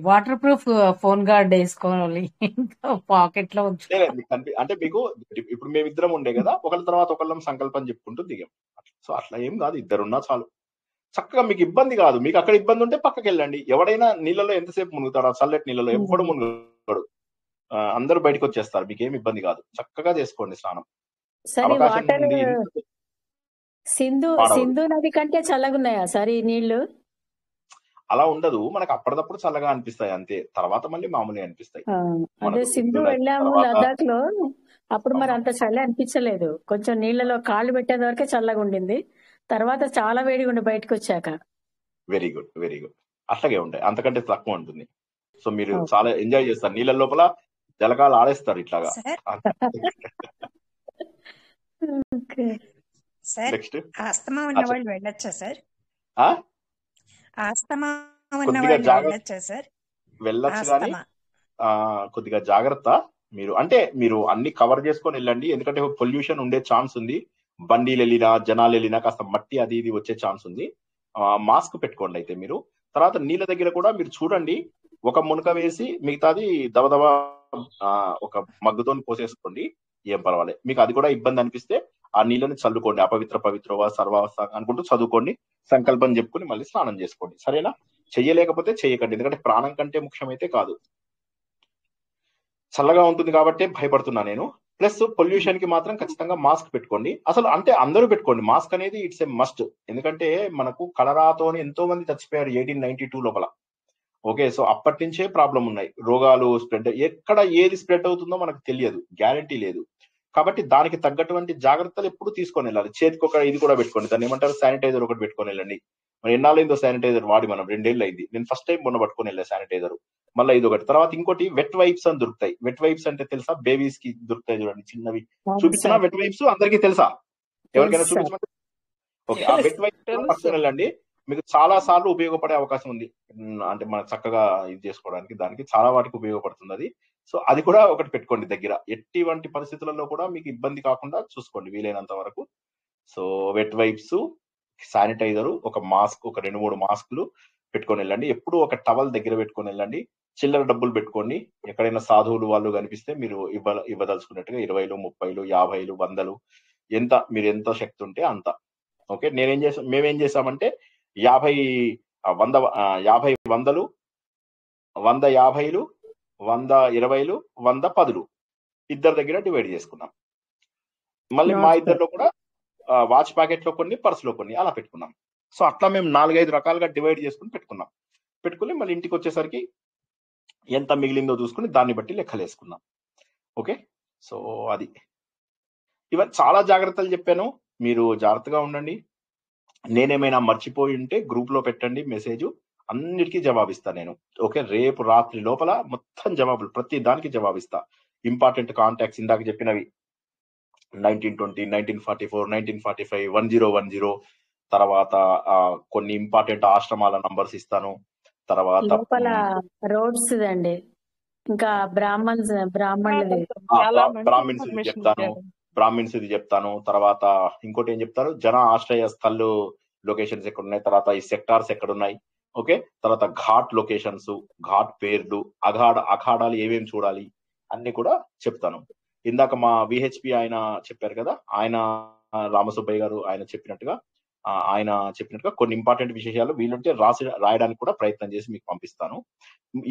వాటర్ ప్రూఫ్ ఫోన్ గార్డ్ వేసుకోవాలి, పాకెట్ లో అంటే మీకు ఇప్పుడు మేమిద్దరం ఉండే కదా, ఒకళ్ళ తర్వాత ఒకళ్ళం సంకల్పం చెప్పుకుంటూ దిగాం. సో అట్లా ఏం కాదు, ఇద్దరున్నా చాలు. చక్కగా మీకు ఇబ్బంది కాదు. మీకు అక్కడ ఇబ్బంది ఉంటే పక్కకి వెళ్ళండి. ఎవడైనా నీళ్ళలో ఎంతసేపు మునుగుతాడు? ఆ చల్లటి నీళ్ళలో ఎప్పుడు మునుగుతాడు? అందరూ బయటకు వచ్చేస్తారు. మీకు ఏమి ఇబ్బంది కాదు. చక్కగా చేసుకోండి స్నానం. సింధు నది కంటే చల్లగున్నాయా సార్ ఈ నీళ్లు? అలా ఉండదు, మనకు అప్పటిదప్పుడు చల్లగా అనిపిస్తాయి అంతే. తర్వాత మళ్ళీ మామూలుగా అనిపిస్తాయి. అదే సింధు వెళ్ళాము లదాఖ్ లో, అప్పుడు మరి అంత చలి అనిపించలేదు. కొంచెం నీళ్ళలో కాళ్ళు పెట్టేంత వరకే చల్లగా ఉండింది. తర్వాత చాలా వేడిగా ఉండి బయటకు వచ్చాక. Very good, very good. అట్లాగే ఉంటాయి, అంతకంటే తక్కువ ఉంటుంది. సో మీరు చాలా ఎంజాయ్ చేస్తారు. నీళ్ళ లోపల జలకాలు ఆడేస్తారు ఇట్లాగా. నెక్స్ట్, ఆస్తమా ఉన్న వాళ్ళు వెళ్ళొచ్చా సార్? ఆస్తమా ఉన్న వాళ్ళు వెళ్ళొచ్చా సార్? వెళ్ళొచ్చు, కానీ కొద్దిగా జాగ్రత్త. మీరు అన్ని కవర్ చేసుకొని వెళ్ళండి. ఎందుకంటే పొల్యూషన్ ఉండే ఛాన్స్ ఉంది. బండిలు వెళ్ళినా, జనాలు వెళ్ళినా కాస్త మట్టి అది ఇది వచ్చే ఛాన్స్ ఉంది. మాస్క్ పెట్టుకోండి. అయితే మీరు తర్వాత నీళ్ళ దగ్గర కూడా మీరు చూడండి, ఒక మునక వేసి మిగతాది దబదబా ఒక మగ్గుతో పోసేసుకోండి, ఏం పర్వాలేదు. మీకు అది కూడా ఇబ్బంది అనిపిస్తే ఆ నీళ్ళని చల్లుకోండి. పవిత్రవా సర్వావస్థ అనుకుంటూ చదువుకోండి, సంకల్పం చెప్పుకొని మళ్ళీ స్నానం చేసుకోండి. సరేనా? చెయ్యలేకపోతే చెయ్యకండి, ఎందుకంటే ప్రాణం కంటే ముఖ్యమైతే కాదు. చల్లగా ఉంటుంది కాబట్టి భయపడుతున్నా నేను. ప్లస్ పొల్యూషన్ కి మాత్రం ఖచ్చితంగా మాస్క్ పెట్టుకోండి. అసలు అంటే అందరూ పెట్టుకోండి మాస్క్ అనేది. It's a must. ఎందుకంటే మనకు కలరాతోని ఎంతో మంది చచ్చిపోయారు 1892 లోపల. ఓకే, సో అప్పటి నుంచే ప్రాబ్లం ఉన్నాయి. రోగాలు స్ప్రెడ్, ఎక్కడ ఏది స్ప్రెడ్ అవుతుందో మనకు తెలియదు, గ్యారంటీ లేదు. కాబట్టి దానికి తగ్గటువంటి జాగ్రత్తలు ఎప్పుడు తీసుకొని వెళ్ళాలి. చేతికి ఒక ఇది కూడా పెట్టుకోండి, దాన్ని ఏమంటారు, శానిటైజర్ ఒకటి పెట్టుకొని వెళ్ళండి. మరి ఎన్నాళ్ళైందో శానిటైజర్ వాడి, మనం 2 ఏళ్ళు అయింది. నేను ఫస్ట్ టైం మొన్న పట్టుకొని వెళ్ళా శానిటైజర్. మళ్ళీ ఇది ఒకటి. తర్వాత ఇంకోటి వెట్ వైప్స్ అని దొరుకుతాయి. వెట్ వైప్స్ అంటే తెలుసా? బేబీస్ కి దొరుకుతాయి చూడండి, చిన్నవి. అవును చూపించినా సార్, వెట్ వైప్స్ అందరికీ తెలుసా? ఎవరికైనా తెలుసు సార్. చూపించమంటే ఓకే. ఆ వెట్ వైప్స్ తెలుసు. పట్టుకొని వెళ్ళండి, మీకు చాలా సార్లు ఉపయోగపడే అవకాశం ఉంది. అంటే మనం చక్కగా ఇది చేసుకోవడానికి, దానికి చాలా వాటికి ఉపయోగపడుతుంది అది. సో అది కూడా ఒకటి పెట్టుకోండి దగ్గర. ఎటువంటి పరిస్థితులలో కూడా మీకు ఇబ్బంది కాకుండా చూసుకోండి వీలైనంత వరకు. సో వెట్ వైప్స్, శానిటైజర్, ఒక మాస్క్, ఒక 2-3 మాస్కులు పెట్టుకొని వెళ్ళండి. ఎప్పుడు ఒక టవల్ దగ్గర పెట్టుకొని వెళ్ళండి. చిల్లర డబ్బులు పెట్టుకోండి. ఎక్కడైనా సాధువులు వాళ్ళు కనిపిస్తే మీరు ఇవ్వదలుచుకున్నట్టుగా 20, 30, 50, 100 ఎంత మీరు ఎంత శక్తి ఉంటే అంత. ఓకే. మేమేం చేసామంటే 50 100 50 100, 100 50, 100 20, 100 10 ఇద్దరి దగ్గర డివైడ్ చేసుకున్నాం. మళ్ళీ మా ఇద్దరిలో కూడా వాచ్ ప్యాకెట్ లో కొన్ని, పర్స్ లో కొన్ని అలా పెట్టుకున్నాం. సో అట్లా మేము 4-5 రకాలుగా డివైడ్ చేసుకుని పెట్టుకుని మళ్ళీ ఇంటికి వచ్చేసరికి ఎంత మిగిలిందో చూసుకుని దాన్ని బట్టి లెక్కలు వేసుకున్నాం. ఓకే. సో అది ఇవన్నీ చాలా జాగ్రత్తలు చెప్పాను, మీరు జాగ్రత్తగా ఉండండి. నేనేమైనా మర్చిపోయి ఉంటే గ్రూప్ లో పెట్టండి మెసేజ్, అన్నిటికీ జవాబిస్తా నేను. ఓకే. రేపు రాత్రి లోపల మొత్తం జవాబులు, ప్రతి దానికి జవాబిస్తా. ఇంపార్టెంట్ కాంటాక్ట్స్ ఇందాక చెప్పినవి 1920, 1944, 1945, 1010, తర్వాత కొన్ని ఇంపార్టెంట్ ఆశ్రమాల నంబర్స్ ఇస్తాను. తర్వాత లోపల రోడ్స్ అండి, ఇంకా బ్రాహ్మణులది చాలా మంచి బ్రాహ్మిన్స్ ఇన్ఫర్మేషన్ చెప్తాను, ఇచ్చారు. బ్రాహ్మిన్స్ ఇది చెప్తాను. తర్వాత ఇంకోటి ఏం చెప్తారు, జన ఆశ్రయ స్థళ్ళు లొకేషన్స్ ఎక్కడ ఉన్నాయి, తర్వాత ఈ సెక్టార్స్ ఎక్కడ ఉన్నాయి. ఓకే. తర్వాత ఘాట్ లొకేషన్స్, ఘాట్ పేర్లు, అఖాడాలు ఏమేమి చూడాలి అన్ని కూడా చెప్తాను. ఇందాక మా విహెచ్పి ఆయన చెప్పారు కదా, ఆయన రామసుబ్బయ్య గారు ఆయన చెప్పినట్టుగా కొన్ని ఇంపార్టెంట్ విషయాలు వీలుంటే రాయడానికి కూడా ప్రయత్నం చేసి మీకు పంపిస్తాను.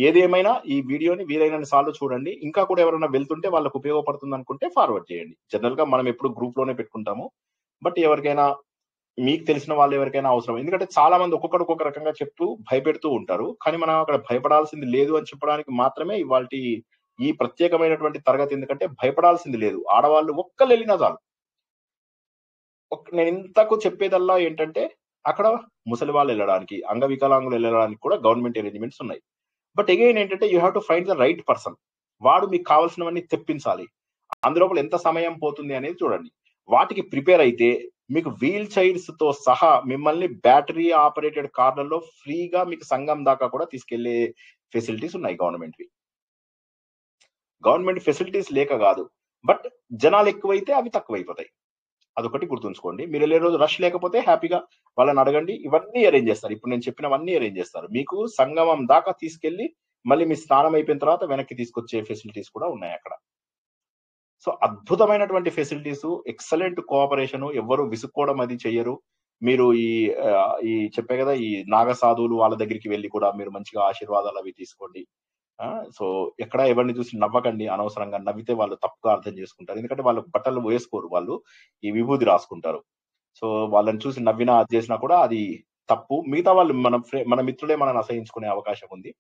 ఏదేమైనా ఈ వీడియోని వీలైన సార్లు చూడండి. ఇంకా కూడా ఎవరైనా వెళ్తుంటే వాళ్ళకు ఉపయోగపడుతుంది అనుకుంటే ఫార్వర్డ్ చేయండి. జనరల్ గా మనం ఎప్పుడు గ్రూప్ లోనే పెట్టుకుంటాము, బట్ ఎవరికైనా మీకు తెలిసిన వాళ్ళు ఎవరికైనా అవసరం. ఎందుకంటే చాలా మంది ఒక్కొక్కరు ఒక్కొక్క రకంగా చెప్తూ భయపెడుతూ ఉంటారు, కానీ మనం అక్కడ భయపడాల్సింది లేదు అని చెప్పడానికి మాత్రమే ఇవాళ ఈ ప్రత్యేకమైనటువంటి తరగతి. ఎందుకంటే భయపడాల్సింది లేదు, ఆడవాళ్ళు ఒక్కళ్ళు వెళ్ళినా చాలు. నేను ఇంతకు చెప్పేదల్లా ఏంటంటే అక్కడ ముసలి వాళ్ళు వెళ్ళడానికి, అంగవికలాంగులు వెళ్ళడానికి కూడా గవర్నమెంట్ అరేంజ్మెంట్స్ ఉన్నాయి. బట్ అగైన్ ఏంటంటే you have to find the right person. వాడు మీకు కావాల్సినవన్నీ తెప్పించాలి. అందులోపల ఎంత సమయం పోతుంది అనేది చూడండి. వాటికి ప్రిపేర్ అయితే మీకు వీల్ చైర్స్ తో సహా మిమ్మల్ని బ్యాటరీ ఆపరేటెడ్ కార్లలో ఫ్రీగా మీకు సంఘం దాకా కూడా తీసుకెళ్లే ఫెసిలిటీస్ ఉన్నాయి గవర్నమెంట్వి. గవర్నమెంట్ ఫెసిలిటీస్ లేక కాదు, బట్ జనాలు ఎక్కువైతే అవి తక్కువైపోతాయి. అదొకటి గుర్తుంచుకోండి. మీరు వెళ్ళే రోజు రష్ లేకపోతే హ్యాపీగా వాళ్ళని అడగండి, ఇవన్నీ అరేంజ్ చేస్తారు. ఇప్పుడు నేను చెప్పినవన్నీ అరేంజ్ చేస్తారు. మీకు సంగమం దాకా తీసుకెళ్లి మళ్ళీ మీ స్నానం అయిపోయిన తర్వాత వెనక్కి తీసుకొచ్చే ఫెసిలిటీస్ కూడా ఉన్నాయి అక్కడ. సో అద్భుతమైనటువంటి ఫెసిలిటీస్, ఎక్సలెంట్ కోఆపరేషన్, ఎవరు విసుక్కోవడం అది చెయ్యరు. మీరు ఈ చెప్పే కదా, ఈ నాగ సాధువులు వాళ్ళ దగ్గరికి వెళ్ళి కూడా మీరు మంచిగా ఆశీర్వాదాలు అవి తీసుకోండి. సో ఎక్కడ ఎవరిని చూసి నవ్వకండి. అనవసరంగా నవ్వితే వాళ్ళు తప్పుగా అర్థం చేసుకుంటారు. ఎందుకంటే వాళ్ళు బట్టలు వేసుకోరు, వాళ్ళు ఈ విభూతి రాసుకుంటారు. సో వాళ్ళని చూసి నవ్వినా అది చేసినా కూడా అది తప్పు. మిగతా వాళ్ళు మన మిత్రులే మనల్ని అసహించుకునే అవకాశం ఉంది.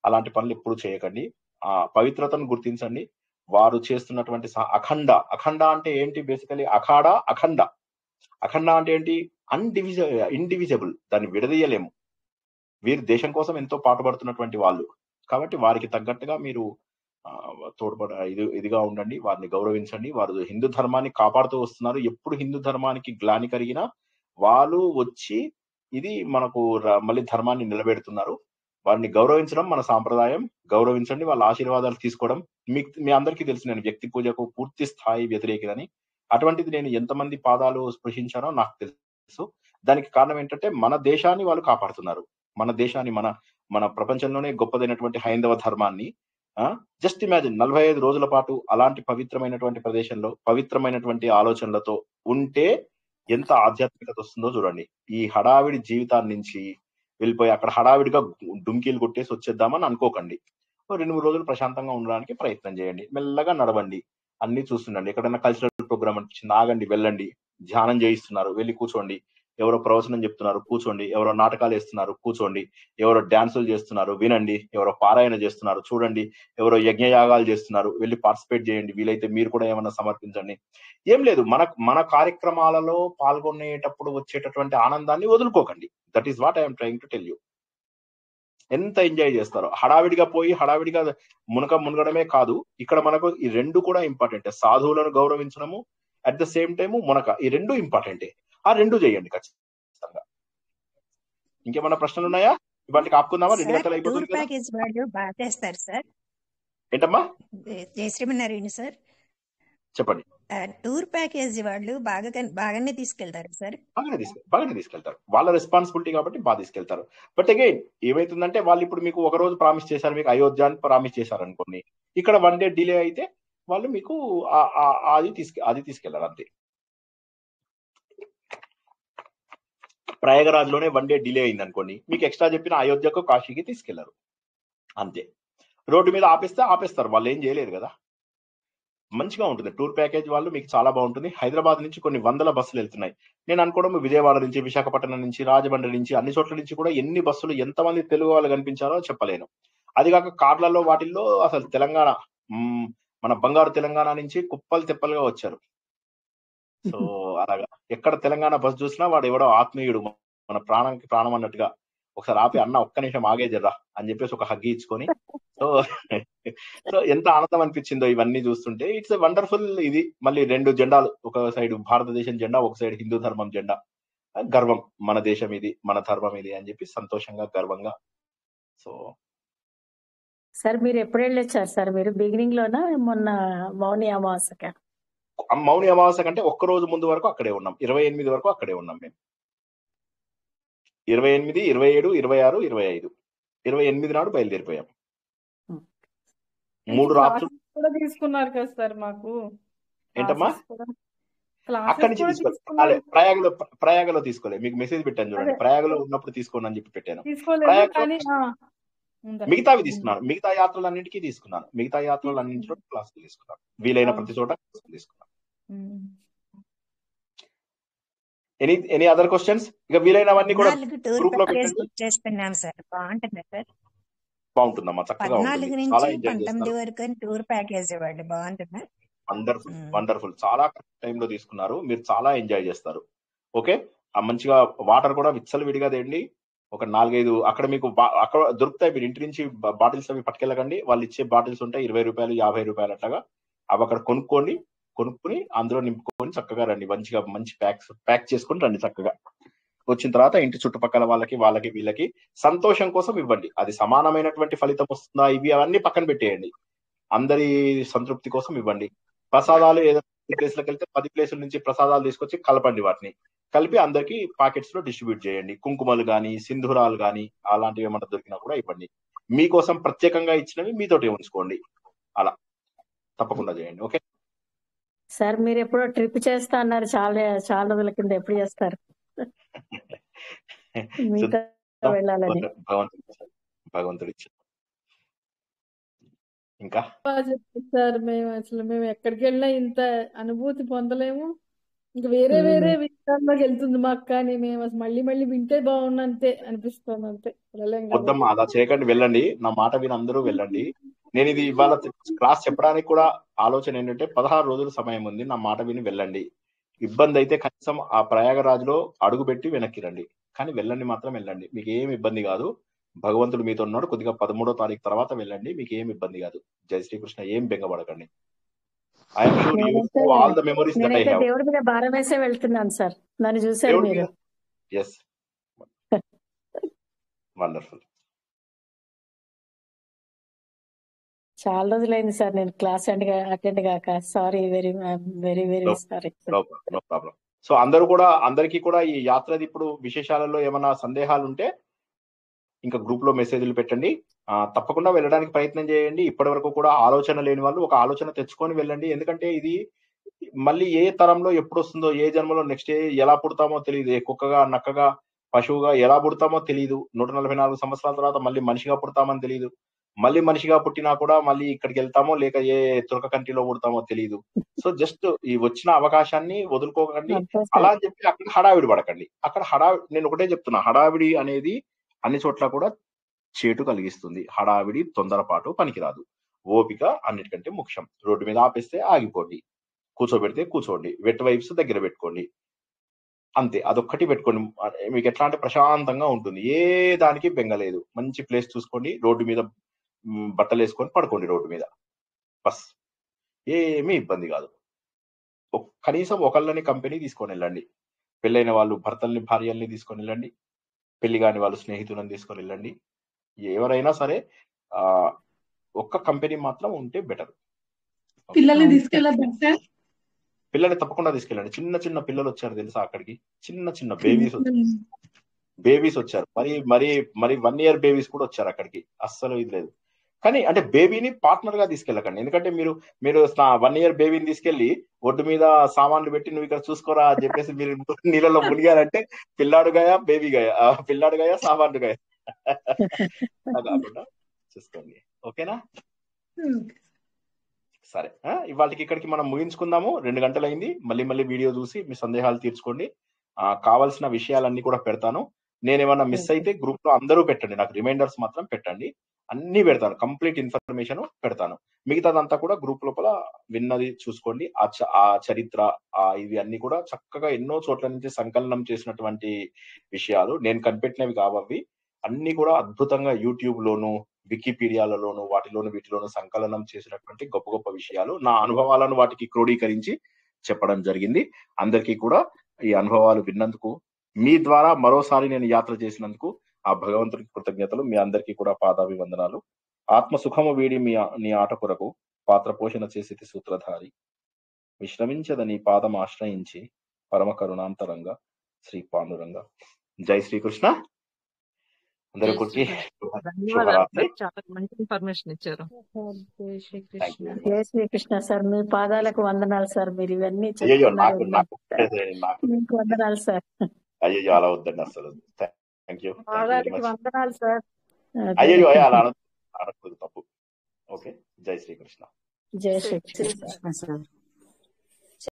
అలాంటి పనులు ఎప్పుడు చేయకండి. ఆ పవిత్రతను గుర్తించండి. వారు చేస్తున్నటువంటి అఖండ అంటే ఏంటి? బేసికలీ అఖండ అంటే ఏంటి? ఇండివిజిబుల్, దాన్ని విడదీయలేము. వీరు దేశం కోసం ఎంతో పాటుపడుతున్నటువంటి వాళ్ళు కాబట్టి వారికి తగ్గట్టుగా మీరు ఇదిగా ఉండండి, వారిని గౌరవించండి. వారు హిందూ ధర్మాన్ని కాపాడుతూ వస్తున్నారు. ఎప్పుడు హిందూ ధర్మానికి గ్లాని కలిగినా వాళ్ళు వచ్చి ఇది మనకు మళ్ళీ ధర్మాన్ని నిలబెడుతున్నారు. వారిని గౌరవించడం మన సాంప్రదాయం. గౌరవించండి, వాళ్ళ ఆశీర్వాదాలు తీసుకోవడం. మీ అందరికీ తెలుసు నేను వ్యక్తి పూజకు పూర్తి స్థాయి వ్యతిరేకిదని. అటువంటిది నేను ఎంతమంది పాదాలు స్పృశించానో నాకు తెలుసు. దానికి కారణం ఏంటంటే మన దేశాన్ని వాళ్ళు కాపాడుతున్నారు. మన దేశాన్ని, మన ప్రపంచంలోనే గొప్పదైనటువంటి హైందవ ధర్మాన్ని జస్ట్ ఇమాజిన్ 45 రోజుల పాటు అలాంటి పవిత్రమైనటువంటి ప్రదేశంలో పవిత్రమైనటువంటి ఆలోచనలతో ఉంటే ఎంత ఆధ్యాత్మికత వస్తుందో చూడండి. ఈ హడావిడి జీవితాన్ని నుంచి వెళ్ళిపోయి అక్కడ హడావిడిగా డుంకీలు కొట్టేసి వచ్చేద్దామని అనుకోకండి. 2-3 రోజులు ప్రశాంతంగా ఉండడానికి ప్రయత్నం చేయండి. మెల్లగా నడవండి, అన్ని చూస్తుండండి. ఎక్కడైనా కల్చరల్ ప్రోగ్రామ్ అనిపించింది ఆగండి, వెళ్ళండి. ధ్యానం చేయిస్తున్నారు, వెళ్ళి కూర్చోండి. ఎవరో ప్రవచనం చెప్తున్నారు కూర్చోండి, ఎవరో నాటకాలు వేస్తున్నారు కూర్చోండి, ఎవరో డాన్సులు చేస్తున్నారు వినండి, ఎవరో పారాయణ చేస్తున్నారు చూడండి, ఎవరో యజ్ఞయాగాలు చేస్తున్నారు వెళ్ళి పార్టిసిపేట్ చేయండి, వీలైతే మీరు కూడా ఏమన్నా సమర్పించండి. ఏం లేదు, మన కార్యక్రమాలలో పాల్గొనేటప్పుడు వచ్చేటటువంటి ఆనందాన్ని వదులుకోకండి. That is what I'm trying to tell you. ఎంత ఎంజాయ్ చేస్తారో, హడావిడిగా పోయి హడావిడిగా మునగడమే కాదు, ఇక్కడ మనకు ఈ రెండు కూడా ఇంపార్టెంట్. సాధువులను గౌరవించడము, అట్ ద సేమ్ టైము ఈ రెండు ఇంపార్టెంటే. ఆ రెండు చేయండి ఖచ్చితంగా. ఇంకేమన్నా ప్రశ్నలు ఉన్నాయా? ఇవాళకి ఆపుకుందామా? 2 గంటలు టూర్ అయిపోతుంది కదా. ప్యాకేజ్ వాళ్ళు బాగా చేస్తారు సార్. ఏంటమ్మా జయశ్రీమన్నారాయణ సార్, చెప్పండి. టూర్ ప్యాకేజ్ వాళ్ళు బాగానే తీసుకెళ్తారు సార్. బాగానే తీసుకెళ్తారు, వాళ్ళ రెస్పాన్సిబిలిటీ కాబట్టి బాగా తీసుకెళ్తారు. బట్ అగైన్ ఏమైతుందంటే వాళ్ళు ఇప్పుడు మీకు ఒక రోజు ప్రామిస్ చేశారు, మీకు అయోధ్య అని ప్రామిస్ చేశారు అనుకోండి, ఇక్కడ 1 డే డిలే అయితే వాళ్ళు మీకు అది తీసుకెళ్లారు అంతే. ప్రయాగరాజ్ లోనే 1 డే డిలే అయింది అనుకోండి, మీకు ఎక్స్ట్రా చెప్పిన అయోధ్యకు కాశీకి తీసుకెళ్లారు అంతే. రోడ్డు మీద ఆపేస్తారు, వాళ్ళు ఏం చేయలేరు కదా. మంచిగా ఉంటుంది టూర్ ప్యాకేజ్ వాళ్ళు, మీకు చాలా బాగుంటుంది. హైదరాబాద్ నుంచి కొన్ని 100 బస్సులు వెళ్తున్నాయి. నేను అనుకోవడం విజయవాడ నుంచి, విశాఖపట్నం నుంచి, రాజమండ్రి నుంచి, అన్ని చోట్ల నుంచి కూడా ఎన్ని బస్సులు, ఎంతమంది తెలుగు వాళ్ళు కనిపించారో చెప్పలేను. అది కాక కార్లలో వాటిల్లో అసలు తెలంగాణ, మన బంగారు తెలంగాణ నుంచి కుప్పలు తెప్పలుగా వచ్చారు. సో అలాగా ఎక్కడ తెలంగాణ బస్ చూసినా వాడు ఎవడో ఆత్మీయుడు, మన ప్రాణానికి ప్రాణం అన్నట్టుగా ఒకసారి ఆపి అన్న ఒక్క నిమిషం ఆగే జర్రా అని చెప్పేసి ఒక హగ్గి ఇచ్చుకొని, సో ఎంత ఆనందం అనిపించిందో ఇవన్నీ చూస్తుంటే. It's wonderful. ఇది మళ్ళీ 2 జెండాలు, ఒక సైడ్ భారతదేశం జెండా, ఒక సైడ్ హిందూ ధర్మం జెండా. గర్వం, మన దేశం ఇది, మన ధర్మం ఇది అని చెప్పి సంతోషంగా గర్వంగా. సో సార్ మీరు ఎప్పుడు వెళ్ళొచ్చారు సార్? మీరు బిగినింగ్ లోనా మొన్న మౌని అమావాస్యక? మౌని అమావాస్య కంటే ఒక్క రోజు ముందు వరకు అక్కడే ఉన్నాం. 28 వరకు అక్కడే ఉన్నాం మేము. 28, 27, 26, 25, 28 నాడు బయలుదేరిపోయాం. 3 రాత్రులు కూడా తీసుకున్నారు కదా సార్ మాకు. ఏంటమ్మా? క్లాసెస్ అక్కడి నుంచి కూడా తీసుకోవాలి. తీసుకున్నారు. ప్రయాగలో తీసుకోలేదు, మీకు మెసేజ్ పెట్టాను చూడండి. అదే ప్రయాగలో ఉన్నప్పుడు తీసుకోండి అని చెప్పి పెట్టాను. తీసుకోలేదు ప్రయాగలో కానీ ఉందండి. మిగతావి తీసుకున్నాను, మిగతా యాత్రలన్నింటికీ తీసుకున్నాను, మిగతా యాత్రలన్నింటిలో క్లాసులు తీసుకున్నాను, వీలైన ప్రతి చోట క్లాసులు తీసుకున్నాను. Any other questions? ఇక వీలైనవన్నీ కూడా 14 టూర్ గ్రూప్ లో ప్యాకేజ్ పెట్టండి. బుక్ చేస్తున్నాం సార్. బాగుంటుందా సార్? బాగుంటుందమ్మా, చక్కగా 14 ఉంటుంది, నుంచి చాలా ఎంజాయ్ 19 చేస్తారు. వరకు టూర్ ప్యాకేజ్ ఇవ్వండి. బాగుంటుందా? వండర్ఫుల్ వండర్ఫుల్, చాలా టైంలో తీసుకున్నారు, మీరు చాలా ఎంజాయ్ చేస్తారు. ఓకే, ఆ మంచిగా వాటర్ కూడా విచ్చలవిడిగా తేండి. ఒక 4-5 అక్కడ మీకు అక్కడ దొరుకుతాయి. మీరు ఇంటి నుంచి బాటిల్స్ అవి పట్టుకెళ్ళకండి, వాళ్ళు ఇచ్చే బాటిల్స్ ఉంటాయి 20 రూపాయలు 50 రూపాయలు అట్లాగా. అవి అక్కడ కొనుక్కొని అందులో నింపుకొని చక్కగా రండి. మంచి ప్యాక్ చేసుకొని రండి చక్కగా. వచ్చిన తర్వాత ఇంటి చుట్టుపక్కల వాళ్ళకి వీళ్ళకి సంతోషం కోసం ఇవ్వండి. అది సమానమైనటువంటి ఫలితం వస్తుందా ఇవి అవన్నీ పక్కన పెట్టేయండి, అందరి సంతృప్తి కోసం ఇవ్వండి. ప్రసాదాలు ఏదైనా ప్లేస్లకు వెళ్తే 10 ప్లేసుల నుంచి ప్రసాదాలు తీసుకొచ్చి కలపండి, వాటిని కలిపి అందరికి పాకెట్స్ లో డిస్ట్రిబ్యూట్ చేయండి. కుంకుమలు గాని, సింధూరాలు గాని అలాంటివి ఏమన్నా దొరికినా కూడా ఇవ్వండి. మీకోసం ప్రత్యేకంగా ఇచ్చినవి మీతోటి ఉంచుకోండి. అలా తప్పకుండా చేయండి. ఓకే సార్ మీరు ఎప్పుడో ట్రిప్ చేస్తా అన్నారు, చాలా రోజుల కింద. ఎప్పుడు చేస్తారు? మీతో వెళ్ళాలని భగవంతుడి ఇచ్చారు. ఇంకా బాగా చెప్పారు సార్. మేము ఎక్కడికి వెళ్ళినా ఇంత అనుభూతి పొందలేము. ఇంకా వేరే విషయాల్లోకి వెళ్తుంది మాకు, కానీ మేము అసలు మళ్ళీ వింటే బాగున్నంతే అనిపిస్తుంది. అంతే వెళ్ళలేం వద్దమ్మా, అలా చేయకండి, వెళ్ళండి. నా మాట విని అందరూ వెళ్ళండి. నేను ఇది ఇవాళ క్లాస్ చెప్పడానికి కూడా ఆలోచన ఏంటంటే 16 రోజులు సమయం ఉంది, నా మాట విని వెళ్ళండి. ఇబ్బంది అయితే కనీసం ఆ ప్రయాగరాజ్ లో అడుగు పెట్టి వెనక్కి రండి, కానీ వెళ్ళండి మాత్రం వెళ్ళండి. మీకు ఏం ఇబ్బంది కాదు, భగవంతుడు మీతో ఉన్నాడు. కొద్దిగా 13వ తారీఖు తర్వాత వెళ్ళండి, మీకు ఏం ఇబ్బంది కాదు. జై శ్రీకృష్ణ. ఏం బెంగపడకండి. I'm sure you will know all the memories that I have. దేవుడి మీద భారం వేసే వెళ్తున్నాను సార్. నన్ను చూసారు మీరు. yes wonderful. చాలా రోజులైంది సార్ నేను క్లాస్ అటెండ్ కాక. Sorry, very very sorry. No problem. So అందరికీ కూడా ఈ యాత్రది ఇప్పుడు విశేషాలలో ఏమైనా సందేహాలు ఉంటే ఇంకా గ్రూప్ లో మెసేజ్లు పెట్టండి. తప్పకుండా వెళ్ళడానికి ప్రయత్నం చేయండి. ఇప్పటి వరకు కూడా ఆలోచన లేని వాళ్ళు ఒక ఆలోచన తెచ్చుకొని వెళ్ళండి. ఎందుకంటే ఇది మళ్ళీ ఏ తరంలో ఎప్పుడు వస్తుందో, ఏ జన్మలో నెక్స్ట్ ఎలా పుడతామో తెలియదు. కుక్కగా, నక్కగా, పశువుగా ఎలా పుడతామో తెలియదు. 144 సంవత్సరాల తర్వాత మళ్ళీ మనిషిగా పుడతామని తెలియదు. మళ్ళీ మనిషిగా పుట్టినా కూడా మళ్ళీ ఇక్కడికి వెళ్తామో లేక ఏ తురక కంట్రీలో పుడతామో తెలియదు. సో జస్ట్ ఈ వచ్చిన అవకాశాన్ని వదులుకోకండి. అంతే అలా సార్. అని చెప్పి అక్కడ హడావిడి పడకండి. అక్కడ నేను ఒకటే చెప్తున్నా, హడావిడి అనేది అన్ని చోట్ల కూడా చేటు కలిగిస్తుంది. హడావిడి, తొందరపాటు పనికిరాదు. ఓపిక అన్నిటికంటే ముఖ్యం. రోడ్డు మీద ఆపేస్తే ఆగిపోండి, కూర్చోబెడితే కూర్చోండి, వెట్ వైప్స్ దగ్గర పెట్టుకోండి, అంతే. అదొక్కటి పెట్టుకోండి. మీకు ఎట్లా అంటే ప్రశాంతంగా ఉంటుంది. ఏ దానికి బెంగలేదు. మంచి ప్లేస్ చూసుకోండి, రోడ్డు మీద బట్టలు వేసుకొని పడుకోండి రోడ్డు మీద, బస్. ఏమీ ఇబ్బంది కాదు. కనీసం ఒకళ్ళని కంపెనీ తీసుకొని వెళ్ళండి. పెళ్ళైన వాళ్ళు భర్తల్ని, భార్యల్ని తీసుకొని వెళ్ళండి. పెళ్లి కాని వాళ్ళు స్నేహితులను తీసుకొని వెళ్ళండి. ఎవరైనా సరే ఒక్క కంపెనీ మాత్రం ఉంటే బెటర్. పిల్లల్ని తీసుకెళ్ళద్దా సార్? పిల్లల్ని తప్పకుండా తీసుకెళ్ళండి. చిన్న చిన్న పిల్లలు వచ్చారు తెలుసా అక్కడికి, చిన్న చిన్న బేబీస్ వచ్చారు. మరి 1 year బేబీస్ కూడా వచ్చారు అక్కడికి. అస్సలు ఇది లేదు. కానీ అంటే బేబీని పార్ట్నర్ గా తీసుకెళ్ళకండి. ఎందుకంటే మీరు 1 year బేబీని తీసుకెళ్లి ఒడ్డు మీద సామాన్లు పెట్టి నువ్వు ఇక్కడ చూసుకోరా అని చెప్పేసి మీరు నీళ్ళలో మునిగారంటే పిల్లాడు గాయా బేబీ గాయా, పిల్లాడు గాయా సామాన్లు గాయా కాకుండా చూసుకోండి. ఓకేనా? సరే, ఇవాళకి ఇక్కడికి మనం ముగించుకుందాము. 2 గంటలైంది. మళ్ళీ వీడియో చూసి మీ సందేహాలు తీర్చుకోండి. కావాల్సిన విషయాలన్నీ కూడా పెడతాను. నేనేమన్నా మిస్ అయితే గ్రూప్ లో అందరూ పెట్టండి, నాకు రిమైండర్స్ మాత్రం పెట్టండి. అన్ని పెడతాను, కంప్లీట్ ఇన్ఫర్మేషన్ పెడతాను. మిగతాదంతా కూడా గ్రూప్ లోపల విన్నది చూసుకోండి. ఆ చరిత్ర ఇవి అన్ని కూడా చక్కగా ఎన్నో చోట్ల నుంచి సంకలనం చేసినటువంటి విషయాలు, నేను కనిపెట్టినవి కావవి. అన్ని కూడా అద్భుతంగా యూట్యూబ్ లోను, వికీపీడియాలలోను, వీటిలోను సంకలనం చేసినటువంటి గొప్ప గొప్ప విషయాలు. నా అనుభవాలను వాటికి క్రోడీకరించి చెప్పడం జరిగింది. అందరికీ కూడా ఈ అనుభవాలు విన్నందుకు, మీ ద్వారా మరోసారి నేను యాత్ర చేసినందుకు ఆ భగవంతుడికి కృతజ్ఞతలు. మీ అందరికీ కూడా పాదాభివందనాలు. ఆత్మ సుఖము వీడి నీ ఆట కొరకు పాత్ర పోషణ చేసేది సూత్రధారి, విశ్రమించద నీ పాదం ఆశ్రయించి పరమ కరుణాంతరంగా శ్రీ పాండురంగ. జై శ్రీకృష్ణ. అందరికీ శుభరాత్రి. చాలా మంచి ఇన్ఫర్మేషన్ ఇచ్చారు. జై శ్రీకృష్ణ సార్. మీ పాదాలకు వందనాలు సార్. మీరు ఇవన్నీ అయ్యో చెప్తున్నారు. మీకు వందనాలు సార్. అయ్యో అలా వద్దండి అసలు. Thank you. పాదాలకు వందనాలు సార్. అయ్యో అలా అనకూడదు, తప్పు. ఓకే. జై శ్రీకృష్ణ. జై శ్రీకృష్ణ సార్.